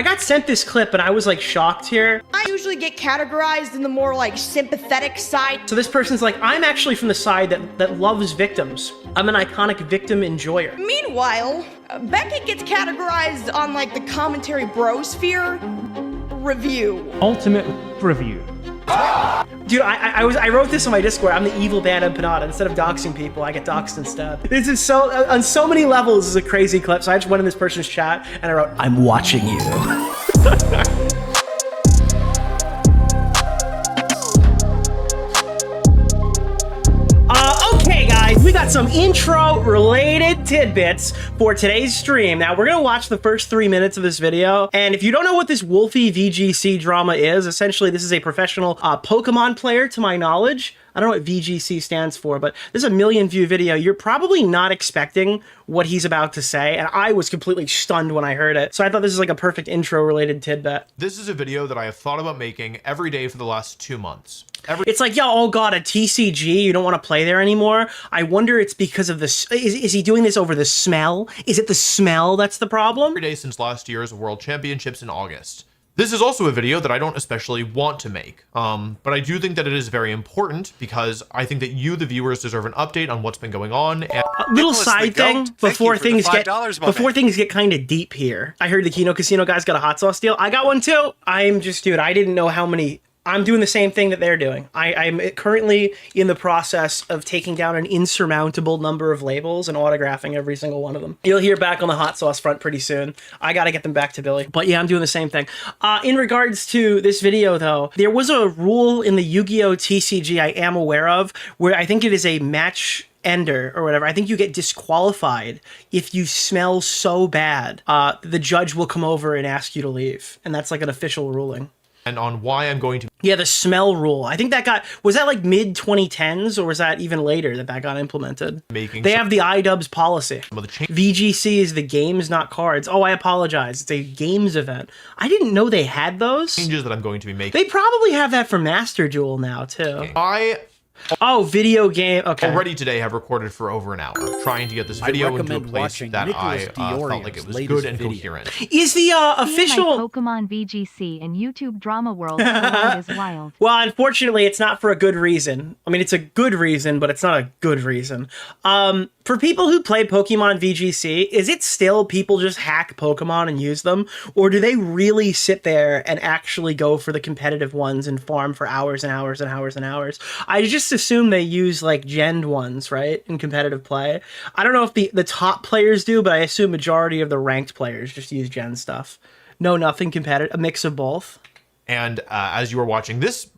I got sent this clip and I was like shocked here. I usually get categorized in the more like sympathetic side. So this person's like, I'm actually from the side that loves victims. I'm an iconic victim enjoyer. Meanwhile, Beckett gets categorized on like the commentary brosphere review. Ultimate review. Dude, I wrote this on my Discord. I'm the evil bad empanada. Instead of doxing people, I get doxed instead. This is so, on so many levels, this is a crazy clip. So I just went in this person's chat and I wrote, I'm watching you. Okay, guys, we got some intro-related tidbits for today's stream. Now, we're gonna watch the first 3 minutes of this video, and if you don't know what this Wolfey VGC drama is, essentially this is a professional Pokemon player, to my knowledge. I don't know what VGC stands for, but this is a million-view video. You're probably not expecting what he's about to say, and I was completely stunned when I heard it. So I thought this is like a perfect intro-related tidbit. This is a video that I have thought about making every day for the last 2 months. It's like, yo, oh god, a TCG, you don't want to play there anymore? I wonder it's because of this. Is he doing this over the smell? Is it the smell that's the problem? Every day since last year's World Championships in August. This is also a video that I don't especially want to make, but I do think that it is very important because I think that you, the viewers, deserve an update on what's been going on. And little side thing before things get kind of deep here. I heard the Kino Casino guys got a hot sauce deal. I got one too. I'm just, dude, I didn't know how many. I'm doing the same thing that they're doing. I'm currently in the process of taking down an insurmountable number of labels and autographing every single one of them. You'll hear back on the hot sauce front pretty soon. I gotta get them back to Billy. But yeah, I'm doing the same thing. In regards to this video though, there was a rule in the Yu-Gi-Oh! TCG I am aware of where I think it is a match ender or whatever. I think you get disqualified if you smell so bad. The judge will come over and ask you to leave. And that's like an official ruling. And on why I'm going to... Yeah, the smell rule. I think that was that like mid-2010s or was that even later that got implemented? They have the iDubbbz policy. VGC is the games, not cards. Oh, I apologize. It's a games event. I didn't know they had those. Changes that I'm going to be making. They probably have that for Master Duel now, too. Oh, video game. Okay. Already today have recorded for over an hour, trying to get this video into a place that I felt like it was good and coherent. Is the official Pokemon VGC and YouTube drama world is wild. Well, unfortunately, it's not for a good reason. I mean, it's a good reason, but it's not a good reason. For people who play Pokemon VGC, is it still people just hack Pokemon and use them? Or do they really sit there and actually go for the competitive ones and farm for hours and hours and hours and hours? I just assume they use like gen ones, right, in competitive play. I don't know if the top players do, but I assume majority of the ranked players just use gen stuff. No, nothing competitive, a mix of both. And as you are watching this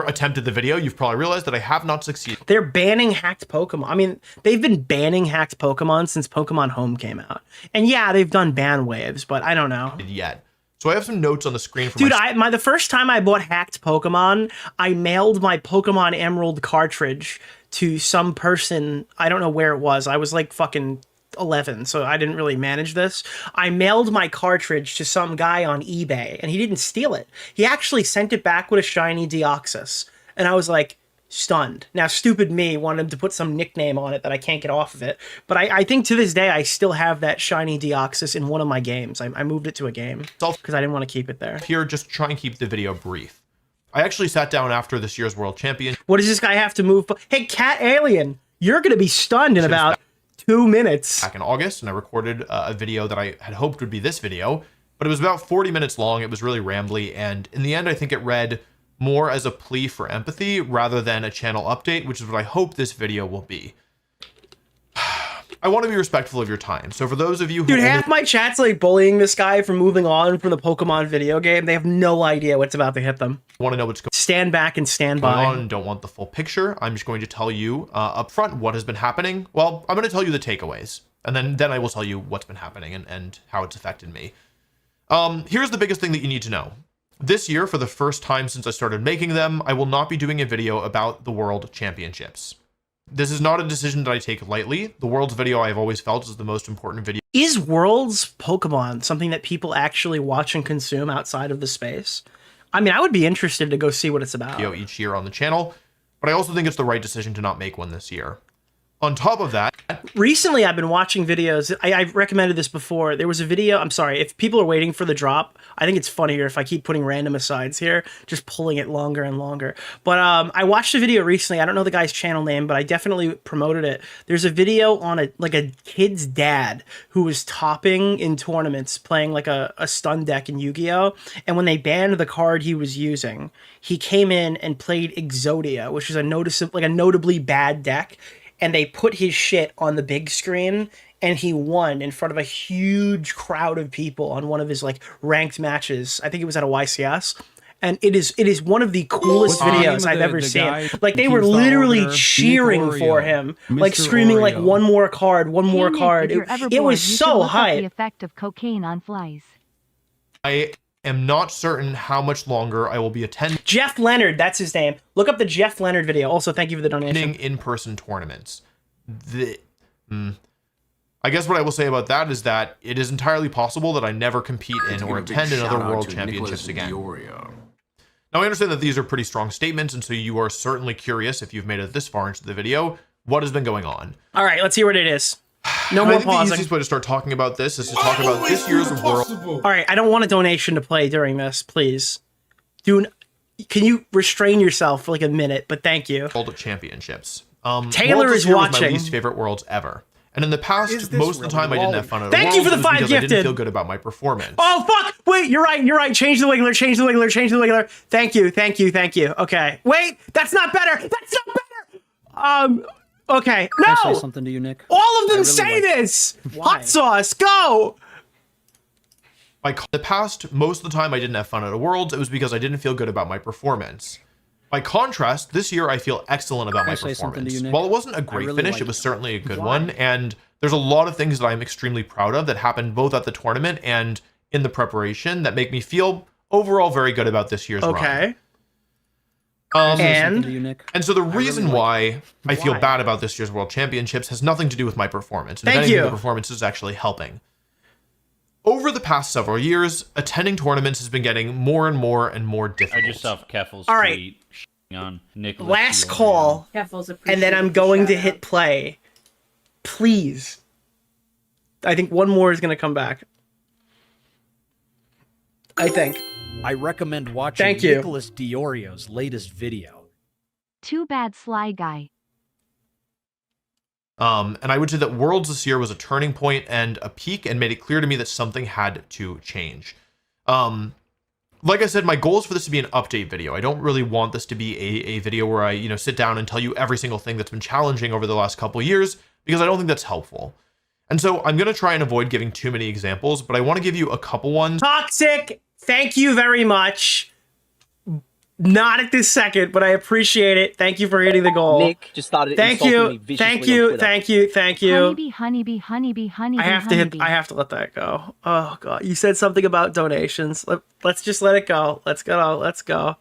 attempt at the video, you've probably realized that I have not succeeded. They're banning hacked Pokemon. I mean, they've been banning hacked Pokemon since Pokemon Home came out. And yeah, they've done ban waves, but I don't know. Yet. So I have some notes on the screen for dude, the first time I bought hacked Pokemon, I mailed my Pokemon Emerald cartridge to some person. I don't know where it was. I was like fucking 11, so I didn't really manage this. I mailed my cartridge to some guy on eBay, and he didn't steal it. He actually sent it back with a shiny Deoxys. And I was like, stunned. Now, stupid me wanted him to put some nickname on it that I can't get off of it. But I think to this day, I still have that shiny Deoxys in one of my games. I moved it to a game because I didn't want to keep it there. Here, just try and keep the video brief. I actually sat down after this year's World Champion. What does this guy have to move? Hey, Cat Alien, you're going to be stunned in about 2 minutes. Back in August, and I recorded a video that I had hoped would be this video, but it was about 40 minutes long. It was really rambly, and in the end, I think it read more as a plea for empathy rather than a channel update, which is what I hope this video will be. I want to be respectful of your time. So for those of you who... Dude, half my chat's like bullying this guy for moving on from the Pokemon video game. They have no idea what's about to hit them. Want to know what's going Stand back and stand by. on, don't want the full picture. I'm just going to tell you up front what has been happening. Well, I'm going to tell you the takeaways, and then I will tell you what's been happening and how it's affected me. Here's the biggest thing that you need to know. This year, for the first time since I started making them, I will not be doing a video about the World Championships. This is not a decision that I take lightly. The Worlds video I've always felt is the most important video. Is Worlds Pokemon something that people actually watch and consume outside of the space? I mean, I would be interested to go see what it's about. Each year on the channel, but I also think it's the right decision to not make one this year. On top of that, recently I've been watching videos. I've recommended this before. There was a video. I'm sorry. If people are waiting for the drop, I think it's funnier if I keep putting random asides here, just pulling it longer and longer. But I watched a video recently. I don't know the guy's channel name, but I definitely promoted it. There's a video on a kid's dad who was topping in tournaments playing like a stun deck in Yu-Gi-Oh! And when they banned the card he was using, he came in and played Exodia, which is a notably bad deck. And they put his shit on the big screen, and he won in front of a huge crowd of people on one of his like ranked matches. I think it was at a YCS. And it is one of the coolest videos I've ever seen. Like they were literally cheering for him, like screaming like one more card, one more card. It was so hype. The effect of cocaine on flies. I am not certain how much longer I will be attending Jeff Leonard, that's his name. Look up the Jeff Leonard video. Also, thank you for the donation. In-person tournaments. I guess what I will say about that is that it is entirely possible that I never compete in or attend another World Championships again. Now, I understand that these are pretty strong statements, and so you are certainly curious, if you've made it this far into the video, what has been going on. All right, let's hear what it is. No more pausing. The easiest way to start talking about this is to talk about this year's World. All right, I don't want a donation to play during this, please. Can you restrain yourself for like a minute? But thank you. World Championships. Taylor is watching. Was my least favorite worlds ever. And in the past, most of the time I didn't have fun at all. Thank you for the 5 gifted. I didn't feel good about my performance. Oh, fuck! Wait, you're right. Change the wiggler, change the wiggler, change the wiggler. Thank you. Okay. Wait, that's not better. Okay. No! Can I say something to you, Nick? All of them say this! Why? Hot sauce, go! The past, most of the time I didn't have fun at a Worlds. It was because I didn't feel good about my performance. By contrast, this year I feel excellent about my performance. While it wasn't a great finish, it was certainly a good one. And there's a lot of things that I'm extremely proud of that happened both at the tournament and in the preparation that make me feel overall very good about this year's run. Okay. And so the reason why I feel bad about this year's World Championships has nothing to do with my performance. Thank you. The performance is actually helping. Over the past several years, attending tournaments has been getting more and more difficult. I just saw Keffel's tweet on Nicholas last DeOrio. call, and then I'm going to hit play. Please. I think one more is going to come back. I think. I recommend watching Nicholas DeOrio's latest video. Too bad, Sly Guy. And I would say that Worlds this year was a turning point and a peak and made it clear to me that something had to change. Like I said, my goal is for this to be an update video. I don't really want this to be a video where I, sit down and tell you every single thing that's been challenging over the last couple of years, because I don't think that's helpful. And so I'm going to try and avoid giving too many examples, but I want to give you a couple ones. Toxic, thank you very much. Not at this second, but I appreciate it. Thank you for hitting the goal. Nick just started insulting me viciously on Twitter. Thank you. Honeybee. I have to let that go. Oh god, you said something about donations. Let's just let it go. Let's go.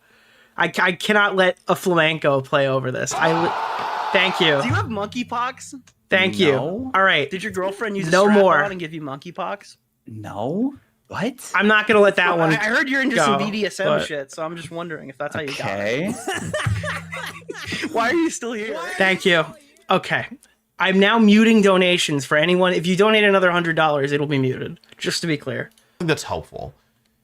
I cannot let a flamenco play over this. Thank you. Do you have monkeypox? Thank you. All right. Did your girlfriend use a no strap more on and give you monkeypox? No. What? I'm not gonna let that one. I heard you're into some BDSM but... shit, so I'm just wondering if that's how you got it. Why are you still here? Thank you. Okay. I'm now muting donations for anyone. If you donate another $100, it'll be muted. Just to be clear. I think that's helpful.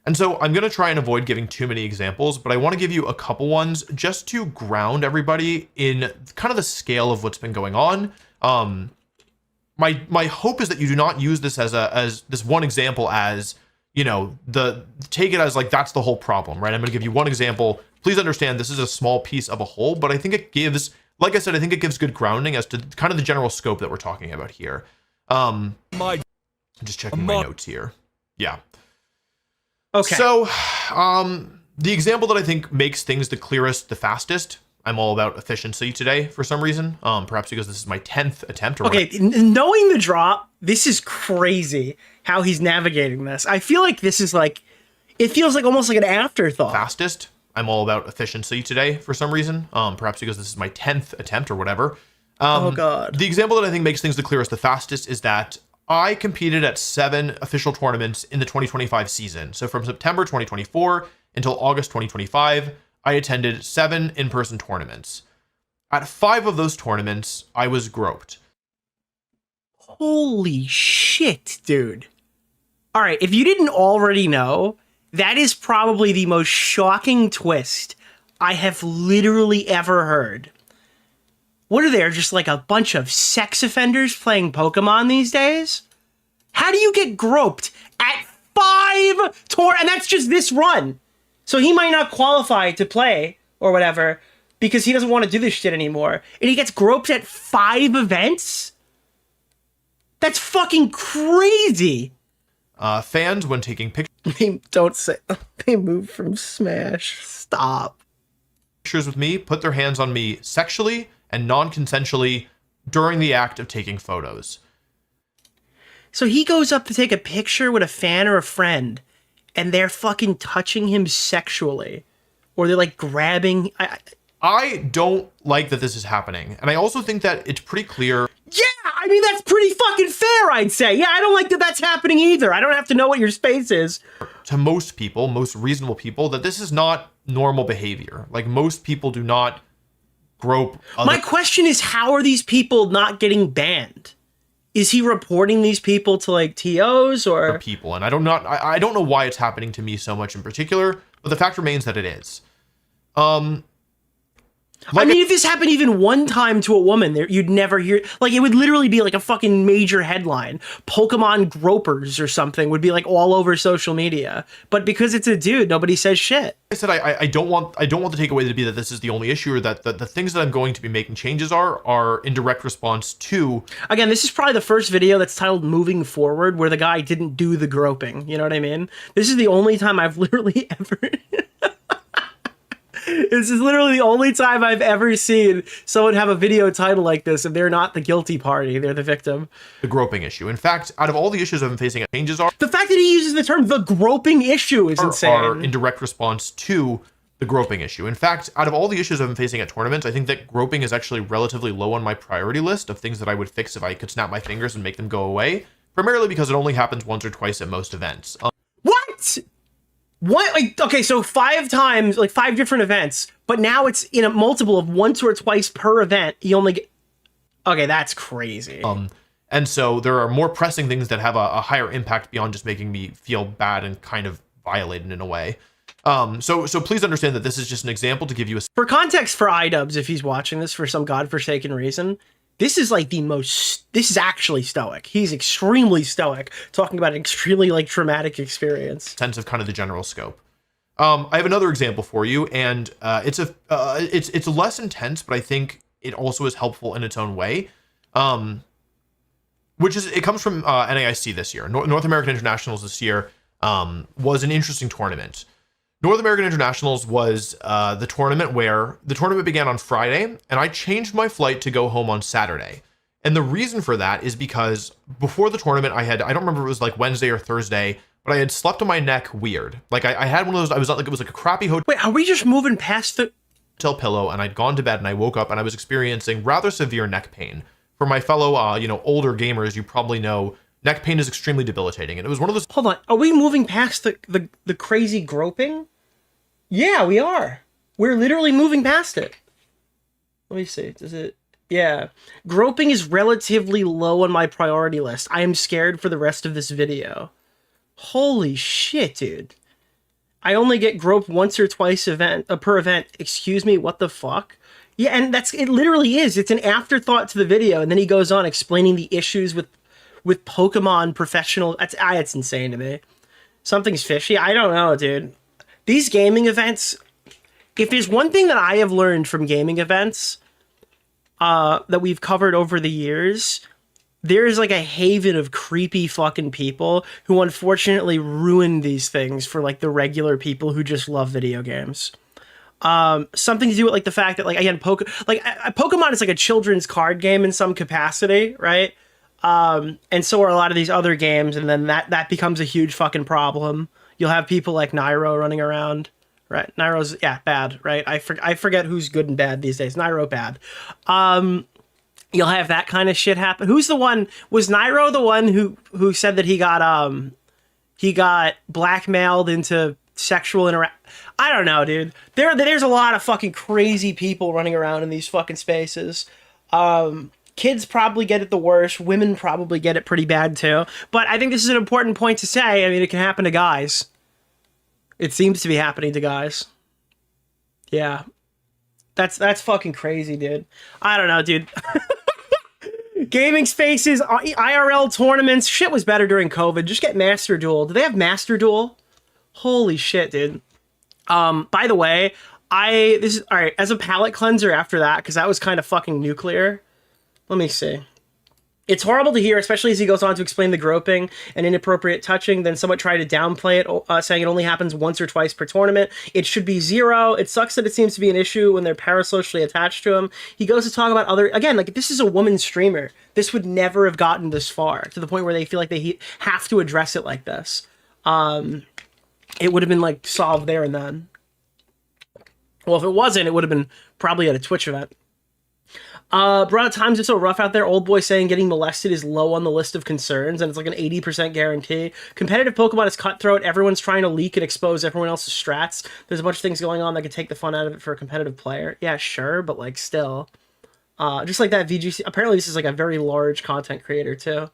And so I'm going to try and avoid giving too many examples, but I want to give you a couple ones just to ground everybody in kind of the scale of what's been going on. My hope is that you do not use this as this one example as, take it as like that's the whole problem, right? I'm going to give you one example. Please understand this is a small piece of a whole, but I think it gives, like I said, I think it gives good grounding as to kind of the general scope that we're talking about here. I'm just checking my notes here. Yeah. Okay. So, the example that I think makes things the clearest, the fastest, I'm all about efficiency today for some reason. Perhaps because this is my 10th attempt. Okay, knowing the drop, this is crazy how he's navigating this. I feel like this is like, it feels like almost like an afterthought. Fastest, I'm all about efficiency today for some reason. Perhaps because this is my 10th attempt or whatever. Oh God. The example that I think makes things the clearest, the fastest, is that I competed at 7 official tournaments in the 2025 season. So from September 2024 until August 2025, I attended 7 in-person tournaments. At 5 of those tournaments, I was groped. Holy shit, dude. All right, if you didn't already know, that is probably the most shocking twist I have literally ever heard. What are there, just like a bunch of sex offenders playing Pokemon these days? How do you get groped at 5 and that's just this run. So he might not qualify to play or whatever because he doesn't want to do this shit anymore. And he gets groped at 5 events? That's fucking crazy. Fans, when taking Don't say they moved from Smash. Stop. pictures with me, put their hands on me sexually and non-consensually during the act of taking photos. So he goes up to take a picture with a fan or a friend, and they're fucking touching him sexually. Or they're like grabbing... I don't like that this is happening. And I also think that it's pretty clear... Yeah, I mean, that's pretty fucking fair, I'd say. Yeah, I don't like that that's happening either. I don't have to know what your space is. To most people, most reasonable people, that this is not normal behavior. Like, most people do not grope other... My question is, how are these people not getting banned? Is he reporting these people to, like, TOs or... people, and I don't know why it's happening to me so much in particular, but the fact remains that it is. I mean, if this happened even one time to a woman, you'd never hear... Like, it would literally be like a fucking major headline. Pokemon gropers or something would be like all over social media. But because it's a dude, nobody says shit. I said I don't want the takeaway to be that this is the only issue, or that the things that I'm going to be making changes are in direct response to... Again, this is probably the first video that's titled Moving Forward, where the guy didn't do the groping. You know what I mean? This is the only time I've literally ever... This is literally the only time I've ever seen someone have a video title like this, and they're not the guilty party, they're the victim. The groping issue. In fact, out of all the issues I've been facing, changes are... The fact that he uses the term the groping issue is insane. Are in direct response to the groping issue. In fact, out of all the issues I've been facing at tournaments, I think that groping is actually relatively low on my priority list of things that I would fix if I could snap my fingers and make them go away, primarily because it only happens once or twice at most events. What? What? Like, okay, so 5 times, like 5 different events, but now it's in a multiple of once or twice per event. You only get... Okay, that's crazy. And so there are more pressing things that have a higher impact beyond just making me feel bad and kind of violated in a way. So please understand that this is just an example to give you a... For context for iDubbbz, if he's watching this for some godforsaken reason, this is like this is actually stoic. He's extremely stoic, talking about an extremely like traumatic experience. Sense of kind of the general scope. I have another example for you, and it's less intense, but I think it also is helpful in its own way. It comes from NAIC this year. North American Internationals this year was an interesting tournament. North American Internationals was the tournament where the tournament began on Friday, and I changed my flight to go home on Saturday. And the reason for that is because before the tournament, I don't remember if it was like Wednesday or Thursday, but I had slept on my neck weird. Like I had one of those, I was like, it was like a crappy hotel. Wait, are we just moving past the hotel pillow? And I'd gone to bed and I woke up and I was experiencing rather severe neck pain. For my fellow, older gamers, you probably know neck pain is extremely debilitating. And it was one of those... Hold on, are we moving past the crazy groping? Yeah, we are. We're literally moving past it. Let me see, does it... Yeah. Groping is relatively low on my priority list. I am scared for the rest of this video. Holy shit, dude. I only get groped once or twice per event. Excuse me, what the fuck? Yeah, and it literally is. It's an afterthought to the video, and then he goes on explaining the issues with Pokemon professional. It's insane to me. Something's fishy. I don't know, dude. These gaming events, if there's one thing that I have learned from gaming events that we've covered over the years, there is like a haven of creepy fucking people who unfortunately ruin these things for like the regular people who just love video games. Something to do with like the fact that like, again, Pokemon is like a children's card game in some capacity, right? And so are a lot of these other games, and then that becomes a huge fucking problem. You'll have people like Nairo running around, right? Nairo's, yeah, bad, right? I forget who's good and bad these days. Nairo, bad. You'll have that kind of shit happen. Was Nairo the one who said that he got blackmailed into sexual interaction? I don't know, dude. There's a lot of fucking crazy people running around in these fucking spaces. Kids probably get it the worst. Women probably get it pretty bad too. But I think this is an important point to say. I mean, it can happen to guys. It seems to be happening to guys. Yeah. That's fucking crazy, dude. I don't know, dude. Gaming spaces, IRL tournaments, shit was better during COVID. Just get Master Duel. Do they have Master Duel? Holy shit, dude. By the way, this is all right, as a palate cleanser after that, because that was kind of fucking nuclear. Let me see. It's horrible to hear, especially as he goes on to explain the groping and inappropriate touching, then somewhat try to downplay it, saying it only happens once or twice per tournament. It should be 0. It sucks that it seems to be an issue when they're parasocially attached to him. He goes to talk about other, again, like, if this is a woman streamer, this would never have gotten this far, to the point where they feel like they have to address it like this. It would have been, like, solved there and then. Well, if it wasn't, it would have been probably at a Twitch event. Bro, times are so rough out there. Old boy saying getting molested is low on the list of concerns, and it's like an 80% guarantee. Competitive Pokemon is cutthroat. Everyone's trying to leak and expose everyone else's strats. There's a bunch of things going on that could take the fun out of it for a competitive player. Yeah, sure, but like still. Just like that VGC. Apparently this is like a very large content creator too.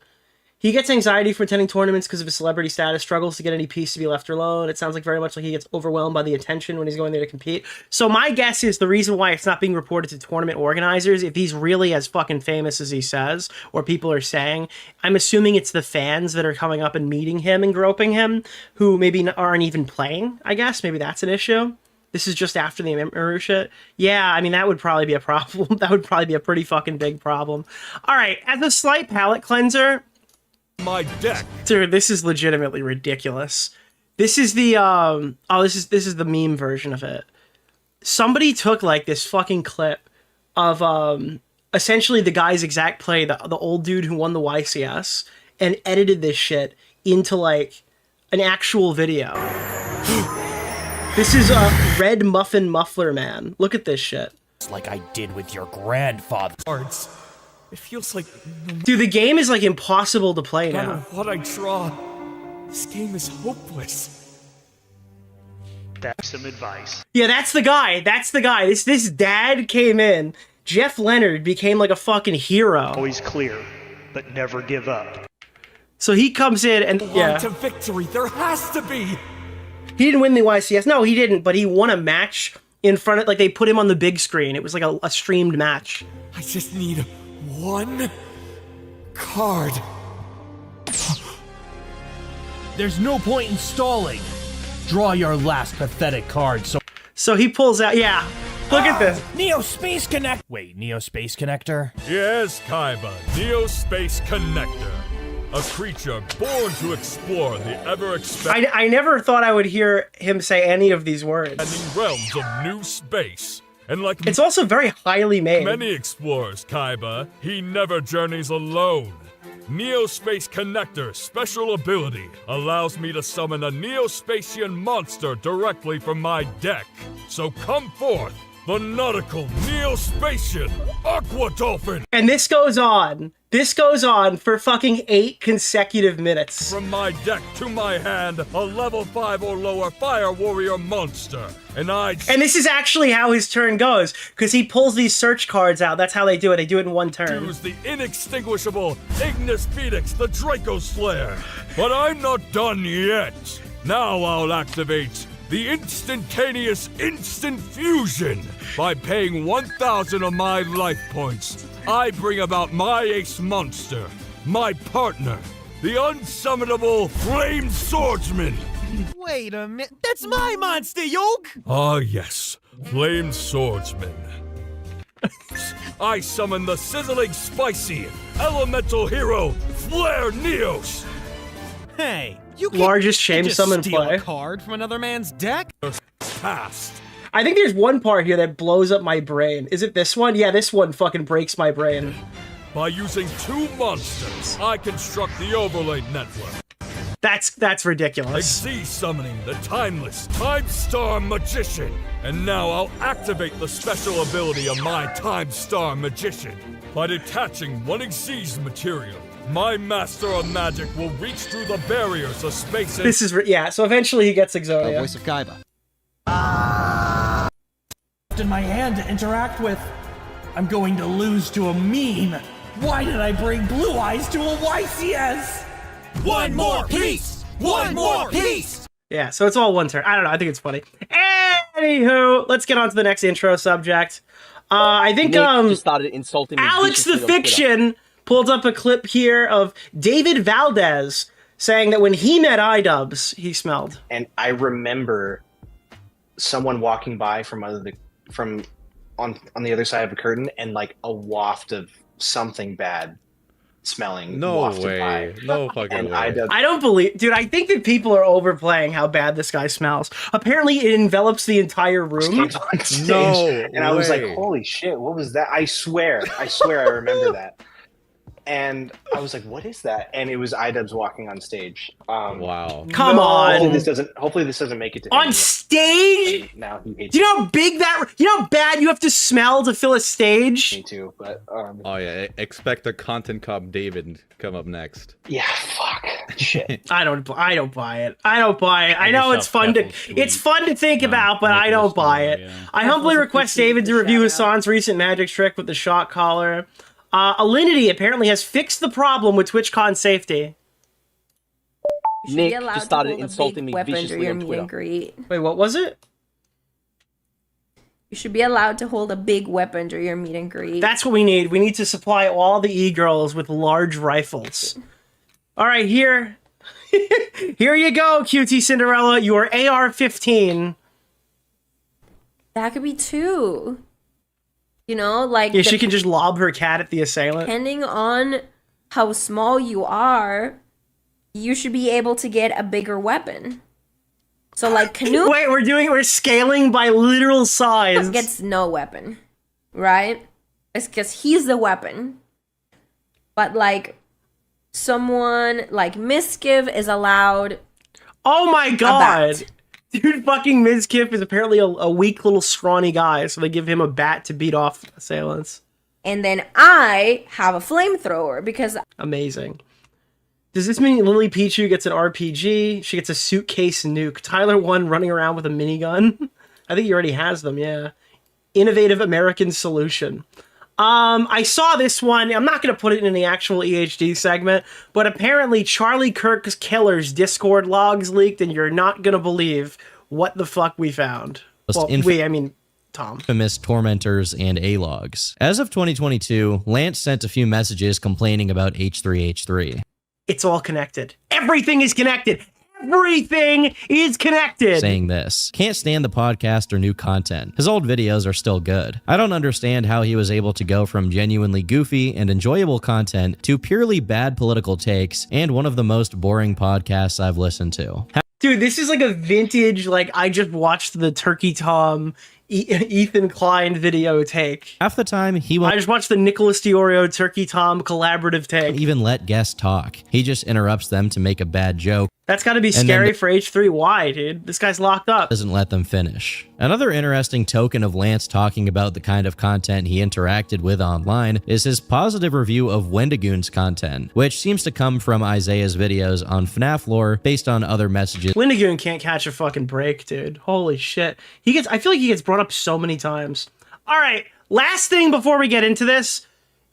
He gets anxiety from attending tournaments because of his celebrity status, struggles to get any peace to be left alone. It sounds like very much like he gets overwhelmed by the attention when he's going there to compete. So my guess is the reason why it's not being reported to tournament organizers, if he's really as fucking famous as he says, or people are saying, I'm assuming it's the fans that are coming up and meeting him and groping him, who maybe aren't even playing, I guess. Maybe that's an issue. This is just after the Emiru shit. Yeah, I mean, that would probably be a problem. That would probably be a pretty fucking big problem. All right, as a slight palate cleanser, my deck. Dude, this is legitimately ridiculous. This is the this is the meme version of it. Somebody took like this fucking clip of essentially the guy's exact play, the old dude who won the YCS, and edited this shit into like an actual video. This is a Red Muffin Muffler Man. Look at this shit. It's like I did with your grandfather. It feels like... Dude, the game is, like, impossible to play now. No matter what I draw, this game is hopeless. That's some advice. Yeah, that's the guy. That's the guy. This dad came in. Jeff Leonard became, like, a fucking hero. Always clear, but never give up. So he comes in and... yeah. To victory, there has to be! He didn't win the YCS. No, he didn't, but he won a match in front of... like, they put him on the big screen. It was, like, a streamed match. I just need... one card. There's no point in stalling. Draw your last pathetic card. So he pulls out. Yeah, look at this. Neo Space Connect. Wait, Neo Space Connector? Yes, Kaiba. Neo Space Connector. A creature born to explore the ever-expanding... I never thought I would hear him say any of these words. ...realms of new space. And like it's also very highly made. Many explorers, Kaiba, he never journeys alone. Neo Space Connector's special ability allows me to summon a Neo-Spacian monster directly from my deck. So come forth, the nautical Neo-Spacian Aqua Dolphin! And this goes on. This goes on for fucking 8 consecutive minutes. From my deck to my hand, a level 5 or lower Fire Warrior monster. And this is actually how his turn goes, because he pulls these search cards out. That's how they do it. They do it in one turn. Choose the inextinguishable Ignis Phoenix, the Draco Slayer. But I'm not done yet. Now I'll activate the instantaneous instant fusion. By paying 1,000 of my life points, I bring about my ace monster, my partner, the unsummonable Flame Swordsman. Wait a minute, that's my monster, Yoke! Ah yes, Flame Swordsman. I summon the sizzling spicy elemental hero, Flare Neos. Hey, you can't largest shame just summon steal play. A card from another man's deck? Past. I think there's one part here that blows up my brain. Is it this one? Yeah, this one fucking breaks my brain. By using 2 monsters, I construct the overlay network. That's ridiculous. Exceed summoning the timeless Time Star Magician. And now I'll activate the special ability of my Time Star Magician. By detaching one Xyz material, my Master of Magic will reach through the barriers of space and... This is... yeah, so eventually he gets Exodia. Voice of Kaiba. In my hand to interact with. I'm going to lose to a meme. Why did I bring Blue Eyes to a YCS? One more piece! One more piece! Yeah, so it's all one turn. I don't know. I think it's funny. Anywho, let's get on to the next intro subject. I think Nick just started insulting me. Alex the Fiction pulled up a clip here of David Valdez saying that when he met iDubbbz, he smelled. And I remember someone walking by from on the other side of the curtain, and like a waft of something bad smelling. No way. No fucking way. I don't believe, dude. I think that people are overplaying how bad this guy smells. Apparently, it envelops the entire room. No, and I was like, "Holy shit! What was that?" I swear, I remember that. And I was like, "What is that?" And it was iDubbbz walking on stage. Wow! Come on! Hopefully, this doesn't make it to on him. Stage. Now he hates. Do you know how big that? You know how bad you have to smell to fill a stage? Me too, but oh yeah, expect a content cop David come up next. Yeah, fuck. Shit. I don't buy it. I know it's fun to think about, but I don't buy it. Yeah. I humbly request David to review Hasan's recent magic trick with the shock collar. Alinity apparently has fixed the problem with TwitchCon safety. Nick just started insulting me viciously on Twitter. Wait, what was it? You should be allowed to hold a big weapon during your meet and greet. That's what we need. We need to supply all the e-girls with large rifles. All right, here you go, QT Cinderella. Your AR-15. That could be 2. You know, like... Yeah, she can just lob her cat at the assailant. Depending on how small you are, you should be able to get a bigger weapon. So, like, Canoe... Wait, we're scaling by literal size. Gets no weapon, right? It's because he's the weapon. But, like, someone like Mizkif is allowed... Oh my god! Dude, fucking Mizkif is apparently a weak little scrawny guy, so they give him a bat to beat off assailants. And then I have a flamethrower because... Amazing. Does this mean Lily Pichu gets an RPG? She gets a suitcase nuke. Tyler 1 running around with a minigun? I think he already has them, yeah. Innovative American solution. I saw this one. I'm not going to put it in the actual EHD segment, but apparently Charlie Kirk's Killer's Discord logs leaked, and you're not going to believe what the fuck we found. Well, I mean, Tom. Infamous tormentors and A-logs. As of 2022, Lance sent a few messages complaining about H3H3. It's all connected. Everything is connected. Everything is connected. Saying this. Can't stand the podcast or new content. His old videos are still good. I don't understand how he was able to go from genuinely goofy and enjoyable content to purely bad political takes and one of the most boring podcasts I've listened to. Dude, this is like a vintage, like, I just watched the Turkey Tom Ethan Klein video take. Half the time, I just watched the Nicholas DeOrio Turkey Tom collaborative take. Even let guests talk. He just interrupts them to make a bad joke. That's gotta be scary for H3Y, dude. This guy's locked up. Doesn't let them finish. Another interesting token of Lance talking about the kind of content he interacted with online is his positive review of Wendigoon's content, which seems to come from Isaiah's videos on FNAF lore based on other messages. Wendigoon can't catch a fucking break, dude. Holy shit. I feel like he gets brought up so many times. All right, last thing before we get into this,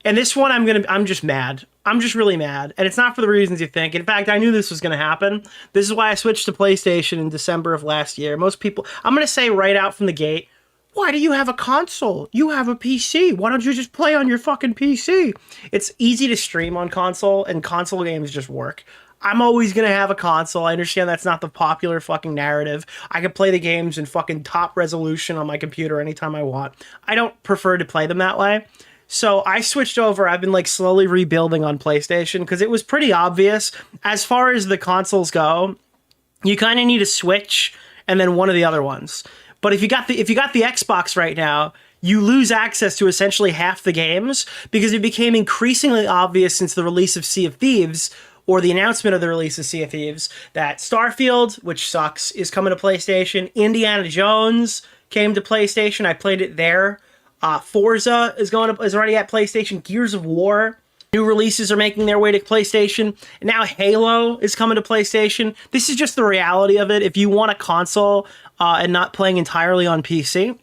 and this one I'm just mad. I'm just really mad, and it's not for the reasons you think. In fact, I knew this was going to happen. This is why I switched to PlayStation in December of last year. Most people, I'm going to say right out from the gate, why do you have a console? You have a PC. Why don't you just play on your fucking PC? It's easy to stream on console, and console games just work. I'm always going to have a console. I understand that's not the popular fucking narrative. I can play the games in fucking top resolution on my computer anytime I want. I don't prefer to play them that way. So I switched over. I've been like slowly rebuilding on PlayStation because it was pretty obvious. As far as the consoles go, you kind of need a Switch and then one of the other ones. But if you got the Xbox right now, you lose access to essentially half the games because it became increasingly obvious since the release of Sea of Thieves, or the announcement of the release of Sea of Thieves, that Starfield, which sucks, is coming to PlayStation. Indiana Jones came to PlayStation. I played it there. Forza is already at PlayStation. Gears of War, new releases are making their way to PlayStation. And now Halo is coming to PlayStation. This is just the reality of it. If you want a console and not playing entirely on PC,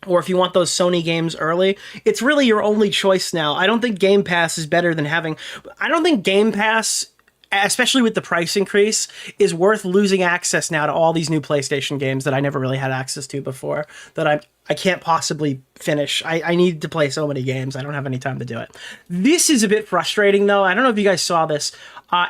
or if you want those Sony games early, it's really your only choice now. I don't think Game Pass is better than having... I don't think Game Pass, especially with the price increase, is worth losing access now to all these new PlayStation games that I never really had access to before, that I can't possibly finish. I need to play so many games. I don't have any time to do it. This is a bit frustrating, though. I don't know if you guys saw this.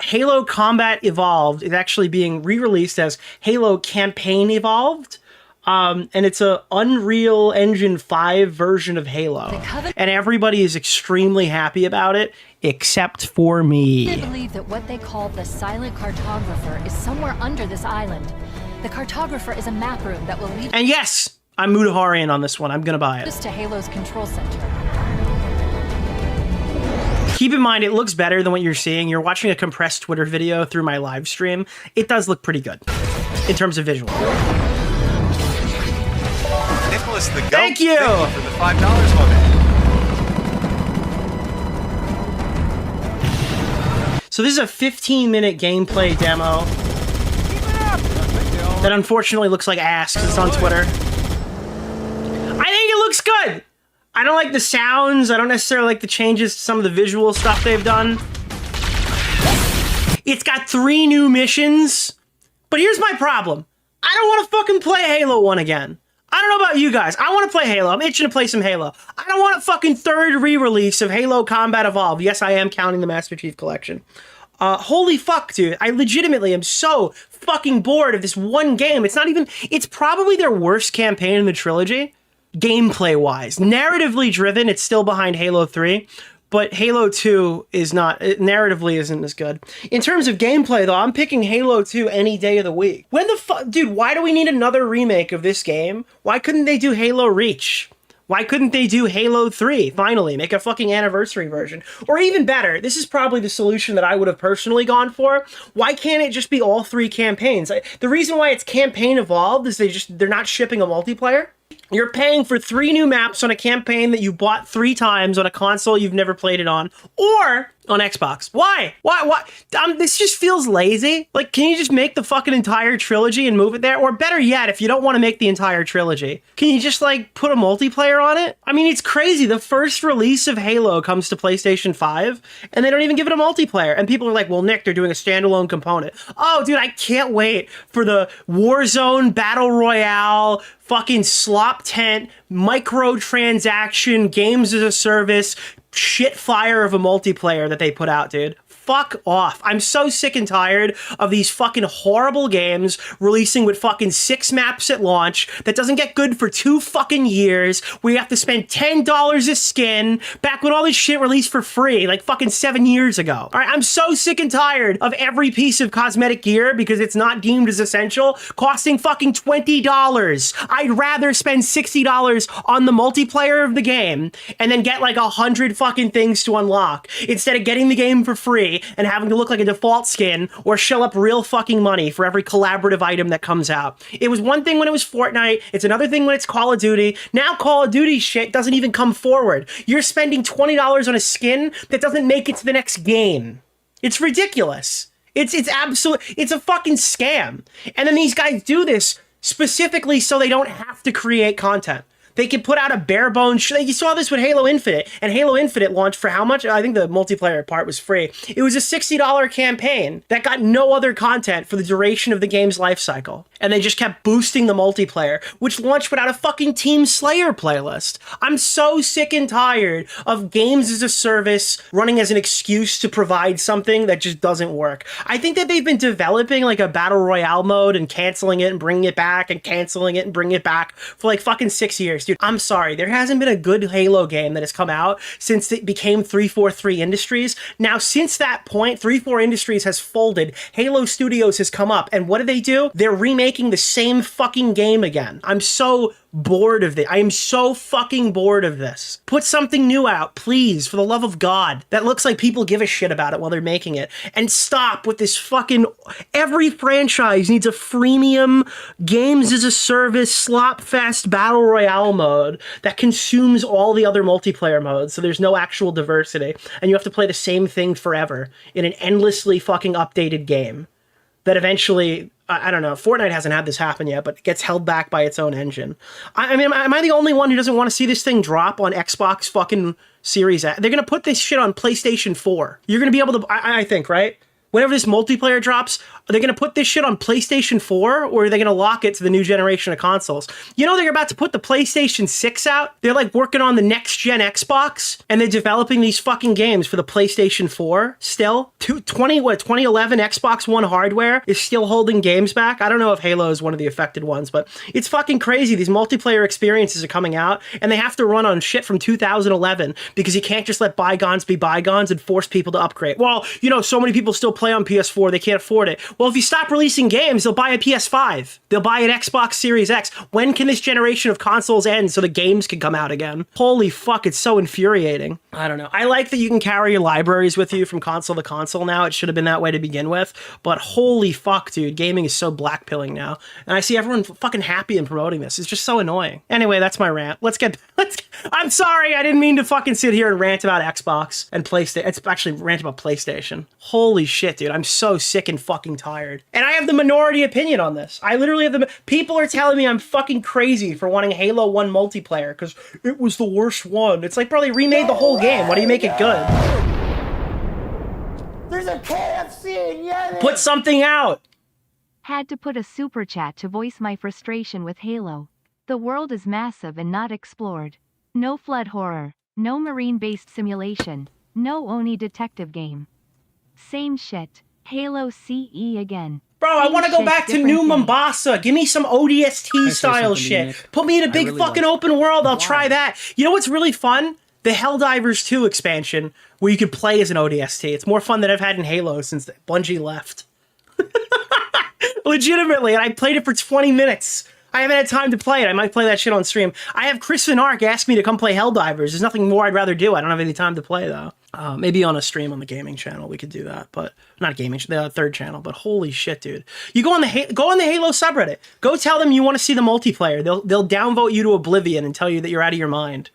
Halo Combat Evolved is actually being re-released as Halo Campaign Evolved. And it's a Unreal Engine 5 version of Halo. And everybody is extremely happy about it, except for me. I believe that what they call the silent cartographer is somewhere under this island. The cartographer is a map room that will lead... And yes, I'm Mudaharian on this one. I'm gonna buy it. ...to Halo's control center. Keep in mind, it looks better than what you're seeing. You're watching a compressed Twitter video through my live stream. It does look pretty good in terms of visual. Nicholas the Goat. Thank you for the $5 moment. So this is a 15-minute gameplay demo that unfortunately looks like ass because it's on Twitter. I think it looks good. I don't like the sounds. I don't necessarily like the changes to some of the visual stuff they've done. It's got 3 new missions. But here's my problem. I don't want to fucking play Halo 1 again. I don't know about you guys. I want to play Halo. I'm itching to play some Halo. I don't want a fucking third re-release of Halo Combat Evolved. Yes, I am counting the Master Chief Collection. Holy fuck, dude. I legitimately am so fucking bored of this one game. It's not even... It's probably their worst campaign in the trilogy, gameplay-wise. Narratively driven, it's still behind Halo 3. But Halo 2 is not, narratively isn't as good. In terms of gameplay, though, I'm picking Halo 2 any day of the week. When the fuck, dude, why do we need another remake of this game? Why couldn't they do Halo Reach? Why couldn't they do Halo 3, finally? Make a fucking anniversary version. Or even better, this is probably the solution that I would have personally gone for. Why can't it just be all 3 campaigns? The reason why it's Campaign Evolved is they're not shipping a multiplayer. You're paying for 3 new maps on a campaign that you bought 3 times on a console you've never played it on, or on Xbox. Why? This just feels lazy. Like, can you just make the fucking entire trilogy and move it there? Or better yet, if you don't want to make the entire trilogy, can you just, like, put a multiplayer on it? I mean, it's crazy. The first release of Halo comes to PlayStation 5, and they don't even give it a multiplayer. And people are like, well, Nick, they're doing a standalone component. Oh, dude, I can't wait for the Warzone Battle Royale, fucking slop tent, microtransaction, games as a service, shit fire of a multiplayer that they put out, dude. Fuck off. I'm so sick and tired of these fucking horrible games releasing with fucking 6 maps at launch that doesn't get good for 2 fucking years. We have to spend $10 a skin back when all this shit released for free like fucking 7 years ago. All right, I'm so sick and tired of every piece of cosmetic gear because it's not deemed as essential costing fucking $20. I'd rather spend $60 on the multiplayer of the game and then get like 100 fucking things to unlock instead of getting the game for free and having to look like a default skin or shell up real fucking money for every collaborative item that comes out. It was one thing when it was Fortnite. It's another thing when it's Call of Duty. Now Call of Duty shit doesn't even come forward. You're spending $20 on a skin that doesn't make it to the next game. It's ridiculous. It's a fucking scam. And then these guys do this specifically so they don't have to create content. They could put out a bare bones. You saw this with Halo Infinite, and Halo Infinite launched for how much? I think the multiplayer part was free. It was a $60 campaign that got no other content for the duration of the game's life cycle. And they just kept boosting the multiplayer, which launched without a fucking Team Slayer playlist. I'm so sick and tired of games as a service running as an excuse to provide something that just doesn't work. I think that they've been developing like a battle royale mode and canceling it and bringing it back and canceling it and bringing it back for like fucking 6 years. Dude, I'm sorry. There hasn't been a good Halo game that has come out since it became 343 Industries. Now, since that point, 343 Industries has folded. Halo Studios has come up. And what do? They're remaking the same fucking game again. I'm so bored of this. I am so fucking bored of this. Put something new out, please, for the love of God. That looks like people give a shit about it while they're making it. And stop with this fucking... Every franchise needs a freemium games as a service slop fest battle royale mode that consumes all the other multiplayer modes, so there's no actual diversity. And you have to play the same thing forever in an endlessly fucking updated game that eventually I don't know. Fortnite hasn't had this happen yet, but it gets held back by its own engine. I mean, am I the only one who doesn't want to see this thing drop on Xbox fucking Series X? They're going to put this shit on PlayStation 4. You're going to be able to, I think, right? Whenever this multiplayer drops, are they going to put this shit on PlayStation 4 or are they going to lock it to the new generation of consoles? You know, they're about to put the PlayStation 6 out. They're like working on the next gen Xbox and they're developing these fucking games for the PlayStation 4 still. 2011 Xbox One hardware is still holding games back. I don't know if Halo is one of the affected ones, but it's fucking crazy. These multiplayer experiences are coming out and they have to run on shit from 2011 because you can't just let bygones be bygones and force people to upgrade. Well, you know, so many people still play on PS4, they can't afford it. Well, if you stop releasing games, they'll buy a PS5. They'll buy an Xbox Series X. When can this generation of consoles end so the games can come out again? Holy fuck, it's so infuriating. I don't know. I like that you can carry your libraries with you from console to console now. It should have been that way to begin with. But holy fuck, dude, gaming is so blackpilling now. And I see everyone fucking happy and promoting this. It's just so annoying. Anyway, that's my rant. I'm sorry, I didn't mean to fucking sit here and rant about Xbox and PlayStation. It's actually rant about PlayStation. Holy shit, dude. I'm so sick and fucking tired. And I have the minority opinion on this. I literally have people are telling me I'm fucking crazy for wanting Halo 1 multiplayer because it was the worst one. It's like, bro, they remade the whole game. Why do you make it good? There's a KFC in Yemen! Put something out! Had to put a super chat to voice my frustration with Halo. The world is massive and not explored. No flood horror. No marine-based simulation. No Oni detective game. Same shit. Halo CE again. Bro, I want to go back to New Mombasa. Give me some ODST style shit. Put me in a big fucking open world. I'll try that. You know what's really fun? The Helldivers 2 expansion, where you could play as an ODST. It's more fun than I've had in Halo since Bungie left. Legitimately, and I played it for 20 minutes. I haven't had time to play it. I might play that shit on stream. I have Chris Van Ark ask me to come play Helldivers. There's nothing more I'd rather do. I don't have any time to play, though. Maybe on a stream on the gaming channel we could do that, but not gaming, the third channel. But holy shit, dude! You go on the Halo subreddit. Go tell them you want to see the multiplayer. They'll downvote you to oblivion and tell you that you're out of your mind.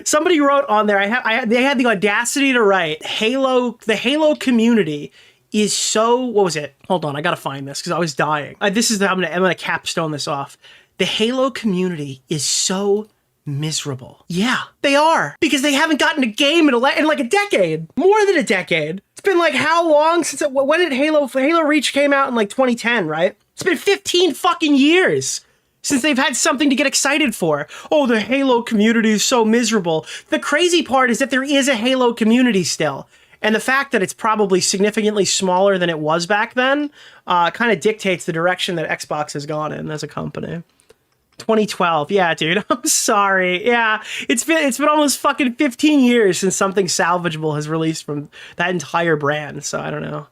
Somebody wrote on there. They had the audacity to write the Halo community is so, what was it? Hold on, I gotta find this because I was dying. I'm gonna capstone this off. The Halo community is so miserable. Yeah, they are. Because they haven't gotten a game in like a decade. More than a decade. It's been like how long since, when did Halo Reach came out in like 2010, right? It's been 15 fucking years since they've had something to get excited for. Oh, the Halo community is so miserable. The crazy part is that there is a Halo community still. And the fact that it's probably significantly smaller than it was back then kind of dictates the direction that Xbox has gone in as a company. 2012, yeah, dude. I'm sorry. Yeah, it's been almost fucking 15 years since something salvageable has released from that entire brand. So I don't know.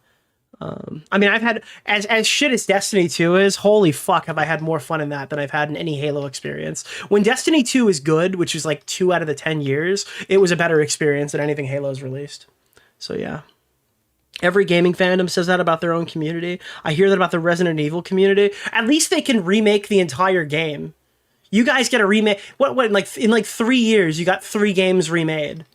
I mean, I've had as shit as Destiny 2 is. Holy fuck, have I had more fun in that than I've had in any Halo experience. When Destiny 2 is good, which is like 2 out of the 10 years, it was a better experience than anything Halo's released. So yeah. Every gaming fandom says that about their own community. I hear that about the Resident Evil community. At least they can remake the entire game. You guys get a remake. What in 3 years you got 3 games remade.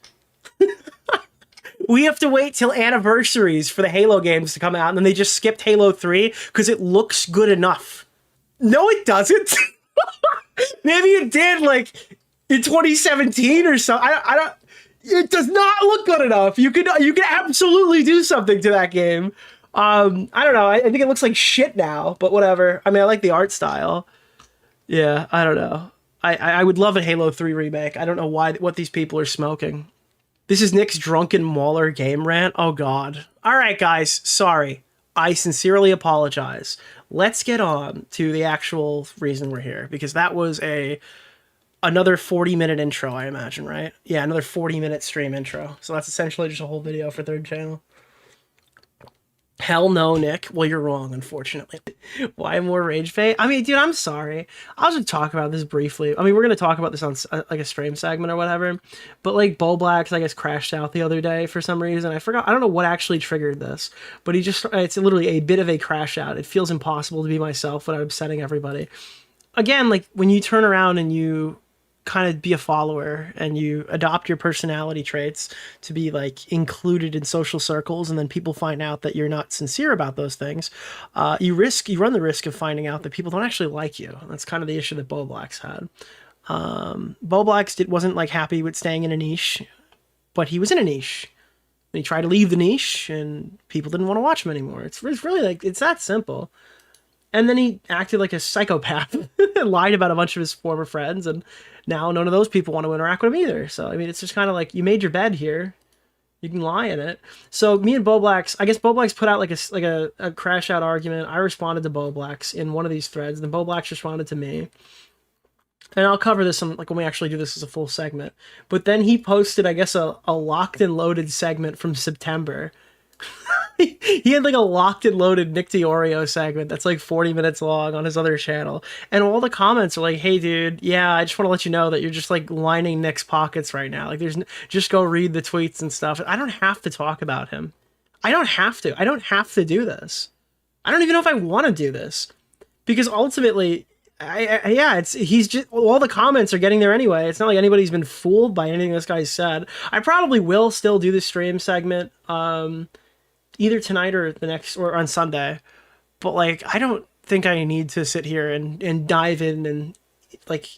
We have to wait till anniversaries for the Halo games to come out, and then they just skipped Halo 3 because it looks good enough. No, it doesn't. Maybe it did like in 2017 or so. I don't. It does not look good enough. You could absolutely do something to that game. I don't know. I think it looks like shit now, but whatever. I mean, I like the art style. Yeah, I don't know. I would love a Halo 3 remake. I don't know what these people are smoking. This is Nick's drunken mauler game rant. Oh god. All right, guys. Sorry. I sincerely apologize. Let's get on to the actual reason we're here, because that was another 40-minute intro, I imagine, right? Yeah, another 40-minute stream intro. So that's essentially just a whole video for third channel. Hell no, Nick. Well, you're wrong, unfortunately. Why more rage bait? I mean, dude, I'm sorry. I was going to talk about this briefly. I mean, we're going to talk about this on like a stream segment or whatever. But like Bowblax, I guess, crashed out the other day for some reason. I forgot. I don't know what actually triggered this. But it's literally a bit of a crash out. It feels impossible to be myself without upsetting everybody. Again, like when you turn around and you kind of be a follower and you adopt your personality traits to be like included in social circles, and then people find out that you're not sincere about those things, you run the risk of finding out that people don't actually like you. That's kind of the issue that Bowblax had. Bowblax wasn't like happy with staying in a niche, but he was in a niche. And he tried to leave the niche, and people didn't want to watch him anymore. It's really like, it's that simple. And then he acted like a psychopath and lied about a bunch of his former friends, and now none of those people want to interact with him either. So, I mean, it's just kind of like, you made your bed here. You can lie in it. So me and Bowblax, I guess Bowblax put out like a crash out argument. I responded to Bowblax in one of these threads, and then Bowblax responded to me. And I'll cover this like when we actually do this as a full segment. But then he posted, I guess, a locked and loaded segment from September. He had like a locked and loaded Nick DeOrio segment that's like 40 minutes long on his other channel. And all the comments are like, hey dude, yeah, I just want to let you know that you're just like lining Nick's pockets right now. Like just go read the tweets and stuff. I don't have to talk about him. I don't have to do this. I don't even know if I want to do this, because ultimately, he's just, all the comments are getting there anyway. It's not like anybody's been fooled by anything this guy said. I probably will still do the stream segment, either tonight or the next, or on Sunday. But like, I don't think I need to sit here and dive in and like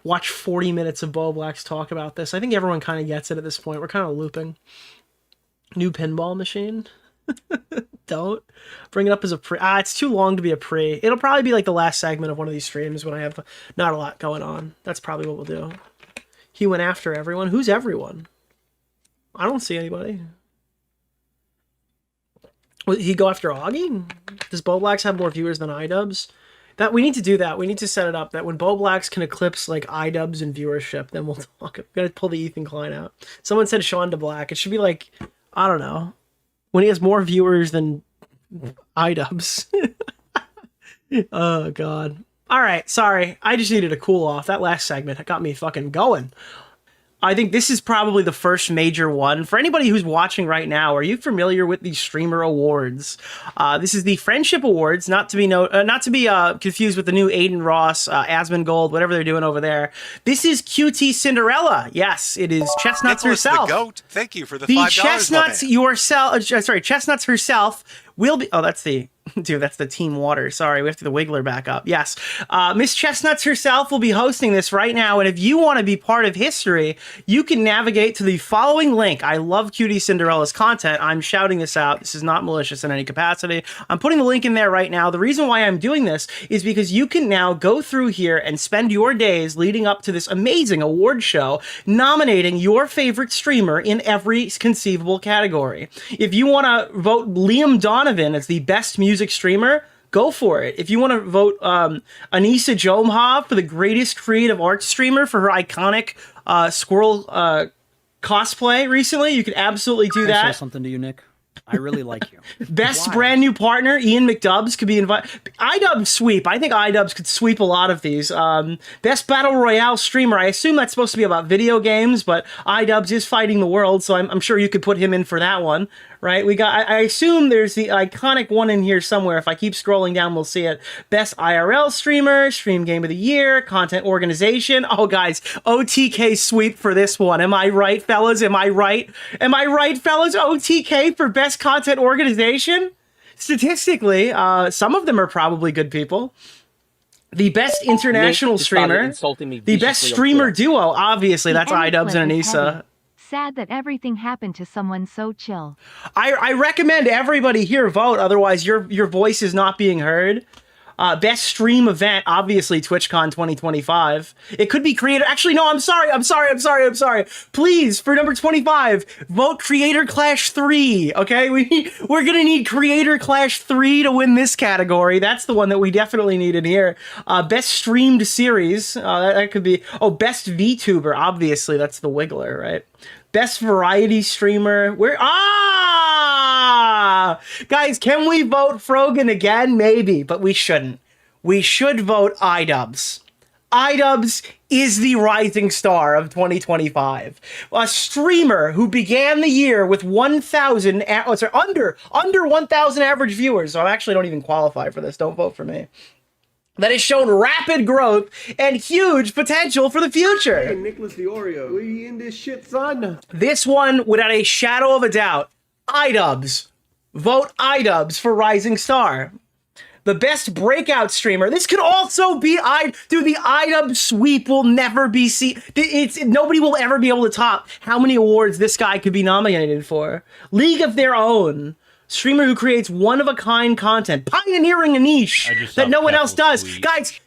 watch 40 minutes of Bowblax talk about this. I think everyone kind of gets it at this point. We're kind of looping. New pinball machine. Don't bring it up as a pre. It's too long to be a pre. It'll probably be like the last segment of one of these streams when I have not a lot going on. That's probably what we'll do. He went after everyone. Who's everyone? I don't see anybody. Will he go after Augie? Does Bowblax have more viewers than iDubbbz? That we need to do that. We need to set it up that when Bowblax can eclipse like iDubbbz in viewership, then we'll talk. We've got to pull the Ethan Klein out. Someone said Sean DeBlack. It should be like, I don't know, when he has more viewers than iDubbbz. Oh god. All right, sorry. I just needed to cool off. That last segment got me fucking going. I think this is probably the first major one. For anybody who's watching right now, are you familiar with the Streamer Awards? This is the Friendship Awards, not to be confused with the new Aiden Ross, Asmongold, whatever they're doing over there. This is QT Cinderella. Yes, it is Chestnuts Nicholas herself. The goat. Thank you for the $5. Chestnuts yourself. Chestnuts herself will be. Oh, that's the. Dude, that's the Team Water. Sorry, we have to the Wiggler back up. Yes. Miss Chestnuts herself will be hosting this right now. And if you want to be part of history, you can navigate to the following link. I love Cutie Cinderella's content. I'm shouting this out. This is not malicious in any capacity. I'm putting the link in there right now. The reason why I'm doing this is because you can now go through here and spend your days leading up to this amazing award show, nominating your favorite streamer in every conceivable category. If you want to vote Liam Donovan as the best music streamer, go for it. If you want to vote Anissa Jomha for the greatest creative arts streamer for her iconic squirrel cosplay recently, you can absolutely do that. Can I say something to you, Nick? I really like you. Best brand new partner, Ian McDubbs, could be invited. iDubbbz sweep. I think iDubbbz could sweep a lot of these. Best Battle Royale streamer. I assume that's supposed to be about video games, but iDubbbz is fighting the world, so I'm sure you could put him in for that one, right? We got. I assume there's the iconic one in here somewhere. If I keep scrolling down, we'll see it. Best IRL streamer, Stream Game of the Year, Content Organization. Oh, guys, OTK sweep for this one. Am I right, fellas? Am I right? Am I right, fellas? OTK for best content organization? Statistically, some of them are probably good people. The best international streamer, the best streamer duo, obviously, that's iDubbbz and Anissa. Sad that everything happened to someone so chill. I recommend everybody here vote, otherwise your voice is not being heard. Best stream event, obviously TwitchCon 2025. It could be creator. Actually, no, I'm sorry. Please, for number 25, vote Creator Clash 3. Okay, we're gonna need Creator Clash 3 to win this category. That's the one that we definitely need in here. Best streamed series. That could be. Oh, best VTuber. Obviously, that's the Wiggler, right? Best variety streamer. Guys, can we vote Frogan again? Maybe, but we shouldn't. We should vote iDubbbz. iDubbbz is the rising star of 2025. A streamer who began the year with 1,000, under 1,000 average viewers. So I actually don't even qualify for this. Don't vote for me. that has shown rapid growth and huge potential for the future. Hey, Nicholas DeOrio, we in this shit, son? This one, without a shadow of a doubt, iDubbbz. Vote iDubbbz for Rising Star. The best breakout streamer. This could also be dude, the iDubbbz sweep will never be seen. Nobody will ever be able to top how many awards this guy could be nominated for. League of Their Own. Streamer who creates one-of-a-kind content, pioneering a niche that no one else does. Guys,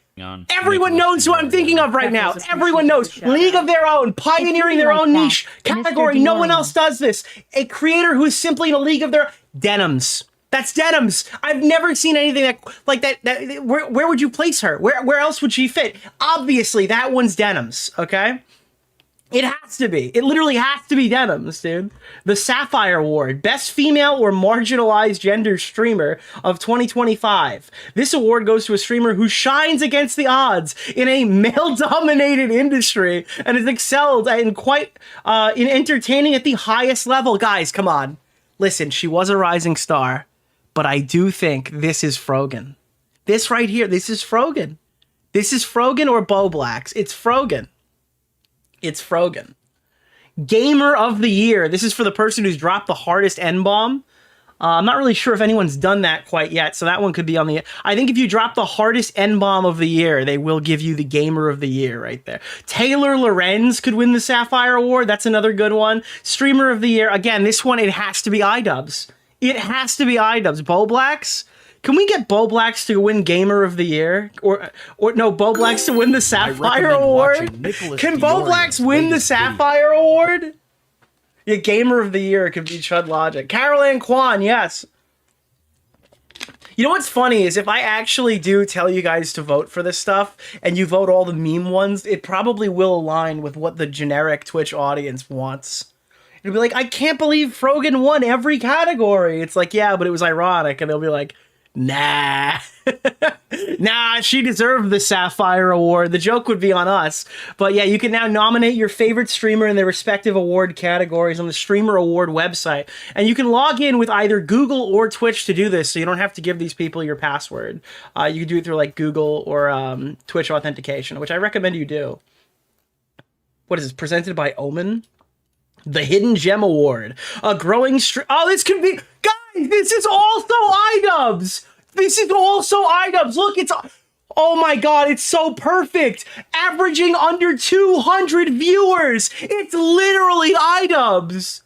everyone knows who I'm thinking of right now. Everyone knows. League of Their Own, pioneering their own niche category. No one else does this. A creator who is simply in a league of their Denims. That's Denims. I've never seen anything like that. Where would you place her? Where else would she fit? Obviously, that one's Denims, okay? It has to be. It literally has to be Denims, dude. The Sapphire Award, Best Female or Marginalized Gender Streamer of 2025. This award goes to a streamer who shines against the odds in a male-dominated industry and has excelled in entertaining at the highest level. Guys, come on. Listen, she was a rising star, but I do think this is Frogan. This right here, this is Frogan. This is Frogan or Bowblax. It's Frogan. It's Frogan. Gamer of the Year. This is for the person who's dropped the hardest N-bomb. I'm not really sure if anyone's done that quite yet, so that one could be on the... I think if you drop the hardest N-bomb of the year, they will give you the Gamer of the Year right there. Taylor Lorenz could win the Sapphire Award. That's another good one. Streamer of the Year. Again, this one, it has to be iDubbbz. It has to be iDubbbz. Bowblax? Can we get Bowblax to win Gamer of the Year? Or no, Bowblax to win the Sapphire Award? Can Bowblax win the Sapphire Award? Yeah, Gamer of the Year could be Chud Logic. Carol Ann Kwan, yes. You know what's funny is if I actually do tell you guys to vote for this stuff and you vote all the meme ones, it probably will align with what the generic Twitch audience wants. It'll be like, I can't believe Frogan won every category. It's like, yeah, but it was ironic. And they'll be like, nah. Nah, she deserved the Sapphire Award. The joke would be on us. But yeah, you can now nominate your favorite streamer in their respective award categories on the Streamer Award website. And you can log in with either Google or Twitch to do this, so you don't have to give these people your password. You can do it through like Google or Twitch authentication, which I recommend you do. What is this? Presented by Omen? The Hidden Gem Award. A growing oh, this could be... Guys, this is also iDubbbz! This is also iDubbbz. Look, it's... Oh my god, it's so perfect! Averaging under 200 viewers! It's literally iDubbbz!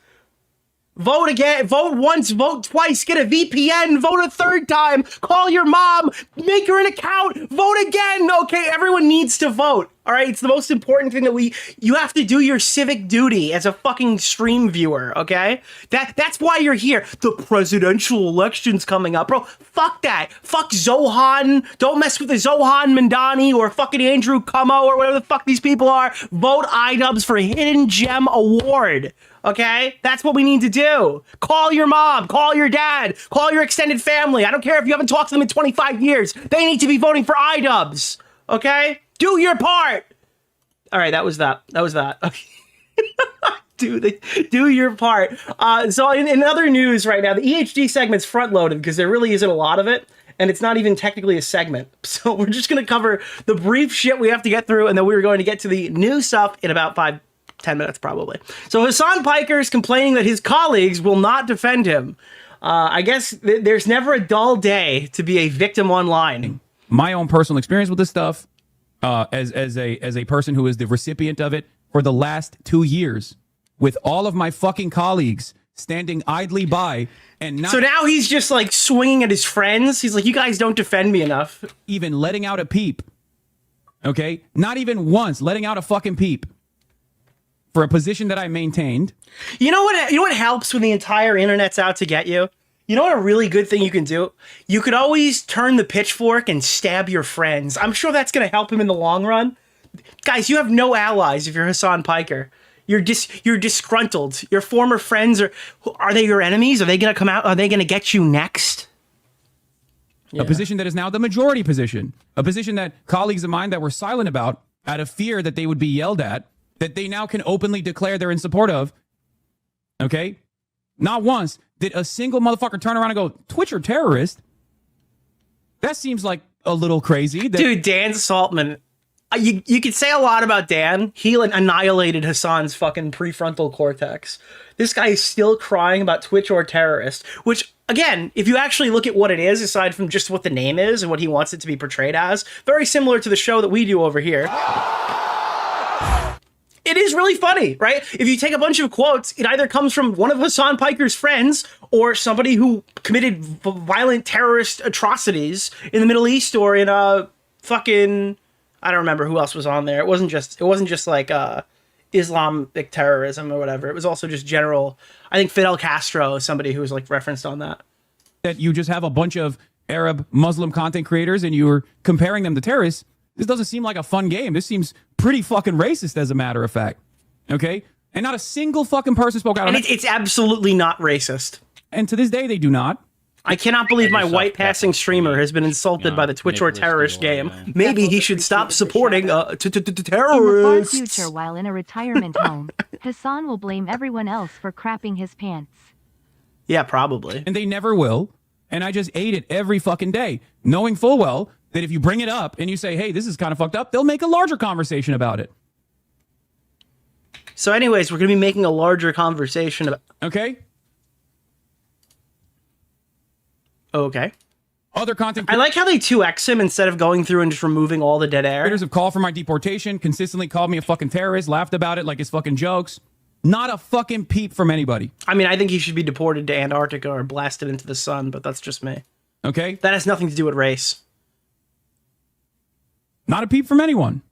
Vote again, vote once, vote twice, get a VPN, vote a third time, call your mom, make her an account, vote again! Okay, everyone needs to vote. Alright, it's the most important thing that you have to do your civic duty as a fucking stream viewer, okay? That's why you're here. The presidential election's coming up. Bro, fuck that. Fuck Zohan. Don't mess with the Zohan Mandani or fucking Andrew Cuomo or whatever the fuck these people are. Vote iDubbbz for Hidden Gem Award. Okay? That's what we need to do. Call your mom, call your dad, call your extended family. I don't care if you haven't talked to them in 25 years. They need to be voting for iDubbbz. Okay? Do your part. All right, that was that. That was that. Okay. Do your part. So in other news right now, the EHD segment's front-loaded because there really isn't a lot of it, and it's not even technically a segment. So we're just going to cover the brief shit we have to get through, and then we're going to get to the new stuff in about 5-10 minutes probably. So Hasan Piker is complaining that his colleagues will not defend him. I guess there's never a dull day to be a victim online. My own personal experience with this stuff, as a person who is the recipient of it for the last 2 years, with all of my fucking colleagues standing idly by and not... So now he's just like swinging at his friends. He's like, you guys don't defend me enough. Even letting out a peep. Okay? Not even once letting out a fucking peep for a position that I maintained. You know what helps when the entire internet's out to get you? You know what a really good thing you can do? You could always turn the pitchfork and stab your friends. I'm sure that's going to help him in the long run. Guys, you have no allies if you're Hasan Piker. You're disgruntled. Your former friends are they your enemies? Are they going to come out? Are they going to get you next? Yeah. A position that is now the majority position. A position that colleagues of mine that were silent about out of fear that they would be yelled at, that they now can openly declare they're in support of. Okay? Not once did a single motherfucker turn around and go, Twitch or terrorist? That seems like a little crazy. Dude, Dan Saltman. You could say a lot about Dan. He annihilated Hasan's fucking prefrontal cortex. This guy is still crying about Twitch or terrorist, which, again, if you actually look at what it is, aside from just what the name is and what he wants it to be portrayed as, very similar to the show that we do over here. It is really funny, right? If you take a bunch of quotes, it either comes from one of Hasan Piker's friends or somebody who committed violent terrorist atrocities in the Middle East or in fucking... I don't remember who else was on there. It wasn't just like Islamic terrorism or whatever. It was also just general. I think Fidel Castro is somebody who was like referenced on that. That you just have a bunch of Arab Muslim content creators and you're comparing them to terrorists. This doesn't seem like a fun game. This seems pretty fucking racist, as a matter of fact. Okay? And not a single fucking person spoke out on it. It's absolutely not racist. And to this day, they do not. I cannot believe my white passing streamer has been insulted by the Twitch or terrorist game. Maybe he should stop supporting terrorists. In the far future, while in a retirement home, Hasan will blame everyone else for crapping his pants. Yeah, probably. And they never will. And I just ate it every fucking day, knowing full well that if you bring it up and you say, hey, this is kind of fucked up, they'll make a larger conversation about it. So anyways, we're going to be making a larger conversation about... Okay. Okay. Other content... I like how they 2x him instead of going through and just removing all the dead air. Creators have called for my deportation, consistently called me a fucking terrorist, laughed about it like it's fucking jokes. Not a fucking peep from anybody. I mean, I think he should be deported to Antarctica or blasted into the sun, but that's just me. Okay? That has nothing to do with race. Not a peep from anyone.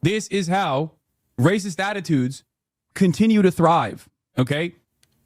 This is how racist attitudes continue to thrive. Okay?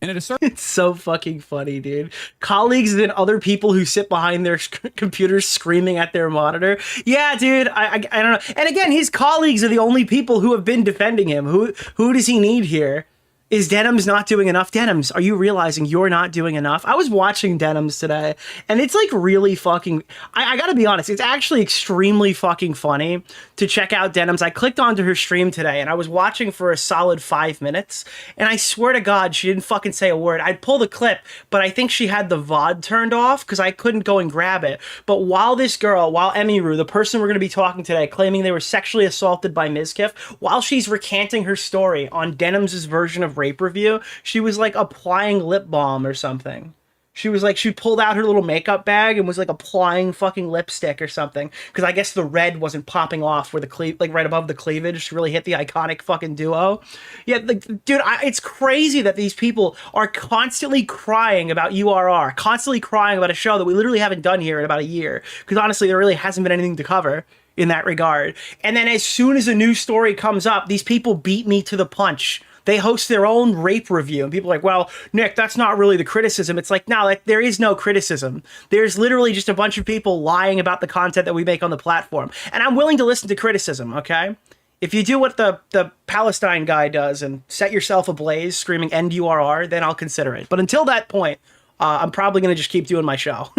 And at a certain... It's so fucking funny, dude. Colleagues and then other people who sit behind their computers screaming at their monitor. Yeah, dude, I don't know. And again, his colleagues are the only people who have been defending him. Who does he need here? Is Denims not doing enough? Denims, are you realizing you're not doing enough? I was watching Denims today, and it's like really fucking... I gotta be honest, it's actually extremely fucking funny to check out Denims. I clicked onto her stream today, and I was watching for a solid 5 minutes, and I swear to God, she didn't fucking say a word. I'd pull the clip, but I think she had the VOD turned off, because I couldn't go and grab it. But while Emiru, the person we're gonna be talking today, claiming they were sexually assaulted by Mizkif, while she's recanting her story on Denims' version of rape review, she was like applying lip balm or something. She was like, she pulled out her little makeup bag and was like applying fucking lipstick or something, because I guess the red wasn't popping off where the like right above the cleavage to really hit the iconic fucking duo. Yeah, like, dude, it's crazy that these people are constantly crying about URR, constantly crying about a show that we literally haven't done here in about a year, because honestly there really hasn't been anything to cover in that regard. And then as soon as a new story comes up, these people beat me to the punch. They host their own rape review, and people are like, well, Nick, that's not really the criticism. It's like, no, there is no criticism. There's literally just a bunch of people lying about the content that we make on the platform. And I'm willing to listen to criticism, okay? If you do what the Palestine guy does and set yourself ablaze screaming end URR, then I'll consider it. But until that point, I'm probably going to just keep doing my show.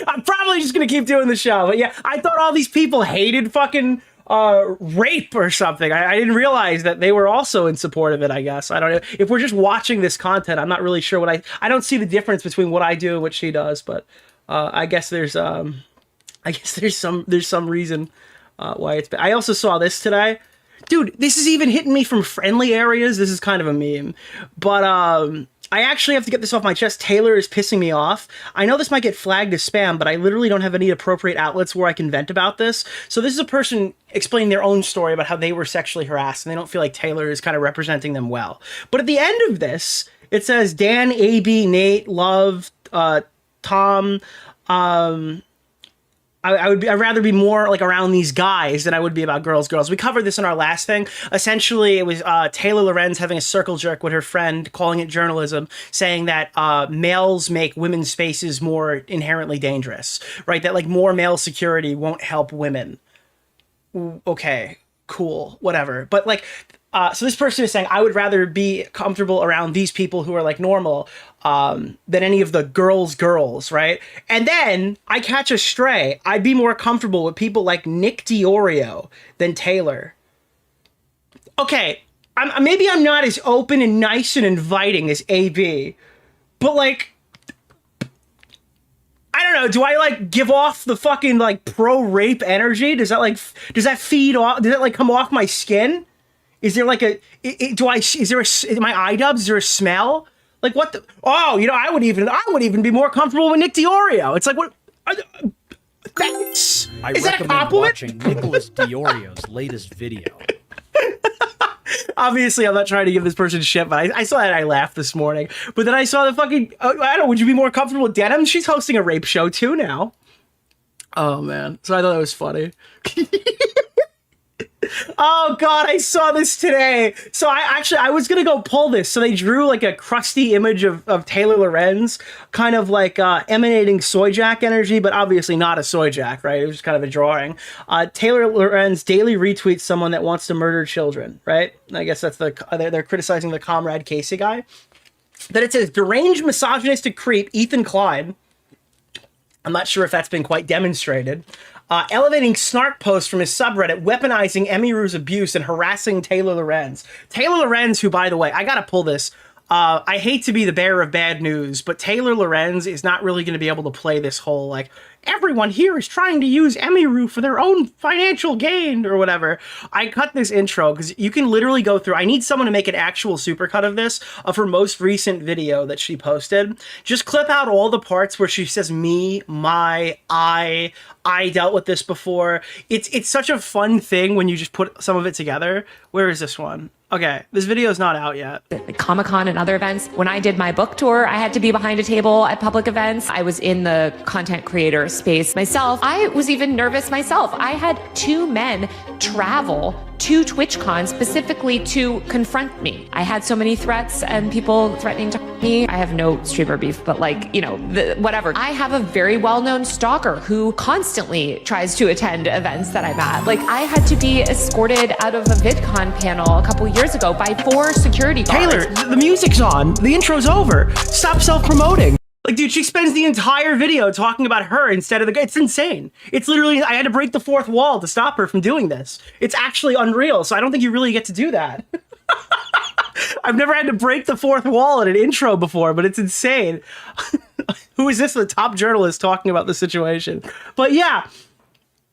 I'm probably just going to keep doing the show. But yeah, I thought all these people hated fucking... rape or something. I didn't realize that they were also in support of it, I guess. I don't know. If we're just watching this content, I'm not really sure what I don't see the difference between what I do and what she does, but I guess there's some reason why it's been. I also saw this today. Dude, this is even hitting me from friendly areas. This is kind of a meme. But I actually have to get this off my chest. Taylor is pissing me off. I know this might get flagged as spam, but I literally don't have any appropriate outlets where I can vent about this. So this is a person explaining their own story about how they were sexually harassed, and they don't feel like Taylor is kind of representing them well. But at the end of this, it says, Dan, AB, Nate, Love, Tom, I'd rather be more like around these guys than I would be about girls. We covered this in our last thing. Essentially, it was Taylor Lorenz having a circle jerk with her friend, calling it journalism, saying that males make women's spaces more inherently dangerous, right? That like more male security won't help women. Okay, cool, whatever. But like, so this person is saying, I would rather be comfortable around these people who are like normal than any of the girls, right? And then I catch a stray. I'd be more comfortable with people like Nick DeOrio than Taylor. Okay, maybe I'm not as open and nice and inviting as AB, but like, I don't know. Do I like give off the fucking like pro rape energy? Does that feed off? Does that like come off my skin? Is there like is there my iDubbbz? Is there a smell? Like what the? Oh, you know, I would even be more comfortable with Nick DeOrio. It's like what? Thanks. I Is that a recommend compliment? watching Nicholas DeOrio's latest video. Obviously, I'm not trying to give this person shit, but I saw that and I laughed this morning. But then I saw the fucking, I don't know, would you be more comfortable with Denims? She's hosting a rape show too now. Oh, man. So I thought it was funny. Oh, God, I saw this today. So I was going to go pull this. So they drew like a crusty image of Taylor Lorenz, kind of like emanating soy jack energy, but obviously not a soy jack, right? It was just kind of a drawing. Taylor Lorenz daily retweets someone that wants to murder children, right? I guess that's they're criticizing the Comrade Casey guy. Then it says, deranged misogynistic creep Ethan Klein. I'm not sure if that's been quite demonstrated. Elevating snark posts from his subreddit, weaponizing Emiru's abuse and harassing Taylor Lorenz. Taylor Lorenz, who, by the way, I gotta pull this. I hate to be the bearer of bad news, but Taylor Lorenz is not really going to be able to play this whole, like, everyone here is trying to use Emiru for their own financial gain or whatever. I cut this intro because you can literally go through. I need someone to make an actual supercut of this, of her most recent video that she posted. Just clip out all the parts where she says me, my, I dealt with this before. It's such a fun thing when you just put some of it together. Where is this one? Okay, this video is not out yet. Comic-Con and other events. When I did my book tour, I had to be behind a table at public events. I was in the content creator space myself. I was even nervous myself. I had 2 men travel to TwitchCon specifically to confront me. I had so many threats and people threatening to me. I have no streamer beef, but like, you know, whatever. I have a very well-known stalker who constantly tries to attend events that I'm at. Like, I had to be escorted out of a VidCon panel a couple years ago by 4 security guards. Taylor, the music's on. The intro's over. Stop self-promoting. Like, dude, she spends the entire video talking about her instead of the guy. It's insane. It's literally, I had to break the 4th wall to stop her from doing this. It's actually unreal, so I don't think you really get to do that. I've never had to break the 4th wall in an intro before, but it's insane. Who is this? The top journalist talking about the situation. But yeah,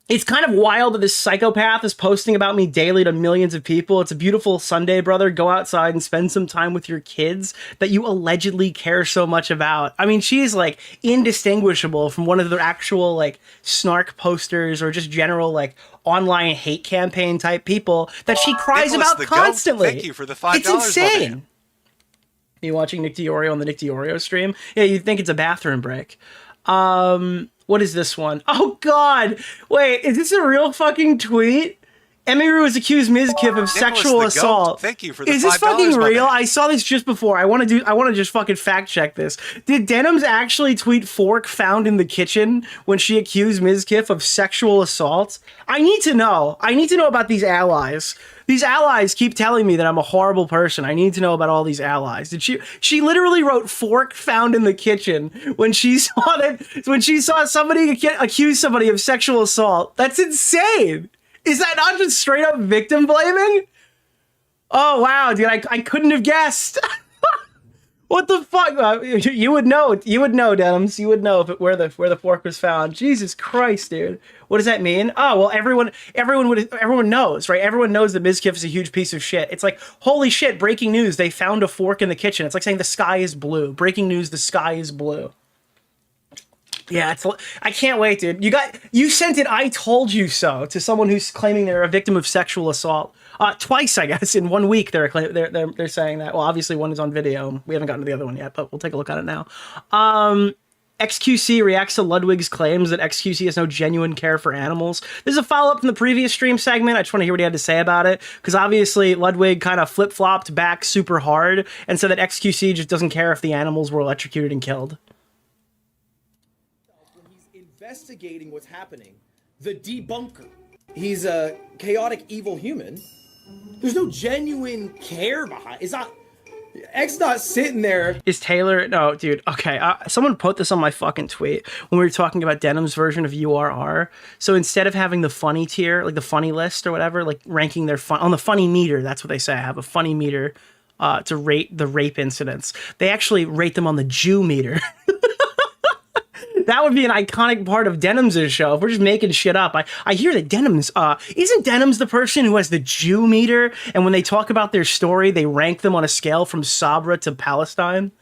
it's kind of wild that this psychopath is posting about me daily to millions of people. It's a beautiful Sunday, brother. Go outside and spend some time with your kids that you allegedly care so much about. I mean, she's like indistinguishable from one of the actual like snark posters or just general like online hate campaign type people that she cries Nicholas about constantly. Thank you for the $5. It's insane. Are you watching Nick DeOrio on the Nick DeOrio stream? Yeah, you'd think it's a bathroom break. What is this one? Oh, God. Wait, is this a real fucking tweet? Emiru has accused Mizkif of sexual assault. Thank you for the Is this $5, fucking my real? man. I saw this just before. I want to just fucking fact check this. Did Denims actually tweet fork found in the kitchen when she accused Mizkif of sexual assault? I need to know. I need to know about these allies. These allies keep telling me that I'm a horrible person. I need to know about all these allies. Did she literally wrote fork found in the kitchen when she saw somebody accuse somebody of sexual assault? That's insane. Is that not just straight up victim blaming? Oh, wow, dude, I couldn't have guessed. What the fuck? You would know. You would know, Denims. You would know where the fork was found. Jesus Christ, dude. What does that mean? Oh, well, everyone knows, right? Everyone knows that Mizkif is a huge piece of shit. It's like, holy shit, breaking news. They found a fork in the kitchen. It's like saying the sky is blue. Breaking news, the sky is blue. Yeah, I can't wait, dude. You sent it "I told you so" to someone who's claiming they're a victim of sexual assault. Twice, I guess, in 1 week. They're saying that. Well, obviously one is on video. We haven't gotten to the other one yet, but we'll take a look at it now. XQC reacts to Ludwig's claims that XQC has no genuine care for animals. This is a follow-up from the previous stream segment. I just want to hear what he had to say about it, because obviously Ludwig kind of flip-flopped back super hard and said that XQC just doesn't care if the animals were electrocuted and killed. Investigating what's happening, the debunker. He's a chaotic, evil human. There's no genuine care behind. It's not. X not sitting there. Is Taylor? No, dude. Okay, someone put this on my fucking tweet when we were talking about Denims' version of URR. So instead of having the funny tier, like the funny list or whatever, like ranking their fun on the funny meter, that's what they say. I have a funny meter to rate the rape incidents. They actually rate them on the Jew meter. That would be an iconic part of Denims' show. If we're just making shit up. I hear that Denims, isn't Denims the person who has the Jew meter? And when they talk about their story, they rank them on a scale from Sabra to Palestine?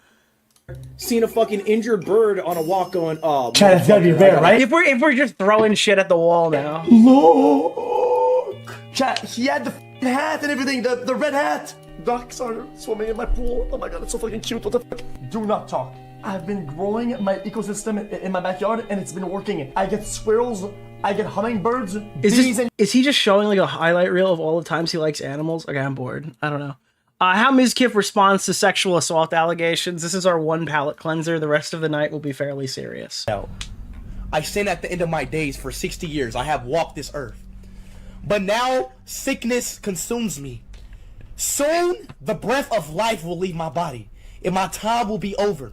Seen a fucking injured bird on a walk going, oh, Chat, it's gotta be rare, right? If we're just throwing shit at the wall now. Look! Chat, he had the hat and everything, the red hat. Ducks are swimming in my pool. Oh my god, it's so fucking cute. What the fuck? Do not talk. I've been growing my ecosystem in my backyard and it's been working. I get squirrels, I get hummingbirds, bees, and is he just showing like a highlight reel of all the times he likes animals? Okay, I'm bored. I don't know. How Mizkif responds to sexual assault allegations. This is our one palate cleanser. The rest of the night will be fairly serious. I sin at the end of my days for 60 years. I have walked this earth. But now sickness consumes me. Soon the breath of life will leave my body and my time will be over.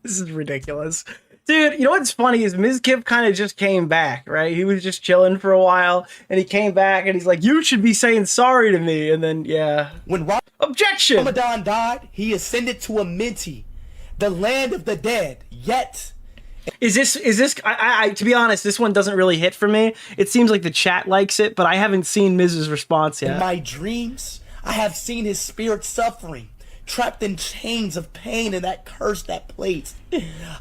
This is ridiculous. Dude, you know what's funny is Mizkif kind of just came back, right? He was just chilling for a while, and he came back, and he's like, you should be saying sorry to me, and then, yeah. When Objection! Ramadan died, he ascended to Amenti, the land of the dead, yet... Is this, to be honest, this one doesn't really hit for me. It seems like the chat likes it, but I haven't seen Miz's response yet. In my dreams, I have seen his spirit suffering, trapped in chains of pain in that curse, that place.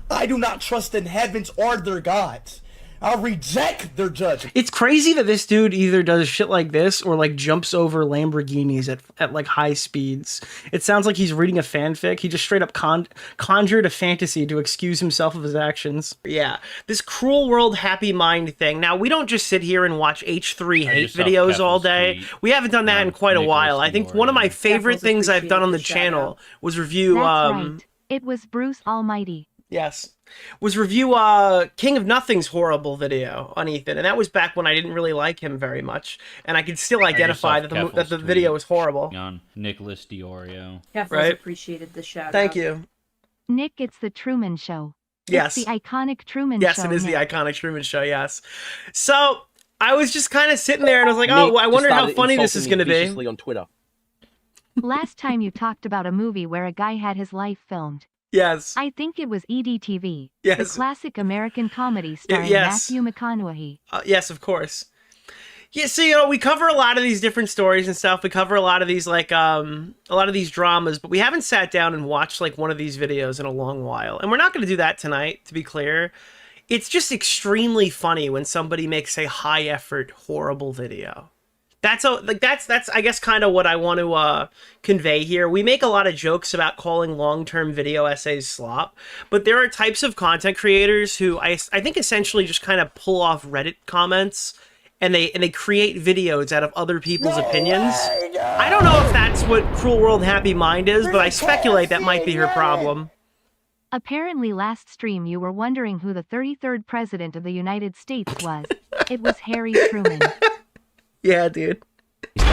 I do not trust in heavens or their gods. I'll reject their judgment. It's crazy that this dude either does shit like this or like jumps over Lamborghinis at like high speeds. It sounds like he's reading a fanfic. He just straight up conjured a fantasy to excuse himself of his actions. Yeah, this Cruel World Happy Mind thing. Now, we don't just sit here and watch H3 hate videos all day. We haven't done that in quite a while. I think one of my favorite things I've done on the channel was review... That's right. It was Bruce Almighty. Yes. Was review King of Nothing's horrible video on Ethan, and that was back when I didn't really like him very much, and I could still identify that the video was horrible. On Nicholas DeOrio. Keffels appreciated the shout Thank you. Nick, it's the Truman Show. Yes. It's the iconic Truman Show. Yes, it is Nick. the iconic Truman Show, yes. So, I was just kind of sitting there, and I was like, oh, well, I wonder how funny this is going to be. On Twitter. Last time you talked about a movie where a guy had his life filmed. Yes. I think it was EDTV. Yes. The classic American comedy starring yes. Matthew McConaughey. Yes, of course. Yeah, so, you know, we cover a lot of these different stories and stuff. We cover a lot of these, like, a lot of these dramas, but we haven't sat down and watched, like, one of these videos in a long while. And we're not going to do that tonight, to be clear. It's just extremely funny when somebody makes a high-effort, horrible video. That's I guess kind of what I want to convey here. We make a lot of jokes about calling long-term video essays slop, but there are types of content creators who I think essentially just kind of pull off Reddit comments and they create videos out of other people's opinions. I don't know if that's what Cruel World Happy Mind is, but I speculate that might be her problem. Apparently last stream you were wondering who the 33rd president of the United States was. It was Harry Truman. Yeah, dude. You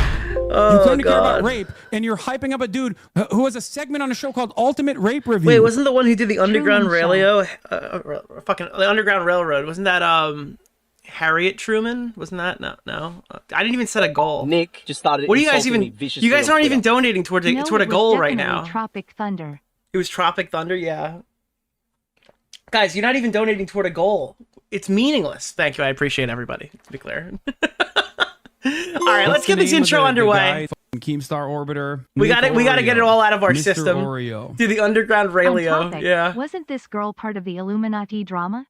claim to care about rape, and you're hyping up a dude who has a segment on a show called Ultimate Rape Review. Wait, wasn't the one who did the Underground Railroad? The Underground Railroad. Wasn't that Harriet Truman? Wasn't that? No. I didn't even set a goal. Nick just started. What do you guys even? You guys aren't even donating toward a goal right now. Tropic Thunder. It was Tropic Thunder, yeah. Guys, you're not even donating toward a goal. It's meaningless. Thank you. I appreciate everybody. To be clear. All right, let's get this intro underway. Keemstar Orbiter. We got to get it all out of our Mr. system. Oreo. Do the Underground Railroad. Yeah. Wasn't this girl part of the Illuminati drama?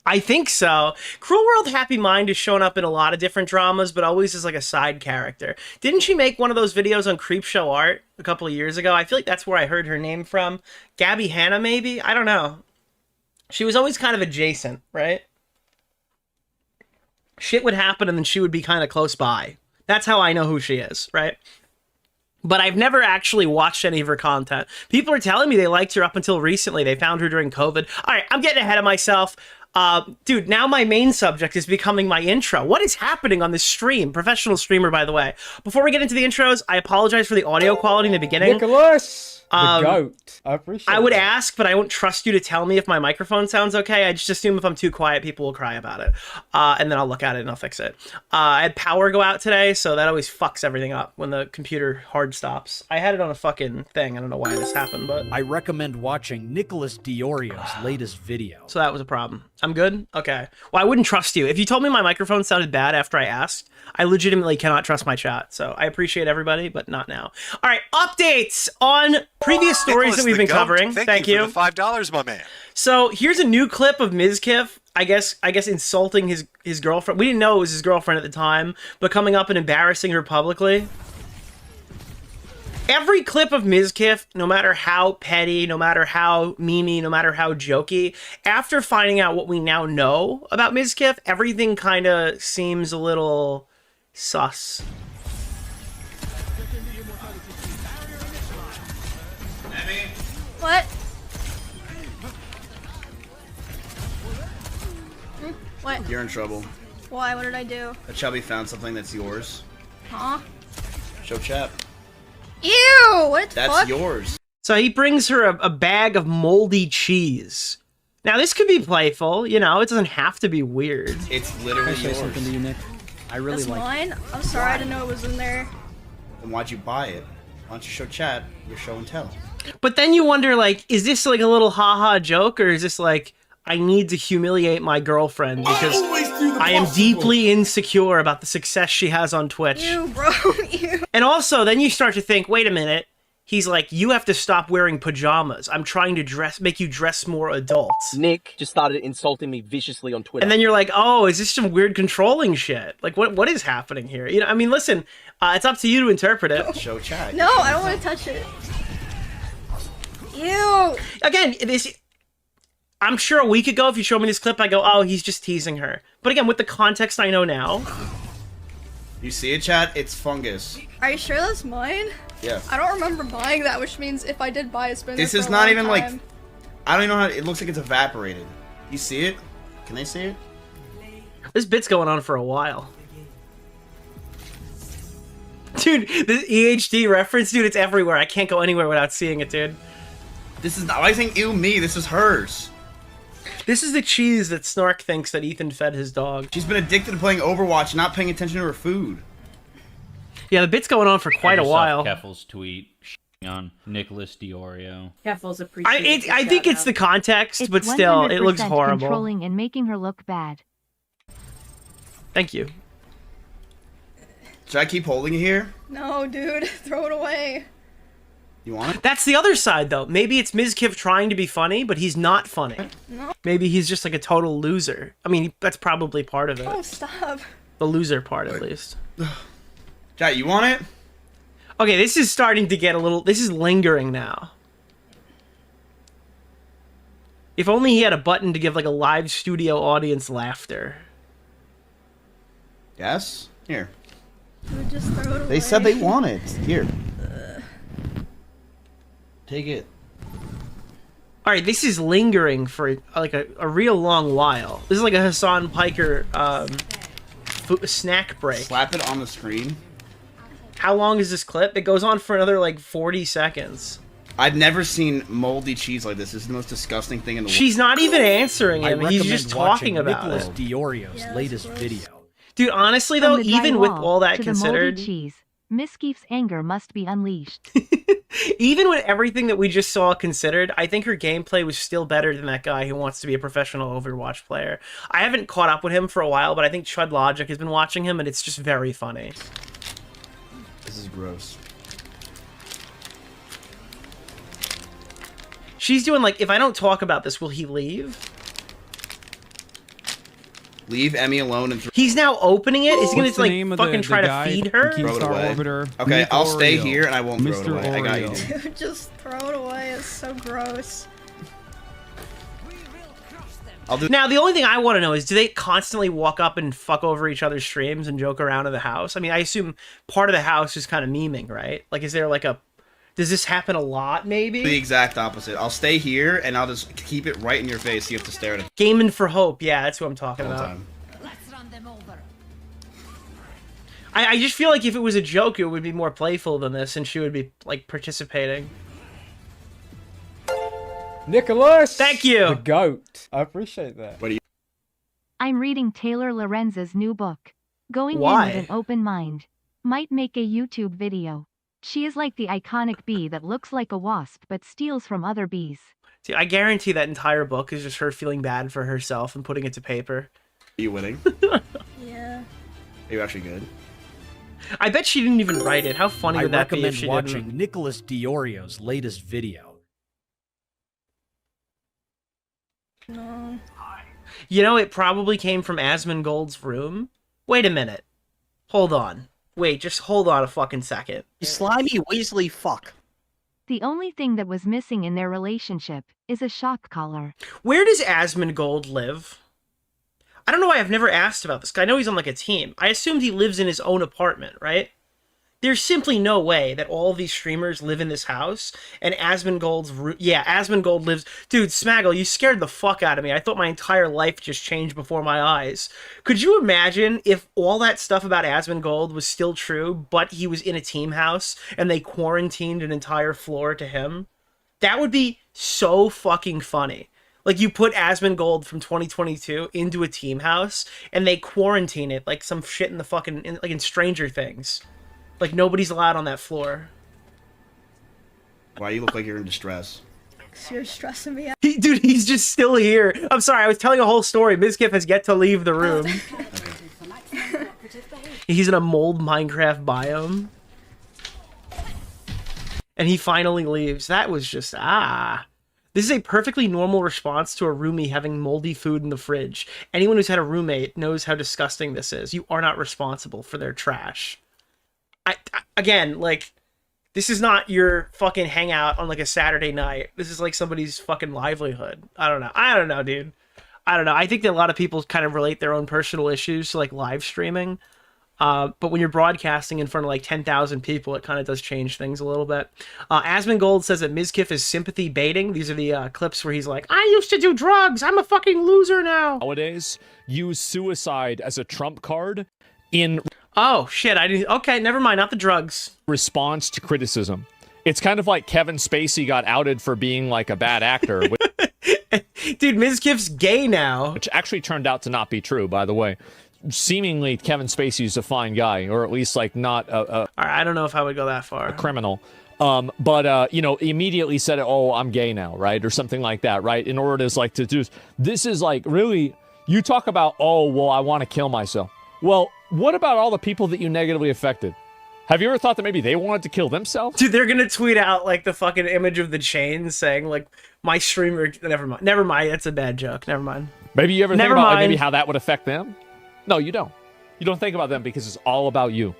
I think so. Cruel World Happy Mind has shown up in a lot of different dramas, but always as like a side character. Didn't she make one of those videos on Creepshow Art a couple of years ago? I feel like that's where I heard her name from. Gabby Hanna, maybe? I don't know. She was always kind of adjacent, right? Shit would happen and then she would be kind of close by. That's how I know who she is, right? But I've never actually watched any of her content. People are telling me they liked her up until recently. They found her during COVID. All right, I'm getting ahead of myself. Dude, now my main subject is becoming my intro. What is happening on this stream? Professional streamer, by the way. Before we get into the intros, I apologize for the audio quality in the beginning. Nicholas, the goat. I appreciate I would that. ask, but I won't trust you to tell me if my microphone sounds okay. I just assume if I'm too quiet, people will cry about it. And then I'll look at it and I'll fix it. I had power go out today, so that always fucks everything up when the computer hard stops. I had it on a fucking thing. I don't know why this happened, but... I recommend watching Nicholas DeOrio's latest video. So that was a problem. I'm good? Okay. Well, I wouldn't trust you. If you told me my microphone sounded bad after I asked, I legitimately cannot trust my chat. So I appreciate everybody, but not now. All right, updates on previous stories that we've been covering. Thank you for the $5, my man. So here's a new clip of Mizkif, I guess insulting his girlfriend. We didn't know it was his girlfriend at the time, but coming up and embarrassing her publicly. Every clip of Mizkif, no matter how petty, no matter how memey, no matter how jokey, after finding out what we now know about Mizkif, everything kind of seems a little sus. What? What? You're in trouble. Why? What did I do? A chubby found something that's yours. Huh? Show chat. Ew! What the That's fuck? yours. So he brings her a bag of moldy cheese. Now this could be playful, you know, it doesn't have to be weird. It's literally Can I say yours. something to you, Nick? I really That's like mine? I'm sorry, I didn't know it was in there. Then why'd you buy it? Why don't you show chat your show and tell? But then you wonder, like, is this like a little haha joke, or is this like, I need to humiliate my girlfriend because I am deeply insecure about the success she has on Twitch. Ew, bro. Ew. And also, then you start to think, wait a minute. He's like, you have to stop wearing pajamas. I'm trying to make you dress more adult. Nick just started insulting me viciously on Twitter. And then you're like, oh, is this some weird controlling shit? Like, what is happening here? You know, I mean, listen, it's up to you to interpret it. Show chat. No, I don't want to touch it. Ew. Again, I'm sure a week ago, if you showed me this clip, I go, oh, he's just teasing her. But again, with the context I know now. You see it, chat? It's fungus. Are you sure that's mine? Yeah. I don't remember buying that, which means if I did buy it, it's been there This for is a not long even like. time. I don't even know how. It looks like it's evaporated. You see it? Can they see it? This bit's going on for a while. Dude, this EHD reference, dude, it's everywhere. I can't go anywhere without seeing it, dude. This is not. Why are you saying ew me? This is hers. This is the cheese that Snark thinks that Ethan fed his dog. She's been addicted to playing Overwatch and not paying attention to her food. Yeah, the bit's going on for quite a while. Keffel's tweet on Nicholas DeOrio. Keffel's appreciated. I think it's the context, but still, it looks 100% horrible. Controlling and making her look bad. Thank you. Should I keep holding it here? No, dude. Throw it away. You want it? That's the other side, though. Maybe it's Mizkif trying to be funny, but he's not funny. No. Maybe he's just like a total loser. I mean, that's probably part of it. Oh, stop. The loser part, at least. Chat, you want it? Okay, this is starting to get a little... This is lingering now. If only he had a button to give, like, a live studio audience laughter. Yes? Here. Dude, just throw it away. They said they want it. Here. Take it. All right, this is lingering for like a real long while. This is like a Hasan Piker snack break. Slap it on the screen. How long is this clip? It goes on for another like 40 seconds. I've never seen moldy cheese like this. This is the most disgusting thing in the world. She's not even answering him. He's just talking about Nicholas it. DeOrio's latest video. Dude, honestly though, From the even with drywall all that to considered, the moldy cheese, Mizkif's anger must be unleashed. even with everything that we just saw considered, I think her gameplay was still better than that guy who wants to be a professional Overwatch player. I haven't caught up with him for a while, but I think Chud Logic has been watching him, and it's just very funny. This is gross. She's doing like, if I don't talk about this, will he leave? Leave Emmy alone and He's now opening it. Is he What's the gonna name like of fucking the try to guy feed who her? keeps Star Orbiter? Okay, Nick I'll stay Oreo. here and I won't throw it Mr. away. I got you. Oreo. Dude, just throw it away. It's so gross. Now, the only thing I want to know is, do they constantly walk up and fuck over each other's streams and joke around in the house? I mean, I assume part of the house is kind of memeing, right? Like, is there like a Does this happen a lot, maybe? The exact opposite. I'll stay here and I'll just keep it right in your face so you have to stare at it. Gaming for hope. Yeah, that's what I'm talking All the about. time. I just feel like if it was a joke, it would be more playful than this, and she would be, like, participating. Nicholas! Thank you! The GOAT. I appreciate that. What do you... I'm reading Taylor Lorenz's new book. Going Why? in with an open mind. Might make a YouTube video. She is like the iconic bee that looks like a wasp but steals from other bees. See, I guarantee that entire book is just her feeling bad for herself and putting it to paper. Are you winning? Yeah. Are you actually good? I bet she didn't even write it. How funny I would that be if recommend she watching didn't? Nicholas DeOrio's latest video. No. You know, it probably came from Asmongold's room. Wait a minute. Hold on. Wait, just hold on a fucking second. You slimy Weasley fuck. The only thing that was missing in their relationship is a shock collar. Where does Asmongold live? I don't know why I've never asked about this guy. I know he's on like a team. I assumed he lives in his own apartment, right? There's simply no way that all of these streamers live in this house and Asmongold's yeah, Asmongold lives. Dude, Smaggle, you scared the fuck out of me. I thought my entire life just changed before my eyes. Could you imagine if all that stuff about Asmongold was still true, but he was in a team house and they quarantined an entire floor to him? That would be so fucking funny. Like, you put Asmongold from 2022 into a team house and they quarantine it like some shit in the fucking like in Stranger Things. Like, nobody's allowed on that floor. Why you look like you're in distress? You're stressing me out. Dude, he's just still here. I'm sorry, I was telling a whole story. Mizkif has yet to leave the room. He's in a mold Minecraft biome. And he finally leaves. That was just, This is a perfectly normal response to a roomie having moldy food in the fridge. Anyone who's had a roommate knows how disgusting this is. You are not responsible for their trash. Again, like, this is not your fucking hangout on like a Saturday night. This is like somebody's fucking livelihood. I don't know, dude. I don't know. I think that a lot of people kind of relate their own personal issues to like live streaming. But when you're broadcasting in front of like 10,000 people, it kind of does change things a little bit. Asmongold says that Mizkif is sympathy baiting. These are the clips where he's like, I used to do drugs. I'm a fucking loser now. Nowadays, use suicide as a trump card in... Oh, shit. I didn't... Okay, never mind. Not the drugs. Response to criticism. It's kind of like Kevin Spacey got outed for being like a bad actor. Dude, Mizkif's gay now. Which actually turned out to not be true, by the way. Seemingly, Kevin Spacey's a fine guy, or at least like not All right, I don't know if I would go that far. A criminal. But you know, immediately said, oh, I'm gay now, right? Or something like that, right? In order to like to do this is like really, you talk about, oh, well, I want to kill myself. Well, what about all the people that you negatively affected? Have you ever thought that maybe they wanted to kill themselves? Dude, they're gonna tweet out like the fucking image of the chain saying like my streamer. Never mind. That's a bad joke. Never mind. Maybe you ever think about like, maybe how that would affect them? No, you don't. You don't think about them because it's all about you.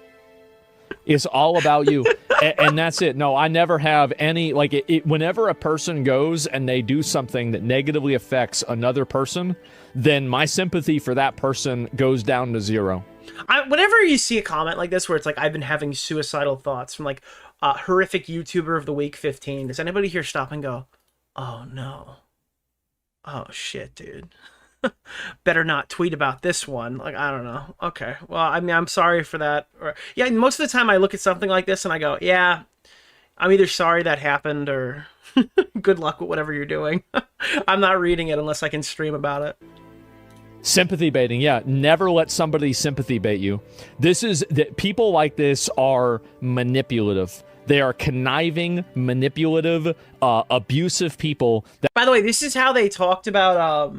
It's all about you. And that's it. No, I never have any, like, whenever a person goes and they do something that negatively affects another person, then my sympathy for that person goes down to zero. Whenever you see a comment like this where it's like, I've been having suicidal thoughts from like horrific YouTuber of the week 15, does anybody here stop and go, oh no. Oh shit, dude. Better not tweet about this one. Like, I don't know. Okay. Well, I mean, I'm sorry for that. Or, yeah, most of the time I look at something like this and I go, yeah, I'm either sorry that happened or good luck with whatever you're doing. I'm not reading it unless I can stream about it. Sympathy baiting. Yeah. Never let somebody sympathy bait you. This is that people like this are manipulative. They are conniving, manipulative, abusive people. By the way, this is how they talked about,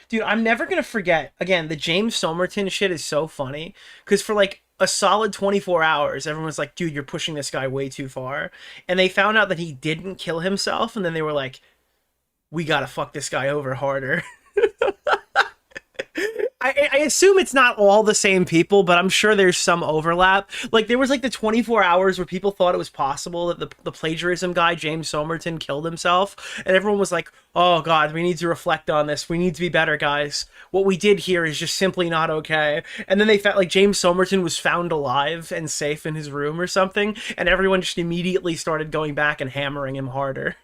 dude, I'm never going to forget, again, the James Somerton shit is so funny, because for like a solid 24 hours, everyone's like, dude, you're pushing this guy way too far. And they found out that he didn't kill himself, and then they were like, we got to fuck this guy over harder. I assume it's not all the same people, but I'm sure there's some overlap. Like, there was like the 24 hours where people thought it was possible that the plagiarism guy, James Somerton, killed himself. And everyone was like, oh God, we need to reflect on this. We need to be better, guys. What we did here is just simply not okay. And then they felt like James Somerton was found alive and safe in his room or something. And everyone just immediately started going back and hammering him harder.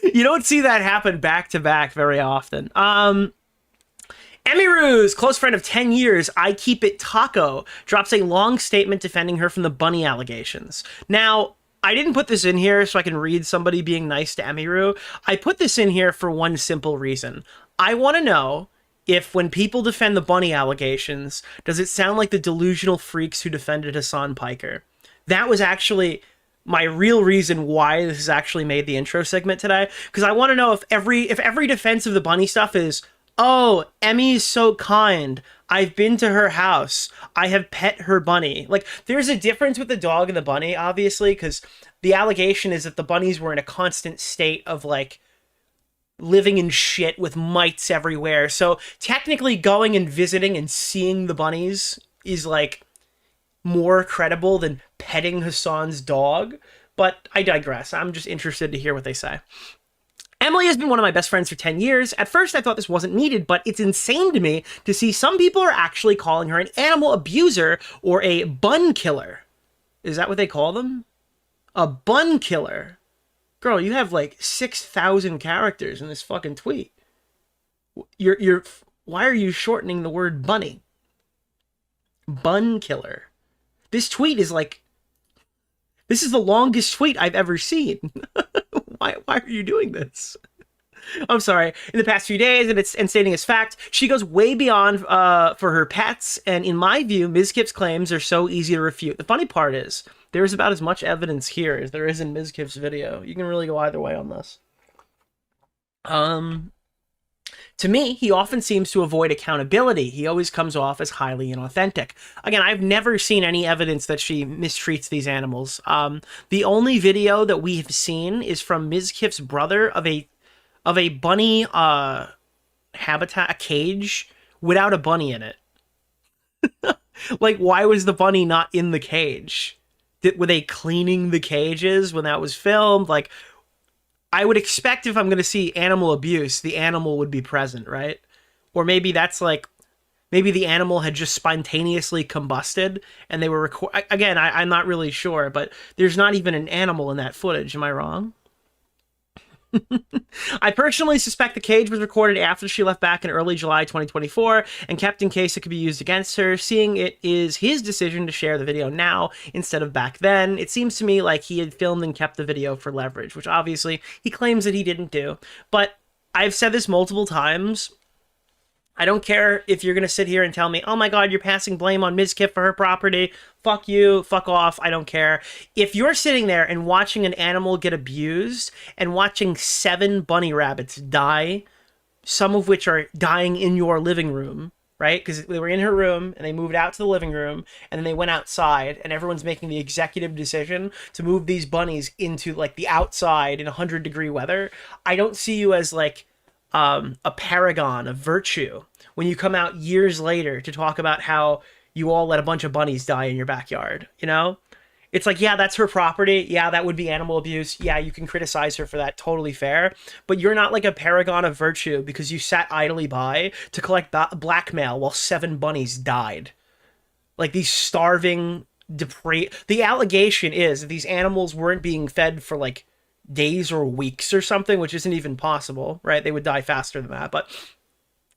You don't see that happen back to back very often. Emiru's close friend of 10 years, I Keep It Taco, drops a long statement defending her from the bunny allegations. Now, I didn't put this in here so I can read somebody being nice to Emiru. I put this in here for one simple reason. I want to know if when people defend the bunny allegations, does it sound like the delusional freaks who defended Hasan Piker? That was actually my real reason why this has actually made the intro segment today, because I want to know if every defense of the bunny stuff is, oh, Emmy's so kind, I've been to her house, I have pet her bunny. Like, there's a difference with the dog and the bunny, obviously, because the allegation is that the bunnies were in a constant state of, like, living in shit with mites everywhere. So technically going and visiting and seeing the bunnies is, like, more credible than petting Hasan's dog. But I digress. I'm just interested to hear what they say. Emily has been one of my best friends for 10 years. At first, I thought this wasn't needed, but it's insane to me to see some people are actually calling her an animal abuser or a bun killer. Is that what they call them? A bun killer. Girl, you have like 6,000 characters in this fucking tweet. Why are you shortening the word bunny? Bun killer. This tweet is like, this is the longest tweet I've ever seen. Why are you doing this? I'm sorry. In the past few days, and stating as fact, she goes way beyond for her pets, and in my view, Mizkif's claims are so easy to refute. The funny part is, there's about as much evidence here as there is in Mizkif's video. You can really go either way on this. To me, he often seems to avoid accountability. He always comes off as highly inauthentic. Again, I've never seen any evidence that she mistreats these animals. The only video that we have seen is from Mizkif's brother of a bunny habitat, a cage, without a bunny in it. Like, why was the bunny not in the cage? Were they cleaning the cages when that was filmed? Like, I would expect if I'm going to see animal abuse, the animal would be present, right? Or maybe that's like, maybe the animal had just spontaneously combusted and they were again, I'm not really sure, but there's not even an animal in that footage. Am I wrong? I personally suspect the cage was recorded after she left back in early July 2024 and kept in case it could be used against her. Seeing it is his decision to share the video now instead of back then, it seems to me like he had filmed and kept the video for leverage, which obviously he claims that he didn't do. But I've said this multiple times. I don't care if you're going to sit here and tell me, oh my God, you're passing blame on Mizkif for her property. Fuck you. Fuck off. I don't care. If you're sitting there and watching an animal get abused and watching 7 bunny rabbits die, some of which are dying in your living room, right? Because they were in her room and they moved out to the living room and then they went outside and everyone's making the executive decision to move these bunnies into like the outside in 100-degree weather. I don't see you as like a paragon of virtue when you come out years later to talk about how you all let a bunch of bunnies die in your backyard, you know? It's like, yeah, that's her property. Yeah, that would be animal abuse. Yeah, you can criticize her for that. Totally fair. But you're not like a paragon of virtue because you sat idly by to collect blackmail while 7 bunnies died. Like these starving, depraved... The allegation is that these animals weren't being fed for like days or weeks or something, which isn't even possible, right? They would die faster than that, but...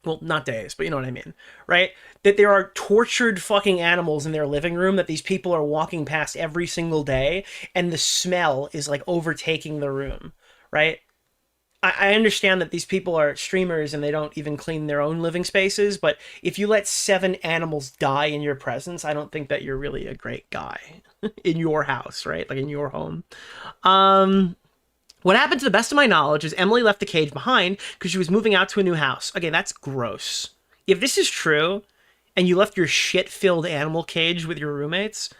Well, not days, but you know what I mean, right? That there are tortured fucking animals in their living room that these people are walking past every single day, and the smell is like overtaking the room, right? I understand that these people are streamers and they don't even clean their own living spaces, but if you let 7 animals die in your presence, I don't think that you're really a great guy in your house, right? Like in your home. What happened, to the best of my knowledge, is Emily left the cage behind because she was moving out to a new house. Okay, that's gross. If this is true, and you left your shit-filled animal cage with your roommates,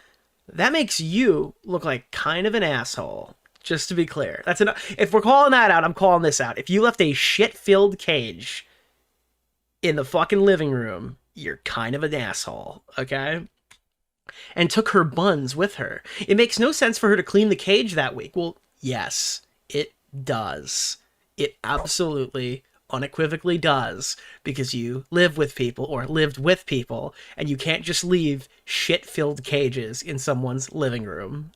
that makes you look like kind of an asshole. Just to be clear. That's enough. If we're calling that out, I'm calling this out. If you left a shit-filled cage in the fucking living room, you're kind of an asshole, okay? And took her buns with her. It makes no sense for her to clean the cage that week. Well, yes, it does. It absolutely, unequivocally does, because you live with people or lived with people, and you can't just leave shit-filled cages in someone's living room.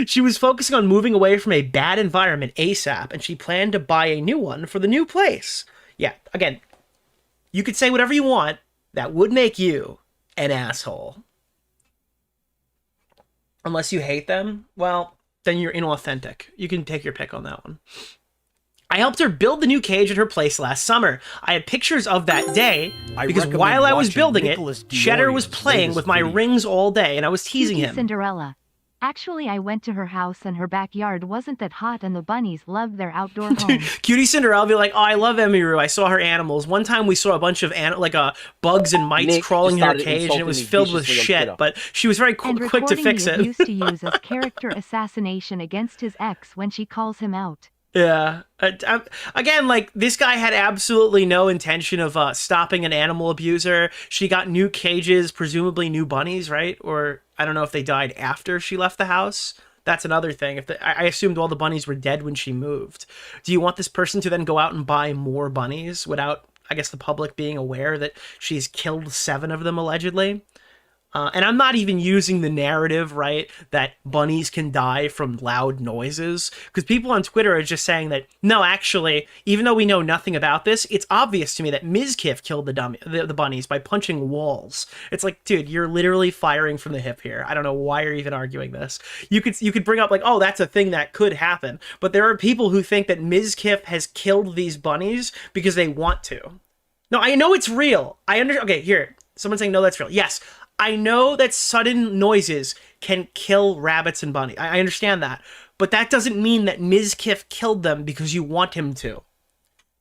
She was focusing on moving away from a bad environment ASAP, and she planned to buy a new one for the new place. Yeah, again, you could say whatever you want. That would make you an asshole. Unless you hate them, well, then you're inauthentic. You can take your pick on that one. I helped her build the new cage at her place last summer. I had pictures of that day because while I was building it, Cheddar was playing with my rings all day and I was teasing him. Cinderella. Actually, I went to her house and her backyard wasn't that hot and the bunnies loved their outdoor home. Cutie Cinderella be like, oh, I love Emiru. I saw her animals. One time we saw a bunch of bugs and mites crawling in her cage and it was filled with shit, but she was very quick to fix it. Used to use as character assassination against his ex when she calls him out. Yeah. Again, like, this guy had absolutely no intention of stopping an animal abuser. She got new cages, presumably new bunnies, right? Or I don't know if they died after she left the house. That's another thing. I assumed all the bunnies were dead when she moved. Do you want this person to then go out and buy more bunnies without, I guess, the public being aware that she's killed 7 of them, allegedly? And I'm not even using the narrative, right, that bunnies can die from loud noises. Because people on Twitter are just saying that, no, actually, even though we know nothing about this, it's obvious to me that Mizkif killed the bunnies by punching walls. It's like, dude, you're literally firing from the hip here. I don't know why you're even arguing this. You could bring up, like, oh, that's a thing that could happen. But there are people who think that Mizkif has killed these bunnies because they want to. No, I know it's real. Okay, here. Someone's saying, no, that's real. Yes. I know that sudden noises can kill rabbits and bunnies. I understand that. But that doesn't mean that Mizkif killed them because you want him to.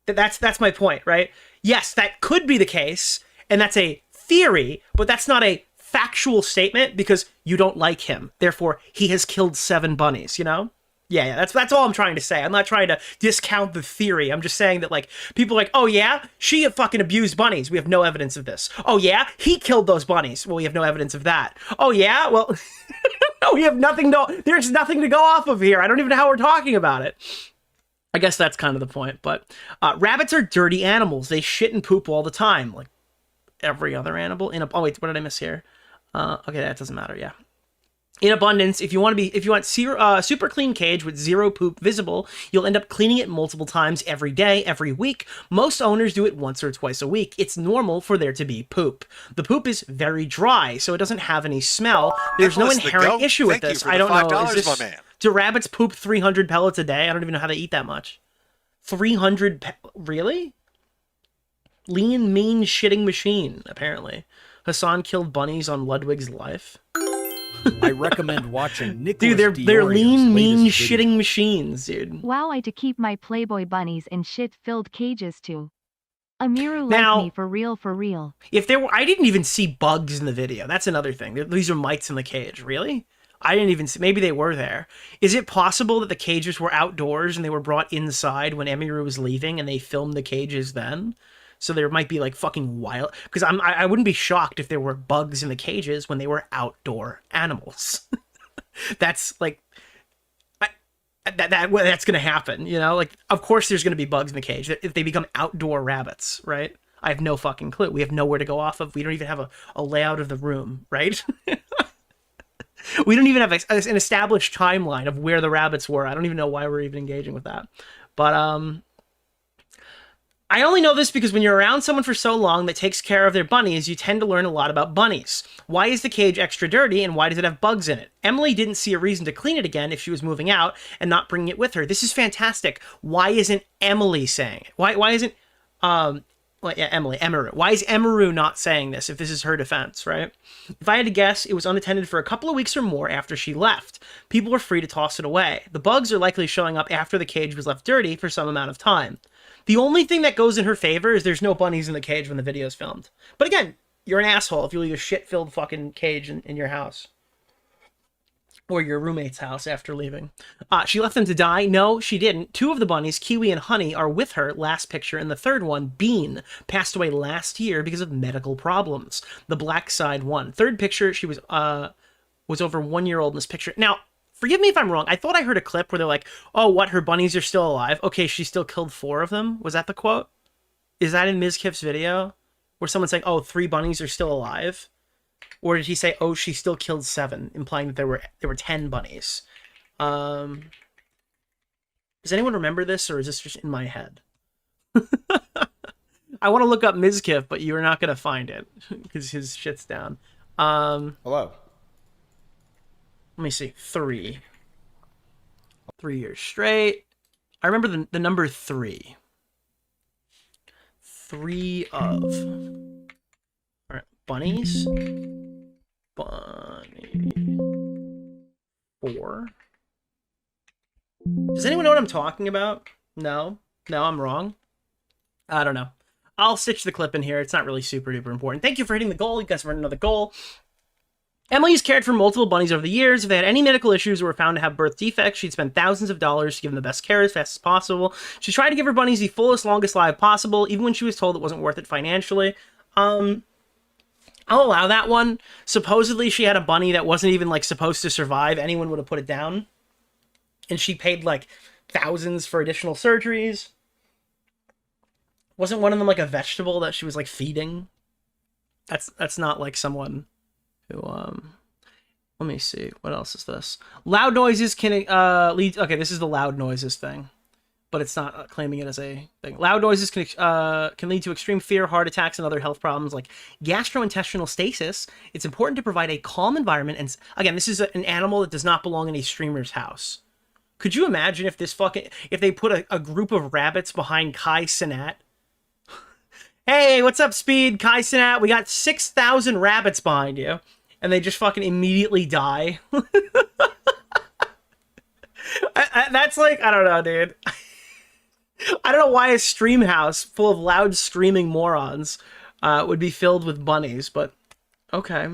That's my point, right? Yes, that could be the case, and that's a theory, but that's not a factual statement because you don't like him. Therefore, he has killed 7 bunnies, you know? Yeah, that's all I'm trying to say. I'm not trying to discount the theory. I'm just saying that, like, people are like, oh yeah, she fucking abused bunnies. We have no evidence of this. Oh yeah, he killed those bunnies. Well, we have no evidence of that. Oh yeah, well, we have there's nothing to go off of here. I don't even know how we're talking about it. I guess that's kind of the point, but rabbits are dirty animals. They shit and poop all the time, like every other animal. Oh wait, what did I miss here? Okay, that doesn't matter, yeah. In abundance, if you want super clean cage with 0 poop visible, you'll end up cleaning it multiple times every day, every week. Most owners do it once or twice a week. It's normal for there to be poop. The poop is very dry, so it doesn't have any smell. There's no inherent issue with this. I don't know. Do rabbits poop 300 pellets a day? I don't even know how they eat that much. 300 really? Lean, mean shitting machine, apparently. Hasan killed bunnies on Ludwig's life. I recommend watching Nicholas Dude, they're lean, mean shitting machines, dude. Wow, I to keep my Playboy bunnies in shit-filled cages too. Emiru liked me for real. If there were, I didn't even see bugs in the video. That's another thing. These are mites in the cage. Really? I didn't even see. Maybe they were there. Is it possible that the cages were outdoors and they were brought inside when Emiru was leaving and they filmed the cages then? So there might be like fucking wild, because I wouldn't be shocked if there were bugs in the cages when they were outdoor animals. That's like, that's gonna happen, you know? Like, of course there's gonna be bugs in the cage if they become outdoor rabbits, right? I have no fucking clue. We have nowhere to go off of. We don't even have a layout of the room, right? We don't even have an established timeline of where the rabbits were. I don't even know why we're even engaging with that. But I only know this because when you're around someone for so long that takes care of their bunnies, you tend to learn a lot about bunnies. Why is the cage extra dirty and why does it have bugs in it? Emily didn't see a reason to clean it again if she was moving out and not bringing it with her. This is fantastic. Why isn't Emily saying it? Why isn't Emiru. Why is Emiru not saying this if this is her defense, right? If I had to guess, it was unattended for a couple of weeks or more after she left. People were free to toss it away. The bugs are likely showing up after the cage was left dirty for some amount of time. The only thing that goes in her favor is there's no bunnies in the cage when the video's filmed. But again, you're an asshole if you leave a shit-filled fucking cage in your house. or your roommate's house after leaving. She left them to die? No, she didn't. 2 of the bunnies, Kiwi and Honey, are with her, last picture, and the third one, Bean, passed away last year because of medical problems. The black side won. Third picture, she was over 1 year old in this picture. Now, forgive me if I'm wrong. I thought I heard a clip where they're like, oh, what, her bunnies are still alive? Okay, she still killed 4 of them? Was that the quote? Is that in Mizkif's video? Where someone's saying, oh, 3 bunnies are still alive? Or did he say, oh, she still killed 7, implying that there were 10 bunnies? Does anyone remember this, or is this just in my head? I want to look up Mizkif, but you're not going to find it, because his shit's down. Hello. Let me see. 3. 3 years straight. I remember the number 3. 3 of... All right, bunnies... Bunny 4. Does anyone know what I'm talking about? No? No, I'm wrong? I don't know. I'll stitch the clip in here. It's not really super duper important. Thank you for hitting the goal. You guys have earned another goal. Emily's cared for multiple bunnies over the years. If they had any medical issues or were found to have birth defects, she'd spend thousands of dollars to give them the best care as fast as possible. She tried to give her bunnies the fullest, longest life possible, even when she was told it wasn't worth it financially. I'll allow that one. Supposedly she had a bunny that wasn't even like supposed to survive. Anyone would have put it down. And she paid like thousands for additional surgeries. Wasn't one of them like a vegetable that she was like feeding? That's not like someone who let me see. What else is this? Loud noises can lead. Okay, this is the loud noises thing. But it's not claiming it as a thing. Loud noises can lead to extreme fear, heart attacks, and other health problems like gastrointestinal stasis. It's important to provide a calm environment. And again, this is an animal that does not belong in a streamer's house. Could you imagine if if they put a group of rabbits behind Kai Cenat? Hey, what's up, Speed? Kai Cenat, we got 6,000 rabbits behind you. And they just fucking immediately die. That's like, I don't know, dude. I don't know why a stream house full of loud screaming morons would be filled with bunnies, but okay.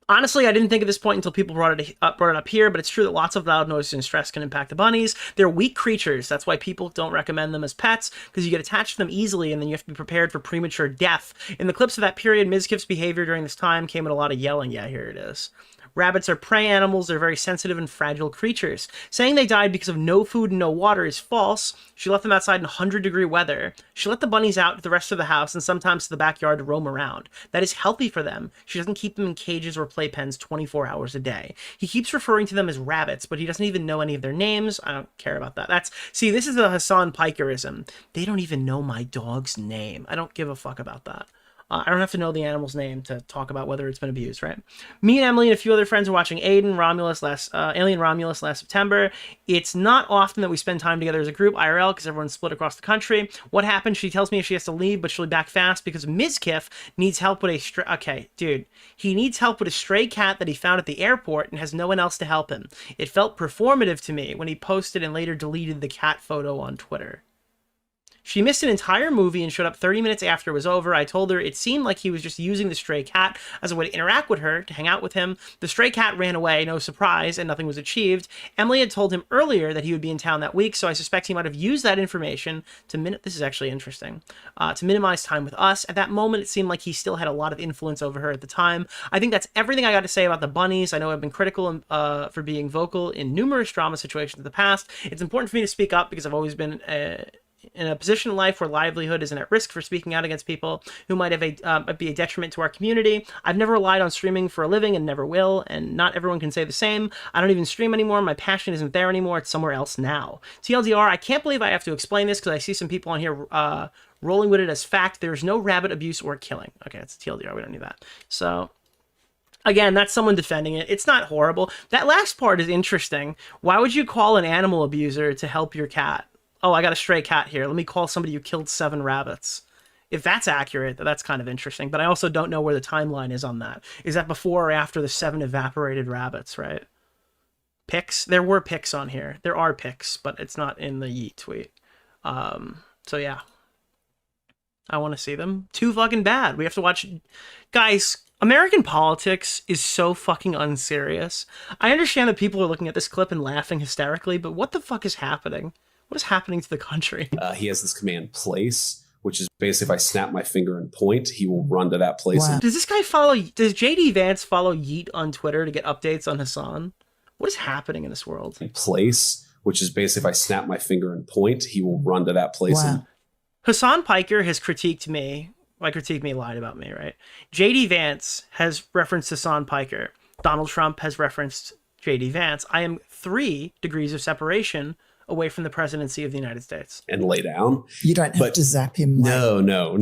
Honestly, I didn't think at this point until people brought it up here, but it's true that lots of loud noises and stress can impact the bunnies. They're weak creatures. That's why people don't recommend them as pets, because you get attached to them easily, and then you have to be prepared for premature death. In the clips of that period, Mizkif's behavior during this time came with a lot of yelling. Yeah, here it is. Rabbits are prey animals. They're very sensitive and fragile creatures. Saying they died because of no food and no water is false. She left them outside in 100-degree weather. She let the bunnies out to the rest of the house and sometimes to the backyard to roam around. That is healthy for them. She doesn't keep them in cages or playpens 24 hours a day. He keeps referring to them as rabbits, but he doesn't even know any of their names. I don't care about that. See, this is a Hasan Pikerism. They don't even know my dog's name. I don't give a fuck about that. I don't have to know the animal's name to talk about whether it's been abused, right? Me and Emily and a few other friends were watching Alien Romulus last September. It's not often that we spend time together as a group, IRL, because everyone's split across the country. What happened? She tells me she has to leave, but she'll be back fast because Mizkif needs help with a stray... Okay, dude. He needs help with a stray cat that he found at the airport and has no one else to help him. It felt performative to me when he posted and later deleted the cat photo on Twitter. She missed an entire movie and showed up 30 minutes after it was over. I told her it seemed like he was just using the stray cat as a way to interact with her, to hang out with him. The stray cat ran away, no surprise, and nothing was achieved. Emily had told him earlier that he would be in town that week, so I suspect he might have used that information to this is actually interesting, to minimize time with us. At that moment, it seemed like he still had a lot of influence over her at the time. I think that's everything I got to say about the bunnies. I know I've been critical for being vocal in numerous drama situations in the past. It's important for me to speak up because I've always been in a position in life where livelihood isn't at risk for speaking out against people who might have be a detriment to our community. I've never relied on streaming for a living and never will, and not everyone can say the same. I don't even stream anymore. My passion isn't there anymore. It's somewhere else now. TLDR, I can't believe I have to explain this because I see some people on here rolling with it as fact. There's no rabbit abuse or killing. Okay, it's TLDR. We don't need that. So... Again, that's someone defending it. It's not horrible. That last part is interesting. Why would you call an animal abuser to help your cat? Oh, I got a stray cat here. Let me call somebody who killed 7 rabbits. If that's accurate, that's kind of interesting. But I also don't know where the timeline is on that. Is that before or after the 7 evaporated rabbits, right? Pics? There were pics on here. There are pics, but it's not in the Yeet tweet. So yeah. I want to see them. Too fucking bad. We have to watch... Guys, American politics is so fucking unserious. I understand that people are looking at this clip and laughing hysterically, but what the fuck is happening? What is happening to the country? He has this command place, which is basically if I snap my finger and point, he will run to that place. Wow. Does this guy does JD Vance follow Yeet on Twitter to get updates on Hasan? What is happening in this world? Place, which is basically if I snap my finger and point, he will run to that place. Wow. Hasan Piker has critiqued me. Well, critiqued me, lied about me, right? JD Vance has referenced Hasan Piker. Donald Trump has referenced JD Vance. I am 3 degrees of separation away from the presidency of the United States. And lay down. You don't have to zap him. Like No.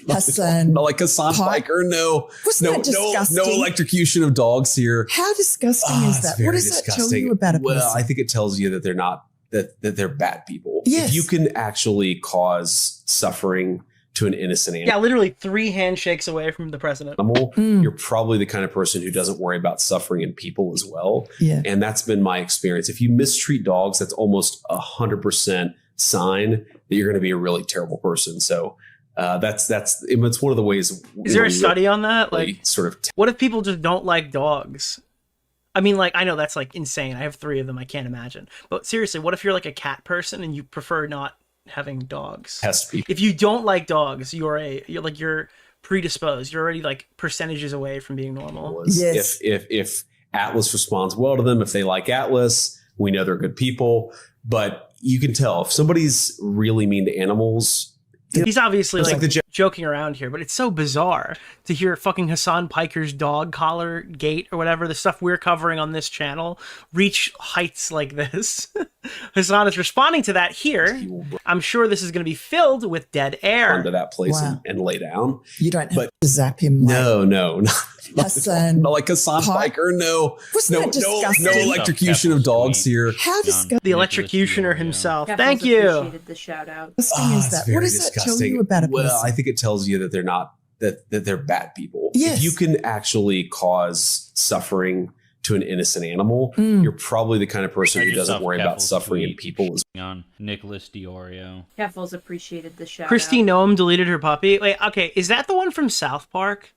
Hasan. Not like Hasan Piker. No. Wasn't that disgusting? No electrocution of dogs here. How disgusting is that? What does that tell you about a person? Well, I think it tells you that they're not, that they're bad people. Yes. If you can actually cause suffering to an innocent animal. Yeah, literally 3 handshakes away from the president. You're probably the kind of person who doesn't worry about suffering in people as well. Yeah. And that's been my experience. If you mistreat dogs, that's almost 100% sign that you're going to be a really terrible person. So it's one of the ways. Is there a study on that? Like, sort of. What if people just don't like dogs? I mean, like, I know that's like insane. I have 3 of them. I can't imagine. But seriously, what if you're like a cat person and you prefer not having dogs? If you don't like dogs, you're predisposed. You're already like percentages away from being normal. Yes. If Atlas responds well to them, if they like Atlas, we know they're good people. But you can tell if somebody's really mean to animals. He's obviously like joking around here, but it's so bizarre to hear fucking Hasan Piker's dog collar gate or whatever, the stuff we're covering on this channel, reach heights like this. Hasan is responding to that here. I'm sure this is going to be filled with dead air. Run to that place and lay down. You don't have to zap him. No. Hasan. Not like Hasan Piker. No. Wasn't that disgusting? No electrocution of dogs here. How disgusting. The electrocutioner himself. Yeah, Thank you. Appreciated the shout out. Is that? What does that tell you about a person? Well, I think it tells you that they're not, that they're bad people. Yes. If you can actually cause suffering to an innocent animal, you're probably the kind of person who doesn't worry about suffering in people. On Nicholas DeOrio. Keffels appreciated the shout Christy out. Nome deleted her puppy. Wait, okay, is that the one from South Park?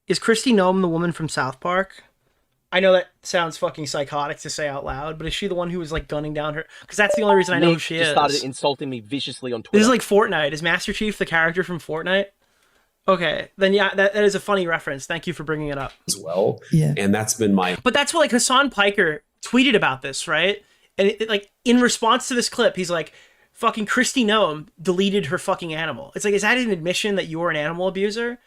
Is Christy Nome the woman from South Park? I know that sounds fucking psychotic to say out loud, but is she the one who was like gunning down her? Because that's the only reason I know who she is. Started insulting me viciously on Twitter. This is like Fortnite. Is Master Chief the character from Fortnite? Okay, then yeah, that is a funny reference. Thank you for bringing it up. As well. Yeah. And that's been my... But that's what like Hasan Piker tweeted about this, right? And it, like in response to this clip, he's like, fucking Christy Nome deleted her fucking animal. It's like, is that an admission that you're an animal abuser?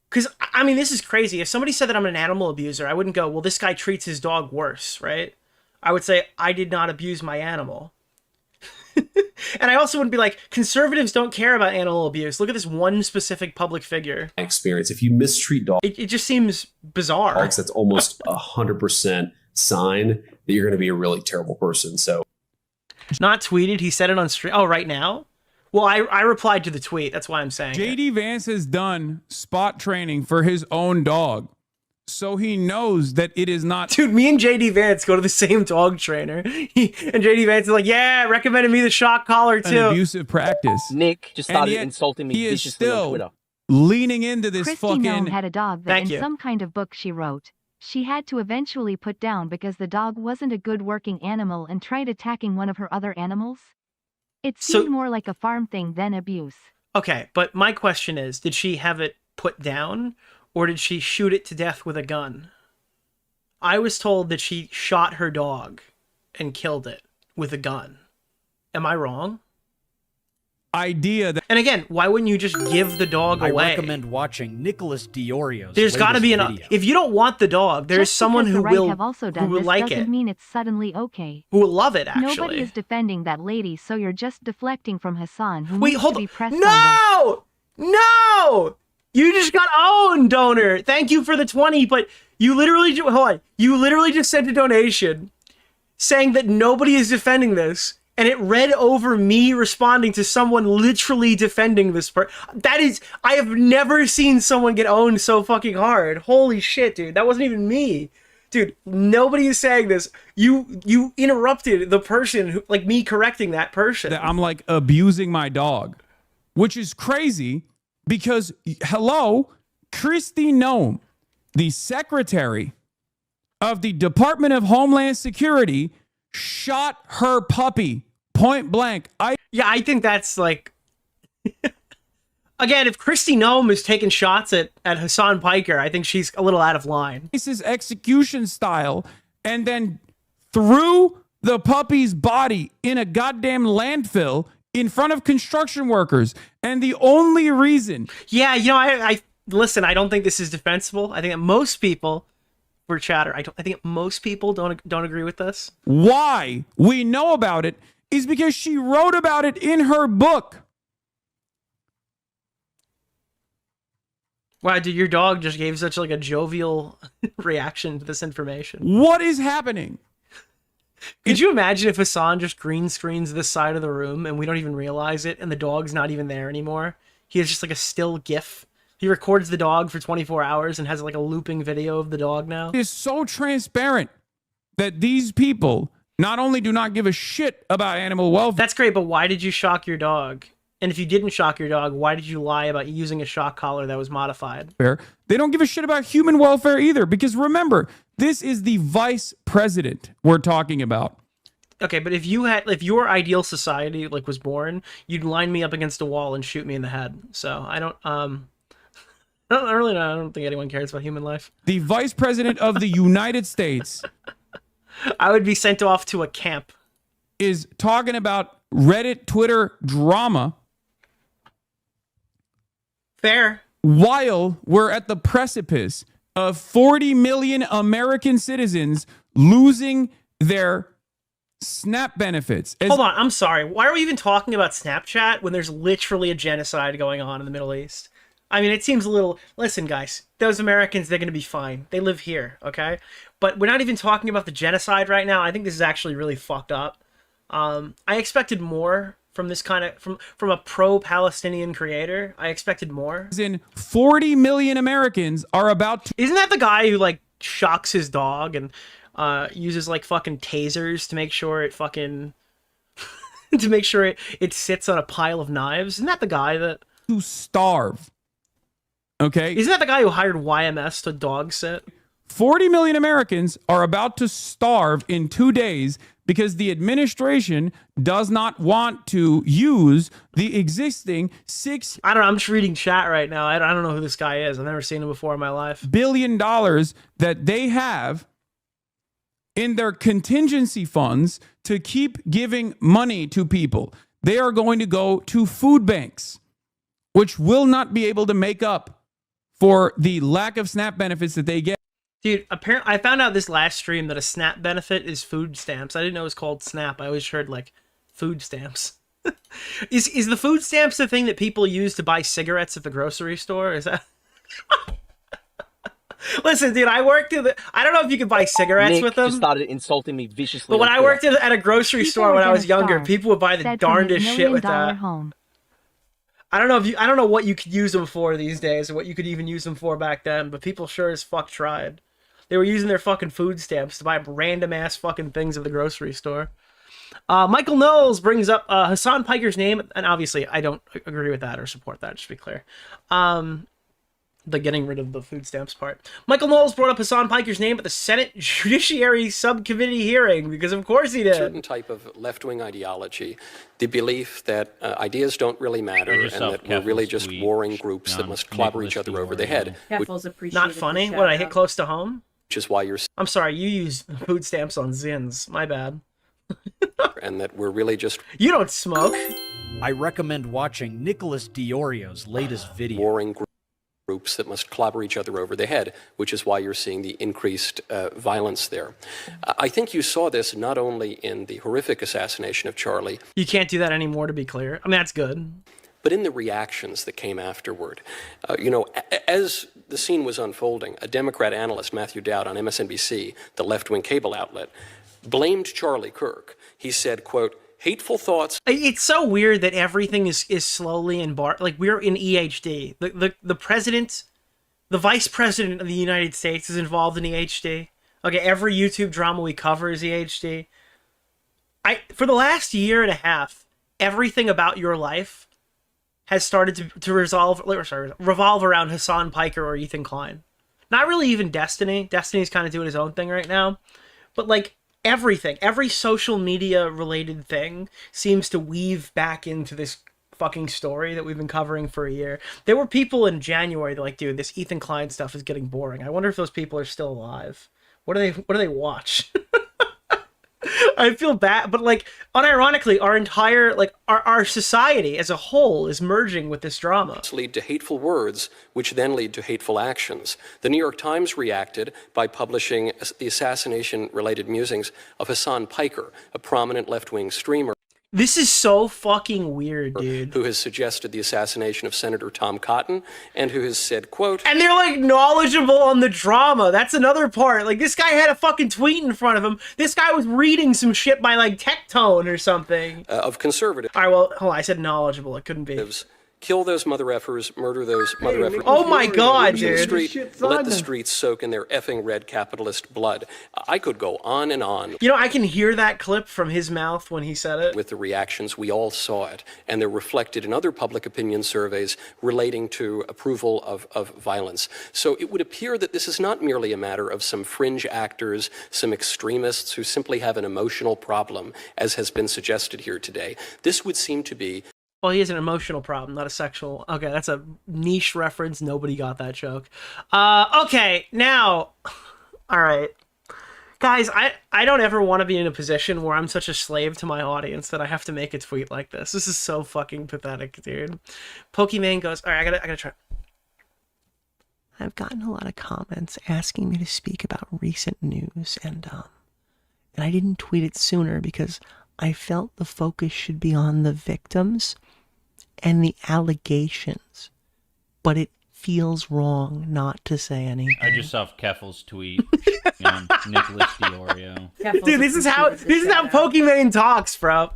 Because, I mean, this is crazy. If somebody said that I'm an animal abuser, I wouldn't go, well, this guy treats his dog worse, right? I would say, I did not abuse my animal. And I also wouldn't be like, conservatives don't care about animal abuse. Look at this one specific public figure. Experience. If you mistreat dogs, it just seems bizarre. That's almost 100% sign that you're going to be a really terrible person. So, not tweeted. He said it on stream. Oh, right now? Well, I replied to the tweet. That's why I'm saying JD Vance has done spot training for his own dog. So he knows that it is not... Dude, me and JD Vance go to the same dog trainer. And JD Vance is like, yeah, recommended me the shock collar too. An abusive practice. Nick just started insulting me viciously on Twitter. Leaning into this Christy Nome had a dog that in some kind of book she wrote, she had to eventually put down because the dog wasn't a good working animal and tried attacking one of her other animals. It seemed more like a farm thing than abuse. Okay, but my question is, did she have it put down or did she shoot it to death with a gun? I was told that she shot her dog and killed it with a gun. Am I wrong? Idea that... And again, why wouldn't you just give the dog away? I recommend watching Nicholas DeOrio's There's got to be an... If you don't want the dog, there's someone who will like it. Doesn't mean it's suddenly okay. Who will love it, actually. Nobody is defending that lady, so you're just deflecting from Hasan, who Wait, needs hold to be on. pressed No! No! You just got owned, donor. Thank you for the 20, but you literally... Hold on. You literally just sent a donation saying that nobody is defending this. And it read over me responding to someone literally defending this person. That is, I have never seen someone get owned so fucking hard. Holy shit, dude. That wasn't even me. Dude, nobody is saying this. You interrupted the person who, like me correcting that person. That I'm like abusing my dog, which is crazy because, hello, Kristi Noem, the secretary of the Department of Homeland Security, shot her puppy point blank. I think that's like, again, if Kristi Noem is taking shots at Hasan Piker, I think she's a little out of line. This is execution style, and then threw the puppy's body in a goddamn landfill in front of construction workers. And the only reason... Yeah, I listen, I don't think this is defensible. I think that most people, for chatter, I think most people don't agree with this. Why we know about it is because she wrote about it in her book. Wow, dude, your dog just gave such like a jovial reaction to this information. What is happening? Could you imagine if Hasan just green screens this side of the room and we don't even realize it and the dog's not even there anymore? He has just like a still GIF. He records the dog for 24 hours and has like a looping video of the dog now. It is so transparent that these people not only do not give a shit about animal welfare. That's great, but why did you shock your dog? And if you didn't shock your dog, why did you lie about using a shock collar that was modified? They don't give a shit about human welfare either, because remember, this is the vice president we're talking about. Okay, but if your ideal society like was born, you'd line me up against a wall and shoot me in the head. So I don't think anyone cares about human life. The vice president of the United States, I would be sent off to a camp, is talking about Reddit, Twitter drama. Fair. While we're at the precipice of 40 million American citizens losing their SNAP benefits. Hold on, I'm sorry. Why are we even talking about Snapchat when there's literally a genocide going on in the Middle East? I mean, it seems a little... Listen, guys, those Americans, they're going to be fine. They live here, okay? But we're not even talking about the genocide right now. I think this is actually really fucked up. I expected more from this kind of... From a pro-Palestinian creator. I expected more. 40 million Americans are about to... Isn't that the guy who, like, shocks his dog and uses, like, fucking tasers to make sure it fucking... to make sure it sits on a pile of knives? Isn't that the guy that... To starve. Okay. Isn't that the guy who hired YMS to dog sit? 40 million Americans are about to starve in 2 days because the administration does not want to use the existing I don't know. I'm just reading chat right now. I don't know who this guy is. I've never seen him before in my life. $6 billion that they have in their contingency funds to keep giving money to people. They are going to go to food banks, which will not be able to make up for the lack of SNAP benefits that they get. Dude, apparently I found out this last stream that a SNAP benefit is food stamps. I didn't know it was called SNAP. I always heard like food stamps. Is the food stamps the thing that people use to buy cigarettes at the grocery store? Is that... Listen, dude, I worked at I don't know if you could buy cigarettes with them. Just started insulting me viciously. But when I worked at a grocery store when I was younger, people would buy the darndest shit with that. Home. I don't know what you could use them for these days or what you could even use them for back then, but people sure as fuck tried. They were using their fucking food stamps to buy random ass fucking things at the grocery store. Michael Knowles brings up Hasan Piker's name, and obviously I don't agree with that or support that, just to be clear. The getting rid of the food stamps part. Michael Knowles brought up Hasan Piker's name at the Senate Judiciary Subcommittee hearing, because of course he did. Certain type of left-wing ideology, the belief that ideas don't really matter and that we're really just warring groups that must clobber each other over the head. Not funny? What, I hit close to home? Which is why you're... I'm sorry, you use food stamps on Zins. My bad. And that we're really just... You don't smoke. I recommend watching Nicholas DeOrio's latest video. Warring groups that must clobber each other over the head, which is why you're seeing the increased violence there. I think you saw this not only in the horrific assassination of Charlie. You can't do that anymore, to be clear. I mean, that's good. But in the reactions that came afterward. As the scene was unfolding, a Democrat analyst, Matthew Dowd, on MSNBC, the left-wing cable outlet, blamed Charlie Kirk. He said, quote, hateful thoughts. It's so weird that everything is slowly like we're in EHD. The president, the vice president of the United States is involved in EHD. Okay, every YouTube drama we cover is EHD. For the last year and a half, everything about your life has started to revolve around Hasan, Piker, or Ethan Klein. Not really even Destiny. Destiny's kind of doing his own thing right now. But like everything, every social media related thing seems to weave back into this fucking story that we've been covering for a year. There were people in January that like, dude, this Ethan Klein stuff is getting boring. I wonder if those people are still alive. What do they watch? I feel bad, but like unironically, our entire like our society as a whole is merging with this drama. Lead to hateful words, which then lead to hateful actions. The New York Times reacted by publishing the assassination-related musings of Hasan Piker, a prominent left-wing streamer. This is so fucking weird, dude. Who has suggested the assassination of Senator Tom Cotton and who has said, quote... And they're like knowledgeable on the drama. That's another part. Like this guy had a fucking tweet in front of him. This guy was reading some shit by like Tectone or something. Of conservative. All right, well, hold on. I said knowledgeable. It couldn't be. Kill those mother effers, murder those mother effers. Oh my god, dude. Let the streets soak in their effing red capitalist blood. I could go on and on. You know, I can hear that clip from his mouth when he said it. With the reactions, we all saw it. And they're reflected in other public opinion surveys relating to approval of violence. So it would appear that this is not merely a matter of some fringe actors, some extremists who simply have an emotional problem, as has been suggested here today. This would seem to be... Well, he has an emotional problem, not a sexual. Okay, that's a niche reference. Nobody got that joke. Okay, now, all right. Guys, I don't ever want to be in a position where I'm such a slave to my audience that I have to make a tweet like this. This is so fucking pathetic, dude. Pokimane goes, all right, I gotta try. I've gotten a lot of comments asking me to speak about recent news, and I didn't tweet it sooner because I felt the focus should be on the victims and the allegations, but it feels wrong not to say anything. I just saw Keffel's tweet on Nicholas DeOrio. Dude, this is how Pokimane talks, bro.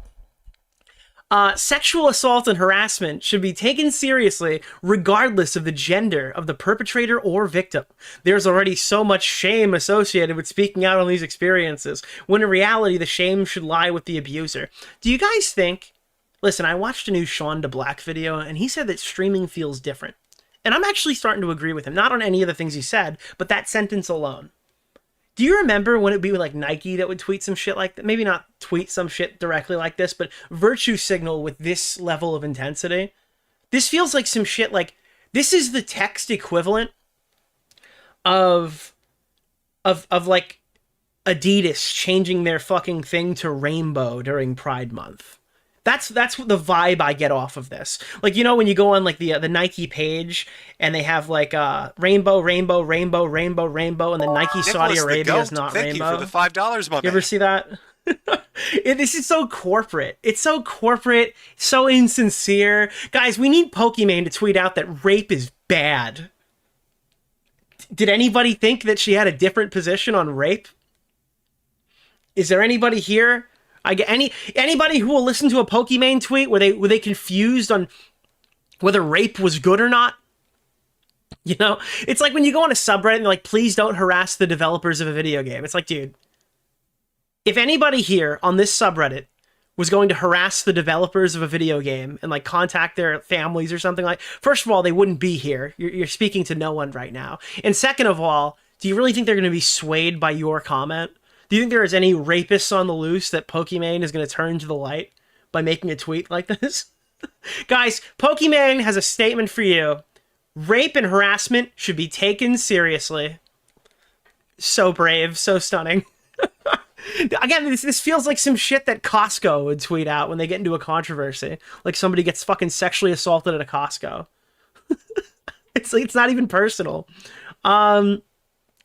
Sexual assault and harassment should be taken seriously regardless of the gender of the perpetrator or victim. There's already so much shame associated with speaking out on these experiences, when in reality the shame should lie with the abuser. Do you guys think... Listen, I watched a new Sean DeBlack video, and he said that streaming feels different. And I'm actually starting to agree with him, not on any of the things he said, but that sentence alone. Do you remember when it'd be like Nike that would tweet some shit like that? Maybe not tweet some shit directly like this, but virtue signal with this level of intensity? This feels like some shit like... This is the text equivalent of like Adidas changing their fucking thing to rainbow during Pride Month. That's what the vibe I get off of this. Like, you know, when you go on like the Nike page and they have like rainbow, rainbow, rainbow, rainbow, rainbow, and then Nike Saudi Arabia is not Thank rainbow. Thank you for the $5, my man. You ever see that? This is so corporate. It's so corporate, so insincere. Guys, we need Pokimane to tweet out that rape is bad. Did anybody think that she had a different position on rape? Is there anybody here? I get anybody who will listen to a Pokimane tweet were they confused on whether rape was good or not? You know, it's like when you go on a subreddit and they're like, please don't harass the developers of a video game. It's like, dude, if anybody here on this subreddit was going to harass the developers of a video game and like contact their families or something like, first of all, they wouldn't be here. You're speaking to no one right now. And second of all, do you really think they're going to be swayed by your comment? Do you think there is any rapists on the loose that Pokimane is going to turn to the light by making a tweet like this? Guys, Pokimane has a statement for you. Rape and harassment should be taken seriously. So brave, so stunning. Again, this feels like some shit that Costco would tweet out when they get into a controversy. Like somebody gets fucking sexually assaulted at a Costco. It's not even personal.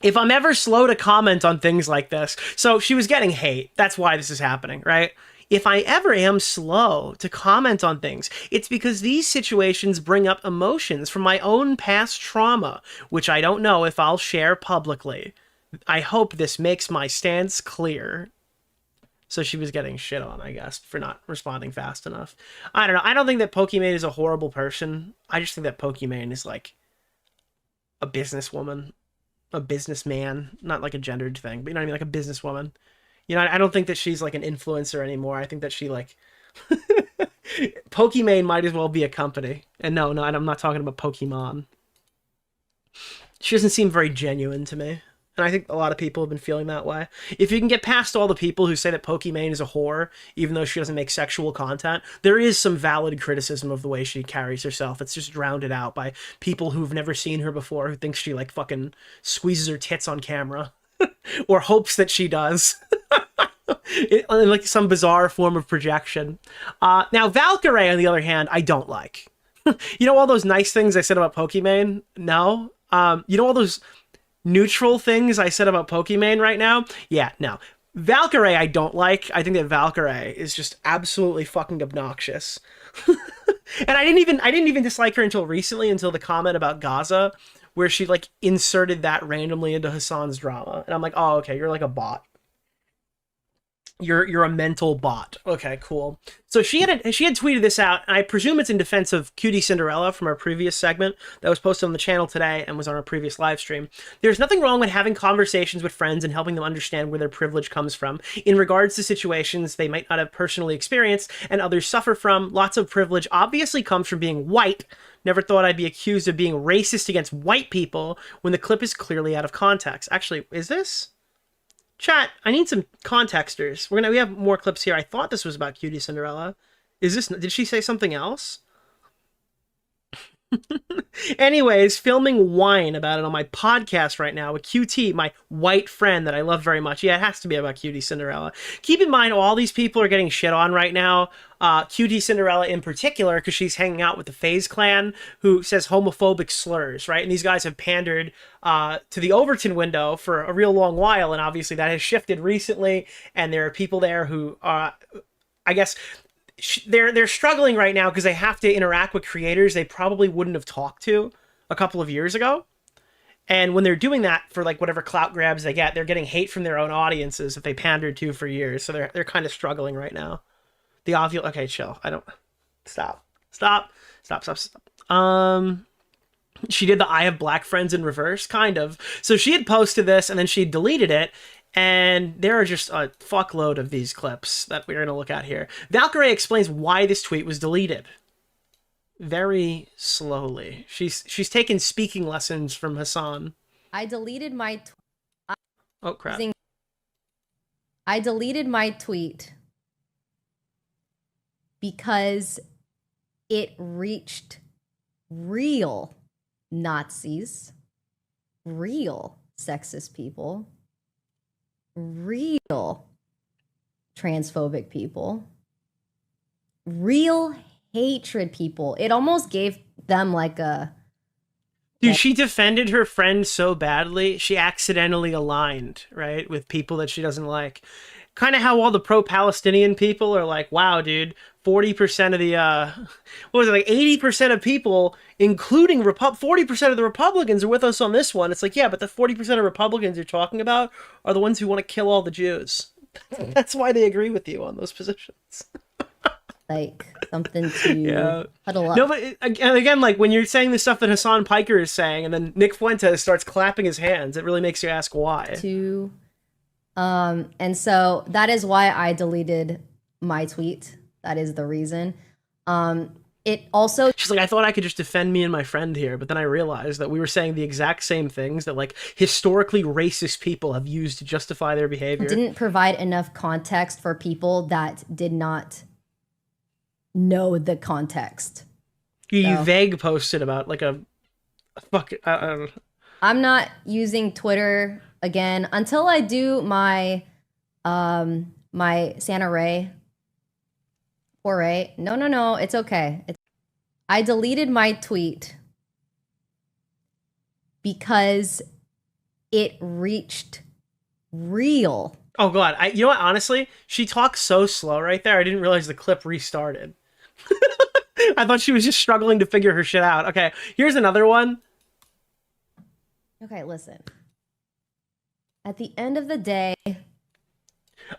If I'm ever slow to comment on things like this, so she was getting hate. That's why this is happening, right? If I ever am slow to comment on things, it's because these situations bring up emotions from my own past trauma, which I don't know if I'll share publicly. I hope this makes my stance clear. So she was getting shit on, I guess, for not responding fast enough. I don't know. I don't think that Pokimane is a horrible person. I just think that Pokimane is like a businesswoman. A businessman, not like a gendered thing, but you know what I mean, like a businesswoman. You know, I don't think that she's like an influencer anymore. I think that she like, Pokimane might as well be a company. And no, I'm not talking about Pokimane. She doesn't seem very genuine to me. And I think a lot of people have been feeling that way. If you can get past all the people who say that Pokimane is a whore, even though she doesn't make sexual content, there is some valid criticism of the way she carries herself. It's just drowned out by people who've never seen her before, who think she like fucking squeezes her tits on camera. Or hopes that she does. Like some bizarre form of projection. Now, Valkyrae, on the other hand, I don't like. You know all those nice things I said about Pokimane? No. You know all those neutral things I said about Pokimane right now? Yeah, no. Valkyrae I don't like. I think that Valkyrae is just absolutely fucking obnoxious. And I didn't even dislike her until recently, until the comment about Gaza, where she like inserted that randomly into Hasan's drama. And I'm like, oh, okay, you're like a bot. You're a mental bot. Okay, cool. So she had tweeted this out, and I presume it's in defense of Cutie Cinderella from our previous segment that was posted on the channel today and was on our previous live stream. There's nothing wrong with having conversations with friends and helping them understand where their privilege comes from in regards to situations they might not have personally experienced and others suffer from. Lots of privilege obviously comes from being white. Never thought I'd be accused of being racist against white people when the clip is clearly out of context. Actually, is this? Chat, I need some contexters. We have more clips here. I thought this was about Cutie Cinderella. Is this? Did she say something else? Anyways, filming wine about it on my podcast right now with QT, my white friend that I love very much. Yeah, it has to be about Cutie Cinderella. Keep in mind, all these people are getting shit on right now. Cutie Cinderella in particular, because she's hanging out with the FaZe clan, who says homophobic slurs, right? And these guys have pandered to the Overton window for a real long while, and obviously that has shifted recently, and there are people there who, I guess, they're struggling right now because they have to interact with creators they probably wouldn't have talked to a couple of years ago. And when they're doing that for like whatever clout grabs they get, they're getting hate from their own audiences that they pandered to for years. So they're kind of struggling right now. The ovule. Okay, chill. I don't. Stop. She did the I have black friends in reverse, kind of. So she had posted this and then she deleted it. And there are just a fuckload of these clips that we're going to look at here. Valkyrae explains why this tweet was deleted. Very slowly. She's taken speaking lessons from Hasan. I deleted my... Oh, crap. I deleted my tweet because it reached real Nazis, real sexist people, real transphobic people, real hatred people. It almost gave them like a... Dude, she defended her friend so badly, she accidentally aligned, right, with people that she doesn't like. Kind of how all the pro-Palestinian people are like, wow, dude, 40% of the, what was it, like 80% of people, including 40% of the Republicans are with us on this one. It's like, yeah, but the 40% of Republicans you're talking about are the ones who want to kill all the Jews. That's why they agree with you on those positions. Like something to huddle up. No, but again, like when you're saying the stuff that Hasan Piker is saying, and then Nick Fuentes starts clapping his hands, it really makes you ask why. And so that is why I deleted my tweet. That is the reason. It also... She's like, I thought I could just defend me and my friend here, but then I realized that we were saying the exact same things that like historically racist people have used to justify their behavior. Didn't provide enough context for people that did not know the context. You vague posted about like a fuck. I don't know. I'm not using Twitter again until I do my my Santa Ray foray. No, it's okay. I deleted my tweet because it reached real. Oh god, you know what? Honestly, she talks so slow right there. I didn't realize the clip restarted. I thought she was just struggling to figure her shit out. Okay, here's another one. Okay, listen. At the end of the day,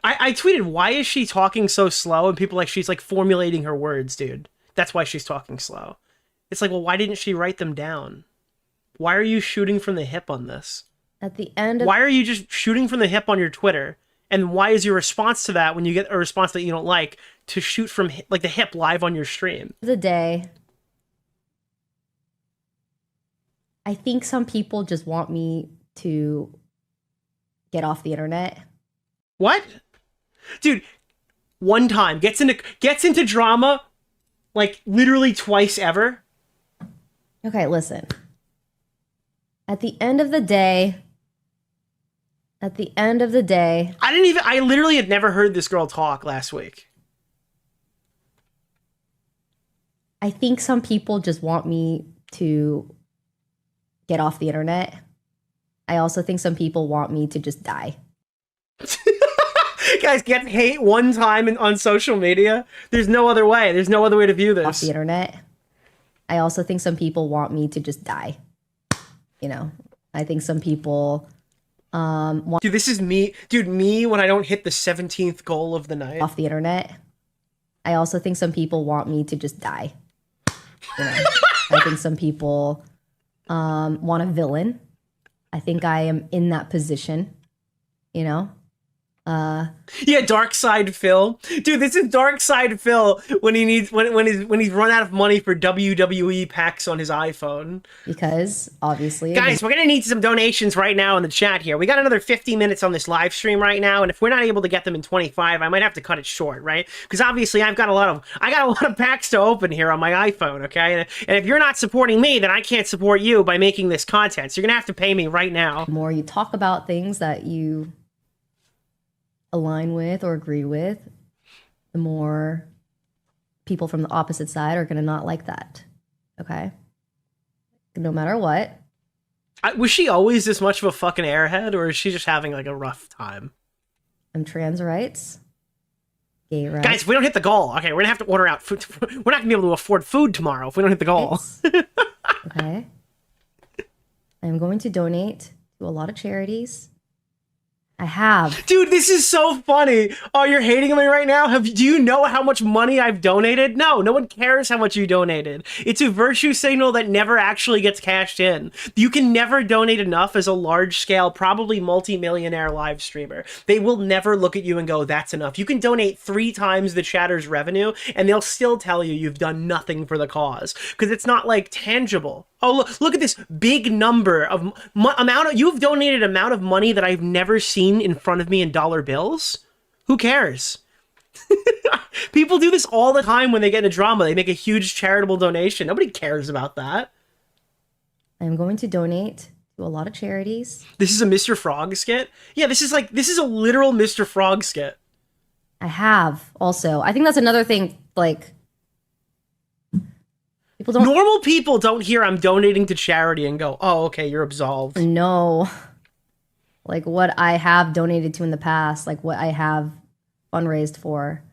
I tweeted, why is she talking so slow? And people like, she's like formulating her words, dude. That's why she's talking slow. It's like, well, why didn't she write them down? Why are you shooting from the hip on this? At the end of... Why are you just shooting from the hip on your Twitter? And why is your response to that, when you get a response that you don't like, to shoot from like the hip live on your stream? The day. I think some people just want me to get off the internet. What? Dude, one time gets into drama like literally twice ever. Okay, listen. At the end of the day, I literally had never heard this girl talk last week. I think some people just want me to get off the internet. I also think some people want me to just die. Guys, get hate one time on social media. There's no other way. There's no other way to view this. Off the internet. I also think some people want me to just die. You know, I think some people want... Dude, this is me. Dude, me when I don't hit the 17th goal of the night. Off the internet. I also think some people want me to just die. You know, I think some people want a villain. I think I am in that position, you know? Yeah, Dark Side Phil. Dude, this is Dark Side Phil when he needs when he's run out of money for WWE packs on his iPhone. Because obviously, guys, we're gonna need some donations right now in the chat here. We got another 50 minutes on this live stream right now, and if we're not able to get them in 25, I might have to cut it short, right? Because obviously, I got a lot of packs to open here on my iPhone. Okay, and if you're not supporting me, then I can't support you by making this content. So you're gonna have to pay me right now. The more you talk about things that you align with or agree with, the more people from the opposite side are going to not like that. Okay? No matter what. Was she always this much of a fucking airhead, or is she just having like a rough time? I'm trans rights. Gay rights. Guys, if we don't hit the goal, okay, we're going to have to order out food. We're not going to be able to afford food tomorrow if we don't hit the goal. Okay? I'm going to donate to a lot of charities. I have. Dude, this is so funny. Oh, you're hating me right now? Do you know how much money I've donated? No one cares how much you donated. It's a virtue signal that never actually gets cashed in. You can never donate enough as a large-scale, probably multi-millionaire live streamer. They will never look at you and go, that's enough. You can donate 3 times the chatter's revenue, and they'll still tell you you've done nothing for the cause. Because it's not, like, tangible. Oh, look at this big number of you've donated amount of money that I've never seen in front of me in dollar bills. Who cares? People do this all the time when they get into drama. They make a huge charitable donation. Nobody cares about that. I'm going to donate to a lot of charities. This is a Mr. Frog skit? Yeah, this is a literal Mr. Frog skit. I have also. I think that's another thing, like, normal people don't hear I'm donating to charity and go, oh, okay, you're absolved. No. Like what I have donated to in the past, like what I have fundraised for.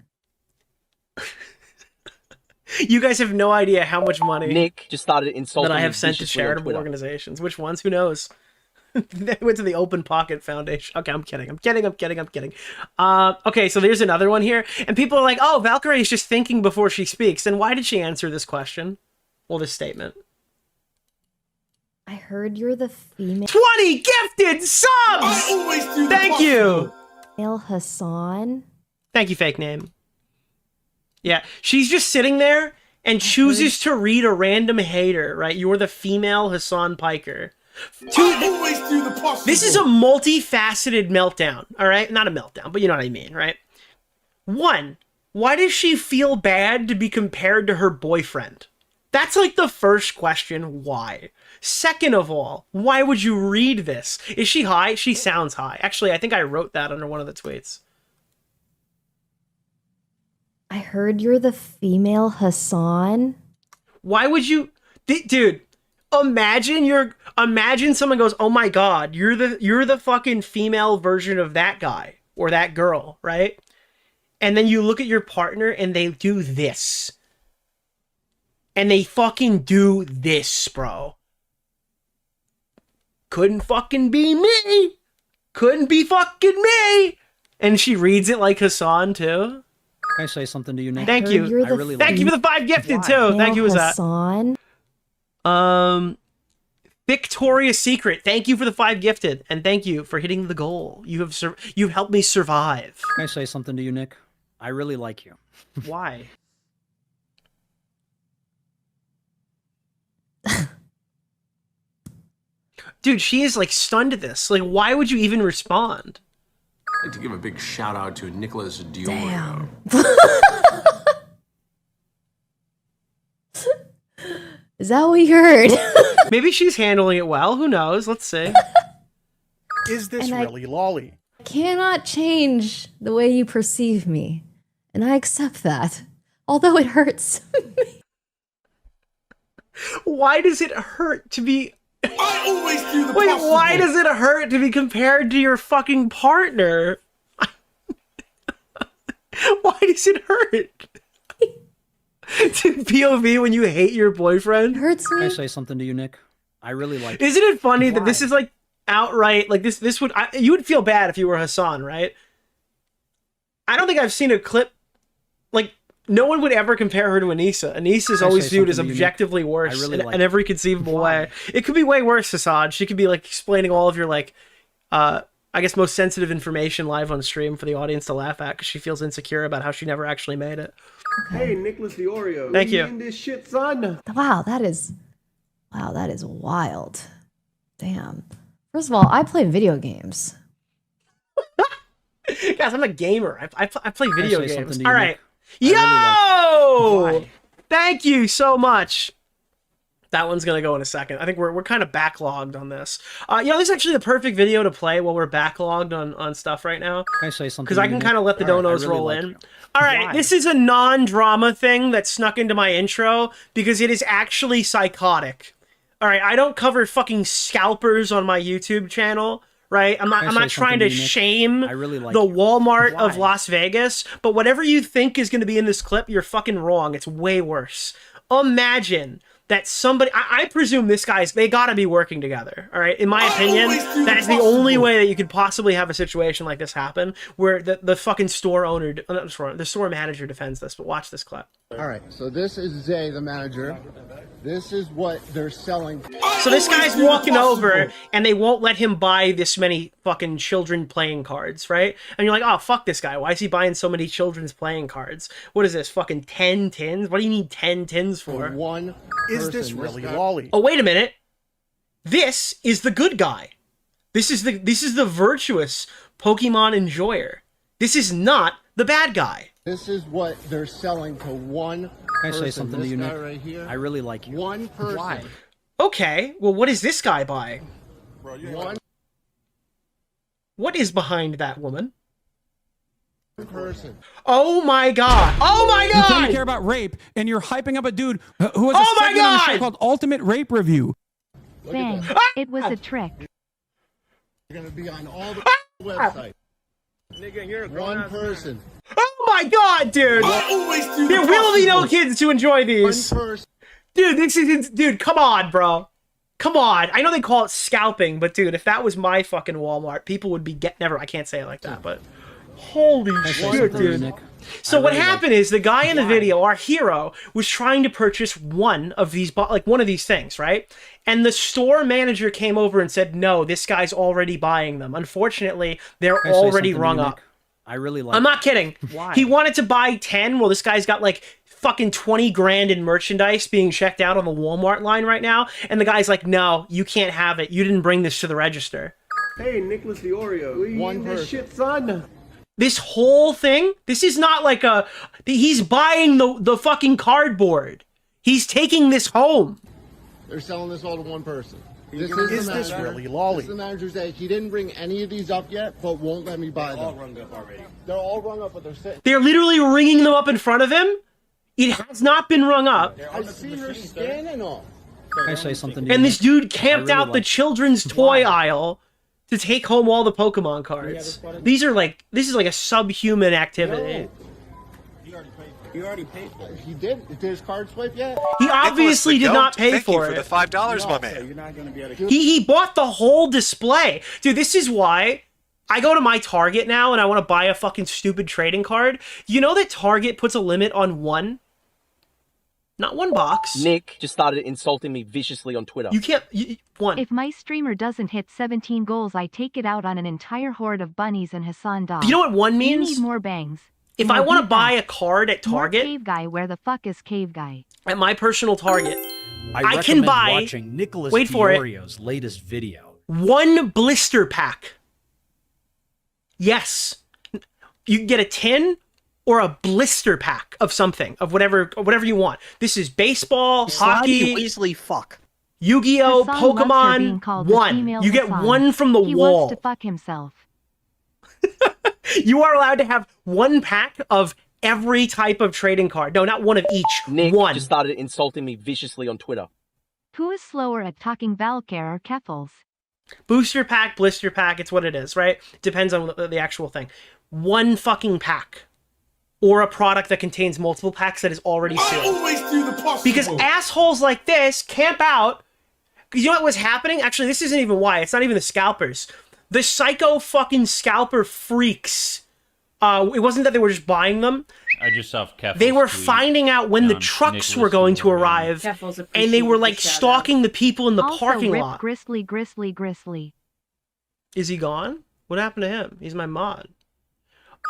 You guys have no idea how much money Nick just started insulting that I have sent to charitable organizations. Which ones? Who knows? They went to the Open Pocket Foundation. Okay, I'm kidding. Okay, so there's another one here. And people are like, oh, Valkyrae is just thinking before she speaks. Then why did she answer this question? Well, this statement. I heard you're the female. 20 gifted subs! I always do the Thank you! Hasan. Thank you, fake name. Yeah, she's just sitting there and chooses to read a random hater, right? You're the female Hasan Piker. I always do the possible. This is a multifaceted meltdown, all right? Not a meltdown, but you know what I mean, right? 1, why does she feel bad to be compared to her boyfriend? That's like the first question, why? Second of all, why would you read this? Is she high? She sounds high. Actually, I think I wrote that under one of the tweets. I heard you're the female Hasan. Why would you... Dude, imagine someone goes, oh my god, you're the fucking female version of that guy or that girl, right? And then you look at your partner and they do this. And they fucking do this, bro. Couldn't fucking be me. Couldn't be fucking me. And she reads it like Hasan, too. Can I say something to you, Nick? Thank you. Thank you for the 5 gifted, too. Thank you, Hasan. Victoria's Secret. Thank you for the 5 gifted. And thank you for hitting the goal. You've helped me survive. Can I say something to you, Nick? I really like you. Why? Dude, she is like stunned at this. Like, why would you even respond? I'd like to give a big shout out to Nicholas DeOrio. Is that what you heard? Maybe she's handling it well. Who knows? Let's see. Is this And really lolly? I cannot change the way you perceive me. And I accept that. Although it hurts. Why does it hurt to be... I always do the Wait, possible. why does it hurt to be compared to your fucking partner? Why does it hurt? Dude, POV when you hate your boyfriend? It hurts Can I me. say something to you, Nick? I really like you. Isn't it funny that this is like outright, like this would, you would feel bad if you were Hasan, right? I don't think I've seen a clip, like, no one would ever compare her to Anissa. Anissa is Can I always say viewed as something to you, Nick? objectively worse I really like in every conceivable way. It could be way worse, Hasan. She could be like explaining all of your like, I guess most sensitive information live on stream for the audience to laugh at because she feels insecure about how she never actually made it. Hey, Nicholas DeOrio. Thank you. In this shit, son. Wow, that is wild. Damn. First of all, I play video games. Guys, I'm a gamer. I play video say games. something to you, All right. Nick? Yo! Thank you so much. That one's gonna go in a second. I think we're kind of backlogged on this. You know, this is actually the perfect video to play while we're backlogged on stuff right now. Can I say something? Because I can kind of let the donos roll like in. you. All right, Why? this is a non-drama thing that snuck into my intro because it is actually psychotic. All right, I don't cover fucking scalpers on my YouTube channel, right? I'm Can I not say trying to something to you, Nick? shame I really like the you. Walmart of Why? Las Vegas, but whatever you think is going to be in this clip, you're fucking wrong. It's way worse. Imagine that somebody, I presume this guy's, they gotta be working together, all right? In my opinion, that is the only way that you could possibly have a situation like this happen, where the fucking store owner, the store manager defends this, but watch this clip. All right, so this is Zay, the manager. This is what they're selling. So this guy's walking over, and they won't let him buy this many fucking children playing cards, right? And you're like, oh, fuck this guy. Why is he buying so many children's playing cards? What is this, fucking 10 tins? What do you need 10 tins for? One Is this really lolly? Oh, wait a minute. This is the good guy. This is the virtuous Pokemon enjoyer. This is not the bad guy. This is what they're selling to one Can I person. say something to This you, guy Nick? right here. I really like you. One person. Why? Okay, well, what is this guy buying? One What is behind that woman? person. Oh my god! Oh my You claim to god! care about rape, and you're hyping up a dude who has Oh a my segment on the show God! called Ultimate Rape Review. Bang. It was a trick. You're gonna be on all Ah! the websites. One person. Oh my god, dude! There will be no kids to enjoy these. One person. Dude, come on, bro. Come on. I know they call it scalping, but dude, if that was my fucking Walmart, people would be I can't say it like that, but holy shit, dude. So what happened is the guy in the video, our hero, was trying to purchase one of these things, right? And the store manager came over and said, "No, this guy's already buying them. Unfortunately, they're Can I say already something to rung you, up." Nick? I really like I'm not kidding. Why? He wanted to buy 10. Well, this guy's got like fucking 20 grand in merchandise being checked out on the Walmart line right now. And the guy's like, "No, you can't have it. You didn't bring this to the register." Hey, Nicholas DeOrio. We One in this person. shit, son. This whole thing, this is not like he's buying the fucking cardboard. He's taking this home. They're selling this all to one person. This Is the this manager. really lolly? This is the manager saying he didn't bring any of these up yet, but won't let me buy them. They're all rung up already. They're all rung up, but they're sitting. They're literally ringing them up in front of him. It has not been rung up. I see her scanning them. Can I say something to you, And this Nick? dude camped I really out the like children's toy aisle to take home all the Pokemon cards. This is like a subhuman activity. He already paid for it. He did? Did his card swipe yet? He obviously did not pay Thank for you it. for the $5, my man. You're not going to be able to. He bought the whole display. Dude, this is why I go to my Target now and I want to buy a fucking stupid trading card. You know that Target puts a limit on one? Not one box. Nick just started insulting me viciously on Twitter. You can't... one. If my streamer doesn't hit 17 goals, I take it out on an entire horde of bunnies and Hasan dogs. You know what one means? You need more bangs. If I want to buy a card at More Target, Cave Guy, where the fuck is Cave Guy? at my personal Target, I can recommend buy, watching Nicholas wait for it, DeOrio's latest video. 1 blister pack. Yes. You can get a tin or a blister pack of something, of whatever you want. This is baseball, hockey, Weasley, fuck. Yu-Gi-Oh, Hasan loves her being Pokemon, called the 1. female You get Hasan. 1 from the He wall. wants to fuck himself. You are allowed to have 1 pack of every type of trading card. No, not 1 of each. Nick 1. just started insulting me viciously on Twitter. Who is slower at talking Valkyrae or Keffels? Booster pack, blister pack, it's what it is, right? Depends on the actual thing. 1 fucking pack. Or a product that contains multiple packs that is already sealed. I always do the possible. Because assholes like this camp out. You know what was happening? Actually, this isn't even why. It's not even the scalpers. The psycho fucking scalper freaks. It wasn't that they were just buying them. I just saw Keffel's They were tweet finding out when the on trucks Nicholas were going to DeOrio. arrive, Keffels and they were like appreciated the stalking the people in the Also, parking rip lot. Grizzly. Is he gone? What happened to him? He's my mod.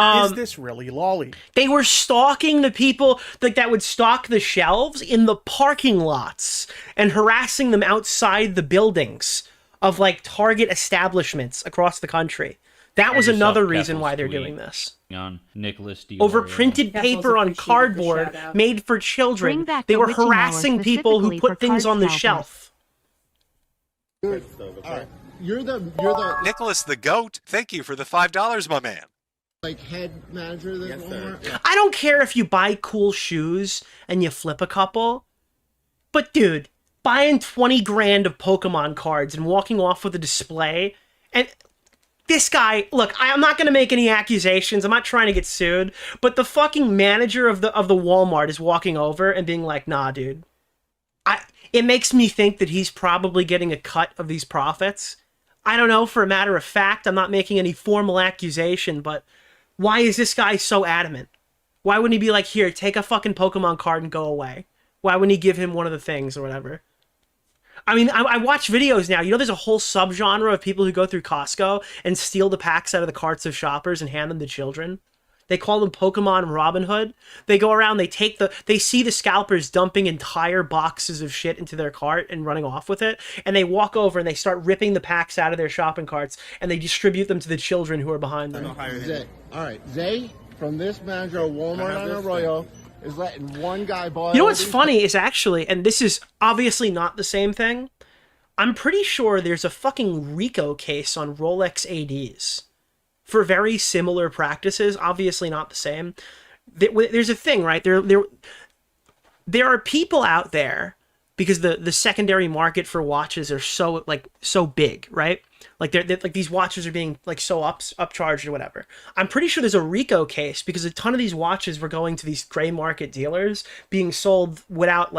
Is this really lolly? They were stalking the people that would stock the shelves in the parking lots and harassing them outside the buildings of like Target establishments across the country. That was just saw another reason Keffel's why they're tweet doing this. On Nicholas DeOrio. Over printed Keffels paper on appreciated the cardboard shout-out. made for Bring children. back They the were witching hour harassing people who specifically for put things card on the scalpers. shelf. You're the Nicholas the Goat, thank you for the $5, my man. like head manager of this Walmart. I don't care if you buy cool shoes and you flip a couple, but dude, buying 20 grand of Pokemon cards and walking off with a display, and this guy, look, I'm not going to make any accusations. I'm not trying to get sued, but the fucking manager of the Walmart is walking over and being like, "Nah, dude." It makes me think that he's probably getting a cut of these profits. I don't know, for a matter of fact, I'm not making any formal accusation, but why is this guy so adamant? Why wouldn't he be like, "Here, take a fucking Pokemon card and go away"? Why wouldn't he give him one of the things or whatever? I mean, I watch videos now. You know, there's a whole subgenre of people who go through Costco and steal the packs out of the carts of shoppers and hand them to children. They call them Pokemon Robin Hood. They go around, they see the scalpers dumping entire boxes of shit into their cart and running off with it, and they walk over and they start ripping the packs out of their shopping carts and they distribute them to the children who are behind them. Zay. All right, Zay from this manager of Walmart on Arroyo is letting one guy buy. You know all what's these- funny is actually, and this is obviously not the same thing, I'm pretty sure there's a fucking RICO case on Rolex ADs for very similar practices, obviously not the same. There's a thing, right? There are people out there, because the secondary market for watches are so big, right? Like they're like these watches are being like so upcharged or whatever. I'm pretty sure there's a RICO case because a ton of these watches were going to these gray market dealers being sold without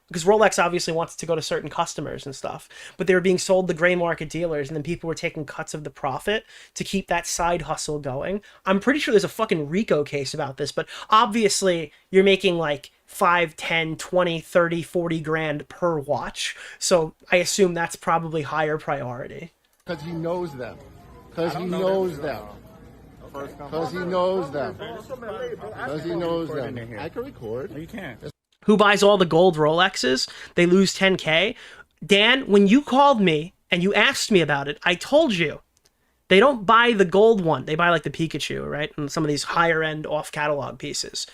because Rolex obviously wants to go to certain customers and stuff, but they were being sold to gray market dealers, and then people were taking cuts of the profit to keep that side hustle going. I'm pretty sure there's a fucking RICO case about this, but obviously you're making like 5, 10, 20, 30, 40 grand per watch. So I assume that's probably higher priority. Because he knows them. Because he knows them. Because he knows them. Because he knows them. I can record. You can't. Who buys all the gold Rolexes? They lose 10K. Dan, when you called me and you asked me about it, I told you they don't buy the gold one. They buy like the Pikachu, right? And some of these higher end off catalog pieces.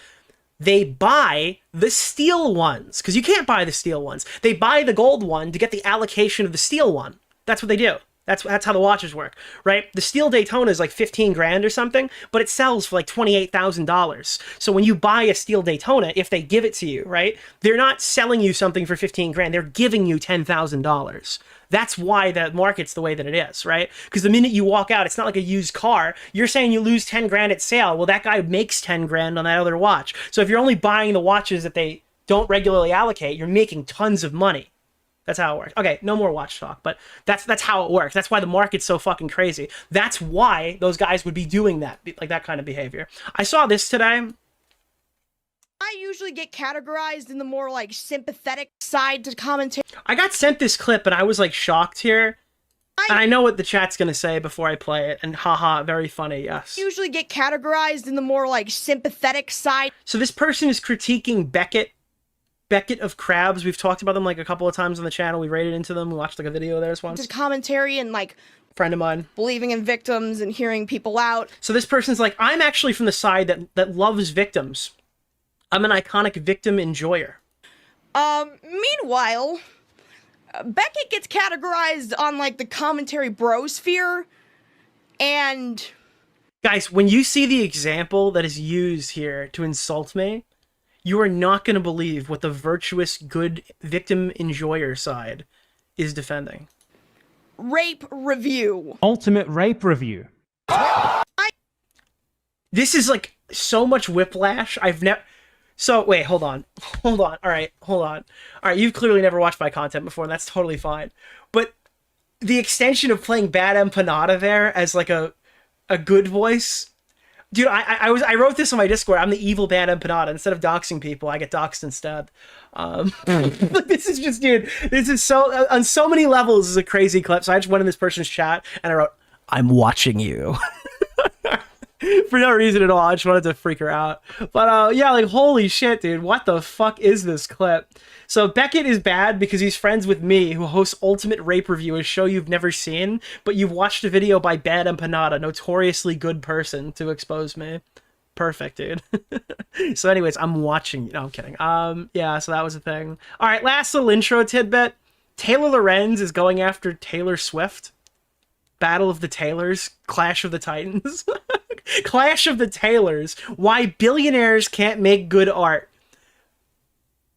They buy the steel ones because you can't buy the steel ones. They buy the gold one to get the allocation of the steel one. That's what they do. That's how the watches work, right? The steel Daytona is like 15 grand or something, but it sells for like $28,000. So when you buy a steel Daytona, if they give it to you, right, they're not selling you something for 15 grand. They're giving you $10,000. That's why the market's the way that it is, right? Because the minute you walk out, it's not like a used car. You're saying you lose 10 grand at sale. Well, that guy makes 10 grand on that other watch. So if you're only buying the watches that they don't regularly allocate, you're making tons of money. That's how it works. Okay, no more watch talk, but that's how it works. That's why the market's so fucking crazy. That's why those guys would be doing that, like that kind of behavior. I saw this today. I usually get categorized in the more like sympathetic side to commentary. I got sent this clip and I was like shocked here. And I know what the chat's gonna say before I play it, and haha, very funny, yes. Usually get categorized in the more like sympathetic side. So this person is critiquing Beckett of Crabs. We've talked about them like a couple of times on the channel. We rated into them. We watched like a video of theirs once. Just commentary and like Friend of mine. Believing in victims and hearing people out. So this person's like, I'm actually from the side that loves victims. I'm an iconic victim enjoyer. Meanwhile, Beckett gets categorized on like the commentary brosphere, and guys, when you see the example that is used here to insult me, you are not going to believe what the virtuous, good victim enjoyer side is defending. Rape review. Ultimate rape review. This is like so much whiplash. I've never. So wait, hold on. All right, hold on. All right, you've clearly never watched my content before, and that's totally fine. But the extension of playing Bad Empanada there as like a good voice. Dude, I wrote this on my Discord. I'm the evil Bad Empanada. Instead of doxing people, I get doxed instead. This is just, dude, this is so, on so many levels, is a crazy clip. So I just went in this person's chat and I wrote, I'm watching you. For no reason at all. I just wanted to freak her out. But yeah, like, holy shit, dude. What the fuck is this clip? So Beckett is bad because he's friends with me, who hosts Ultimate Rape Review, a show you've never seen, but you've watched a video by Bad Empanada, notoriously good person, to expose me. Perfect, dude. So anyways, I'm watching you. No, I'm kidding. Yeah, so that was a thing. All right, last little intro tidbit. Taylor Lorenz is going after Taylor Swift. Battle of the Taylors. Clash of the Titans. Clash of the Taylors. Why billionaires can't make good art.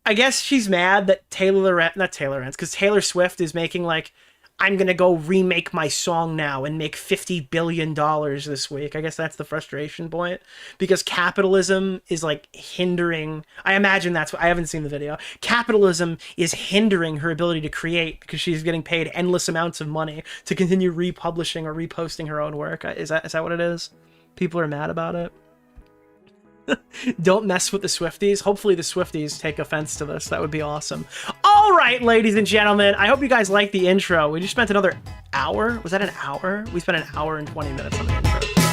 I guess she's mad that not Taylor Lorenz, because Taylor Swift is making like, I'm gonna go remake my song now and make $50 billion this week. I guess that's the frustration point, because capitalism is like hindering. I imagine that's what, I haven't seen the video. Capitalism is hindering her ability to create because she's getting paid endless amounts of money to continue republishing or reposting her own work. Is that what it is? People are mad about it. Don't mess with the Swifties. Hopefully the Swifties take offense to this. That would be awesome. All right, ladies and gentlemen, I hope you guys liked the intro. We just spent another hour. Was that an hour? We spent an hour and 20 minutes on the intro.